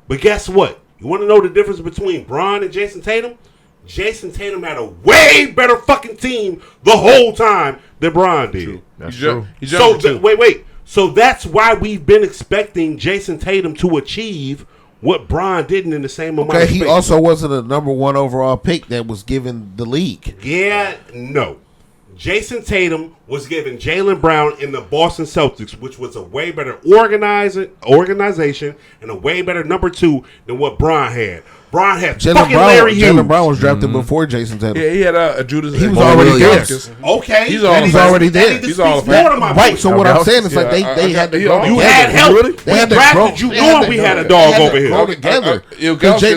F: But guess what? You want to know the difference between Bron and Jason Tatum? Jason Tatum had a way better fucking team the whole time than Bron did.
I: True. That's true.
F: Wait. So that's why we've been expecting Jason Tatum to achieve what Bron didn't in the same amount of space.
D: He also wasn't a number 1 overall pick that was given the league.
F: Yeah, no. Jason Tatum was given Jaylen Brown in the Boston Celtics, which was a way better organization and a way better number 2 than what Bron had. Bron had fucking Larry Hughes.
D: Jaylen Brown was drafted before Jason Tatum.
H: Yeah, he had Judas.
D: He was already there.
F: Okay.
H: He's already there.
F: He's all
D: right. So what I'm saying is like they had to grow.
F: You had help. They had drafted you knowing we had a dog over here.
D: Grow together.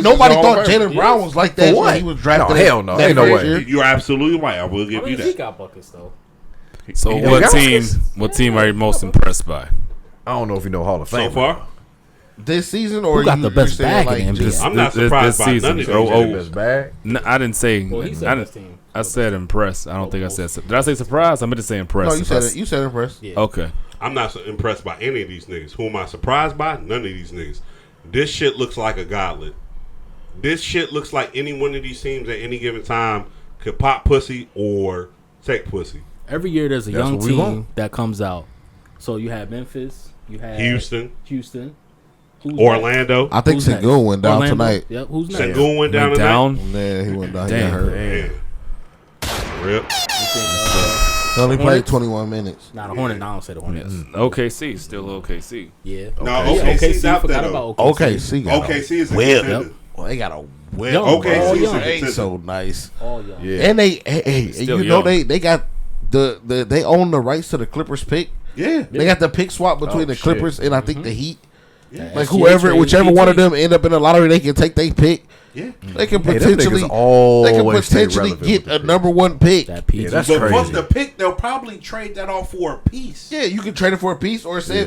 D: Nobody thought Jaylen Brown was like that when he was drafted.
I: Hell no. Ain't no way.
F: You're absolutely right. I will give you that.
A: He got buckets though.
J: So what team are you most impressed by?
I: I don't know if you know Hall of Fame
F: so far.
D: This season, or
A: who got the best bag in the NBA?
F: I'm not surprised by none of these.
I: Best bag?
J: No, I didn't say.
A: Well, he said best team.
J: I said impressed. I don't think I said. Did I say surprised? I meant to say impressed.
D: No, you said it. You said impressed.
A: Yeah.
J: Okay.
F: I'm not so impressed by any of these niggas. Who am I surprised by? None of these niggas. This shit looks like a gauntlet. This shit looks like any one of these teams at any given time could pop pussy or take pussy.
A: Every year there's a young team that comes out. So you had Memphis. You had
F: Houston.
A: Who's
F: Orlando.
A: Next?
D: I think Sengun went down tonight.
A: Yep. Who's next?
F: Sengun went down tonight.
D: Yeah, he went down.
J: Damn.
D: He got hurt.
F: Rip.
D: He only played 21 minutes.
A: Nah, the Hornets. I don't say the Hornets.
J: OKC still OKC.
A: Yeah.
F: No, OKC's out there though.
D: OKC
F: is a
D: contender. Well, they got a whip.
F: OKC's a
D: ain't
F: contender.
D: so nice.
A: All young.
I: Yeah.
D: And they got they own the rights to the Clippers pick.
F: Yeah.
D: They got the pick swap between the Clippers and I think the Heat.
F: Yeah.
D: Like whichever one of them end up in the lottery, they can take their pick.
F: Yeah.
D: They can potentially get a number 1 pick.
A: That piece.
I: That's
F: But
I: crazy.
F: once the pick, they'll probably trade that off for a piece.
D: Yeah, you can trade it for a piece, or say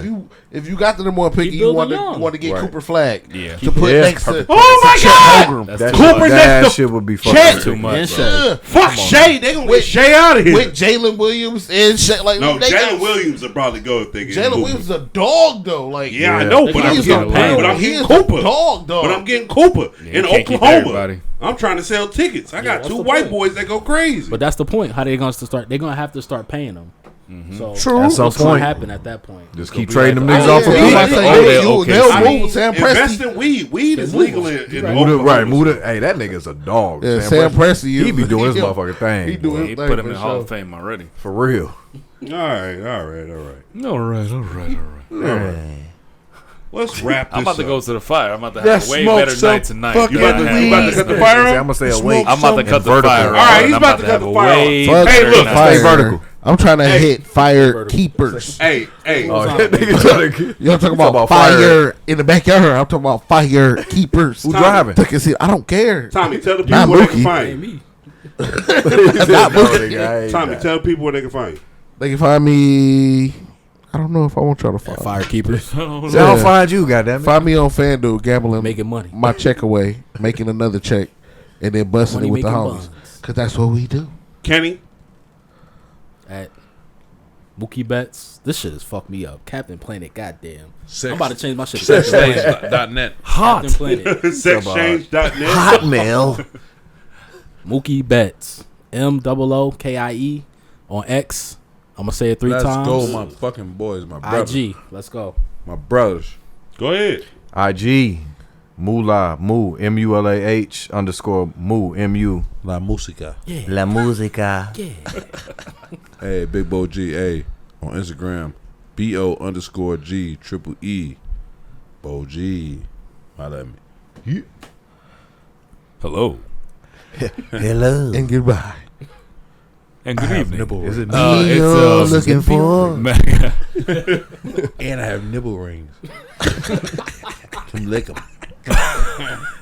D: if you got the number 1 pick, and you want to get Cooper Flag to put next to.
F: Oh my God!
D: Cooper
I: that
D: next to
I: shit would be fucking
J: too much.
F: Fuck Shea. They gonna get Shea out of here
D: with Jalen Williams and Shea. Like
F: no, Jalen Williams will probably go if they get
D: Jalen Williams is a dog though. Like
F: I know, but I'm getting Cooper.
D: Dog though.
F: But I'm getting Cooper in Oklahoma. I'm trying to sell tickets. I got 2 white boys that go crazy.
A: But that's the point. How they going to start? They're going to have to start paying them. So
D: true.
A: At some point, happen at that point.
I: Just keep trading them niggas off of
F: Invest in weed. Weed is legal in Oklahoma.
I: Right, Muda. Hey, that nigga's a dog.
D: Yeah, Sam Presti.
I: He be doing his motherfucking thing.
J: He put him in the Hall of Fame already.
I: For real.
F: All right. Let's wrap this
J: I'm about to
F: up.
J: go to the fire. I'm about to have a way better night tonight.
F: You about to cut the fire on?
I: I'm gonna say a wait.
J: I'm about to cut the fire.
F: All right, he's about to cut the fire.
D: Hey, look, stay vertical. I'm trying to hit fire keepers.
F: Hey.
D: You know, I'm talking about fire in the backyard. I'm talking about fire keepers.
I: Who driving?
D: I don't care.
F: Tommy, tell the people where they can find you.
D: Not Mookie.
F: Tommy, tell people where they can find you.
D: They can find me. I don't know if I want y'all to find
A: fire keepers.
I: They'll find you, goddamn it.
D: Find me on FanDuel gambling,
A: making money,
D: my check away, making another check, and then busting it with the homies. Because that's what we do.
F: Kenny
A: at Mookie Bets. This shit has fucked me up. Captain Planet, goddamn. I'm about to change my shit.
H: Sexchange.net.
A: Hot. Captain Planet.
F: Sexchange.net.
D: Hotmail.
A: Mookie Bets. MOOKIE on X. I'm gonna say it 3 times.
H: Let's go, my fucking boys, my brothers.
A: IG. Let's go.
H: My brothers.
F: Go ahead.
I: IG. Mula, Mu, MULAH _ Mu, MU.
H: La Musica.
A: Yeah.
I: La Musica.
A: Yeah.
H: Hey, Big Bo G, hey, on Instagram, BO_G triple E. Bo G. Holla at me.
J: Yeah. Hello.
D: Hello. And goodbye.
J: And good evening.
I: Is it
D: it's looking for?
H: And I have nibble rings. Come lick them.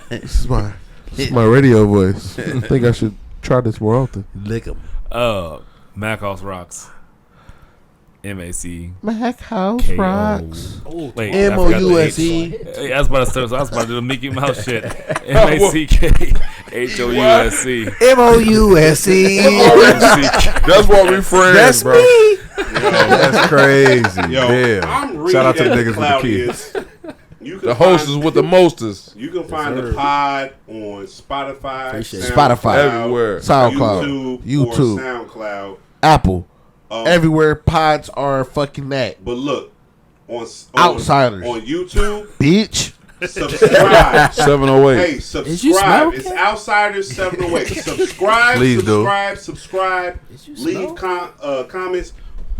D: This is my radio voice. I think I should try this more often.
H: Lick them.
J: mackhouserocks. MAC.
D: mackhouserocks.
J: Oh, wait,
D: MOUSE.
J: I was about to do the Mickey Mouse shit. MACKHOUSE.
D: MOUSE.
H: That's what we friends,
I: That's
H: bro.
I: me. That's crazy.
F: Yo,
I: Damn.
F: I'm really
I: Shout out to the
F: at
I: niggas with the kids.
H: The hostess with the mostest.
F: You can find the pod on Spotify,
D: everywhere, SoundCloud, YouTube,
F: or SoundCloud,
D: Apple, everywhere. Pods are fucking that.
F: But look, on
D: Outsiders
F: on YouTube,
D: bitch.
F: Subscribe.
H: 708.
F: Hey, subscribe. It's Outsiders 708. Subscribe.
I: Please
F: subscribe. Leave comments.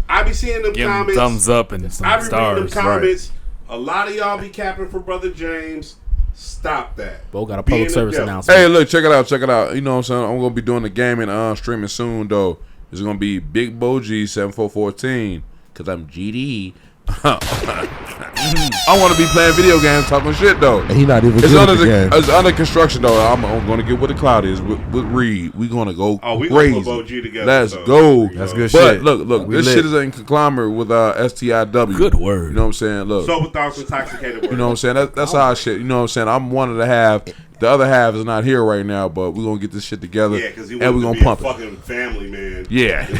F: I be seeing them
J: Give
F: comments.
J: Thumbs up and some
F: I be reading them
J: stars.
F: comments. A lot of y'all be capping for Brother James. Stop that.
A: Bo got a
F: Being
A: public service
F: devil.
A: announcement.
H: Hey, look, check it out. You know what I'm saying? I'm going to be doing the gaming streaming soon, though. It's going to be Big Bo G 7414 because I'm GD. I want to be playing video games, talking shit, though.
D: And he not even
H: it's
D: good
H: under
D: at the game.
H: It's under construction, though. I'm going to get what the cloud is with Reed. We're going to go
F: we
H: crazy.
F: gonna put Bo G together.
H: Let's
F: so.
H: go.
I: That's good
H: but
I: shit.
H: Look, this shit is in conglomerate with STIW.
J: Good word.
H: You know what I'm saying? Look.
F: Sober thoughts, intoxicated words.
H: You know what I'm saying? That's our shit. You know what I'm saying? I'm one of the half. The other half is not here right now, but we're gonna get this shit together.
F: Yeah, because he
H: and we're
F: wants
H: gonna
F: to be
H: pump
F: a fucking family man.
H: Yeah.
D: If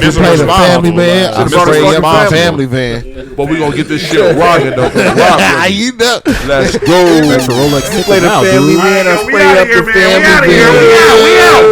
D: you play the family man, I'm spraying up my family van.
H: But we're gonna get this shit rocking though.
D: You know.
H: Let's go.
D: Play the family man, I spray up the family van.
F: We out.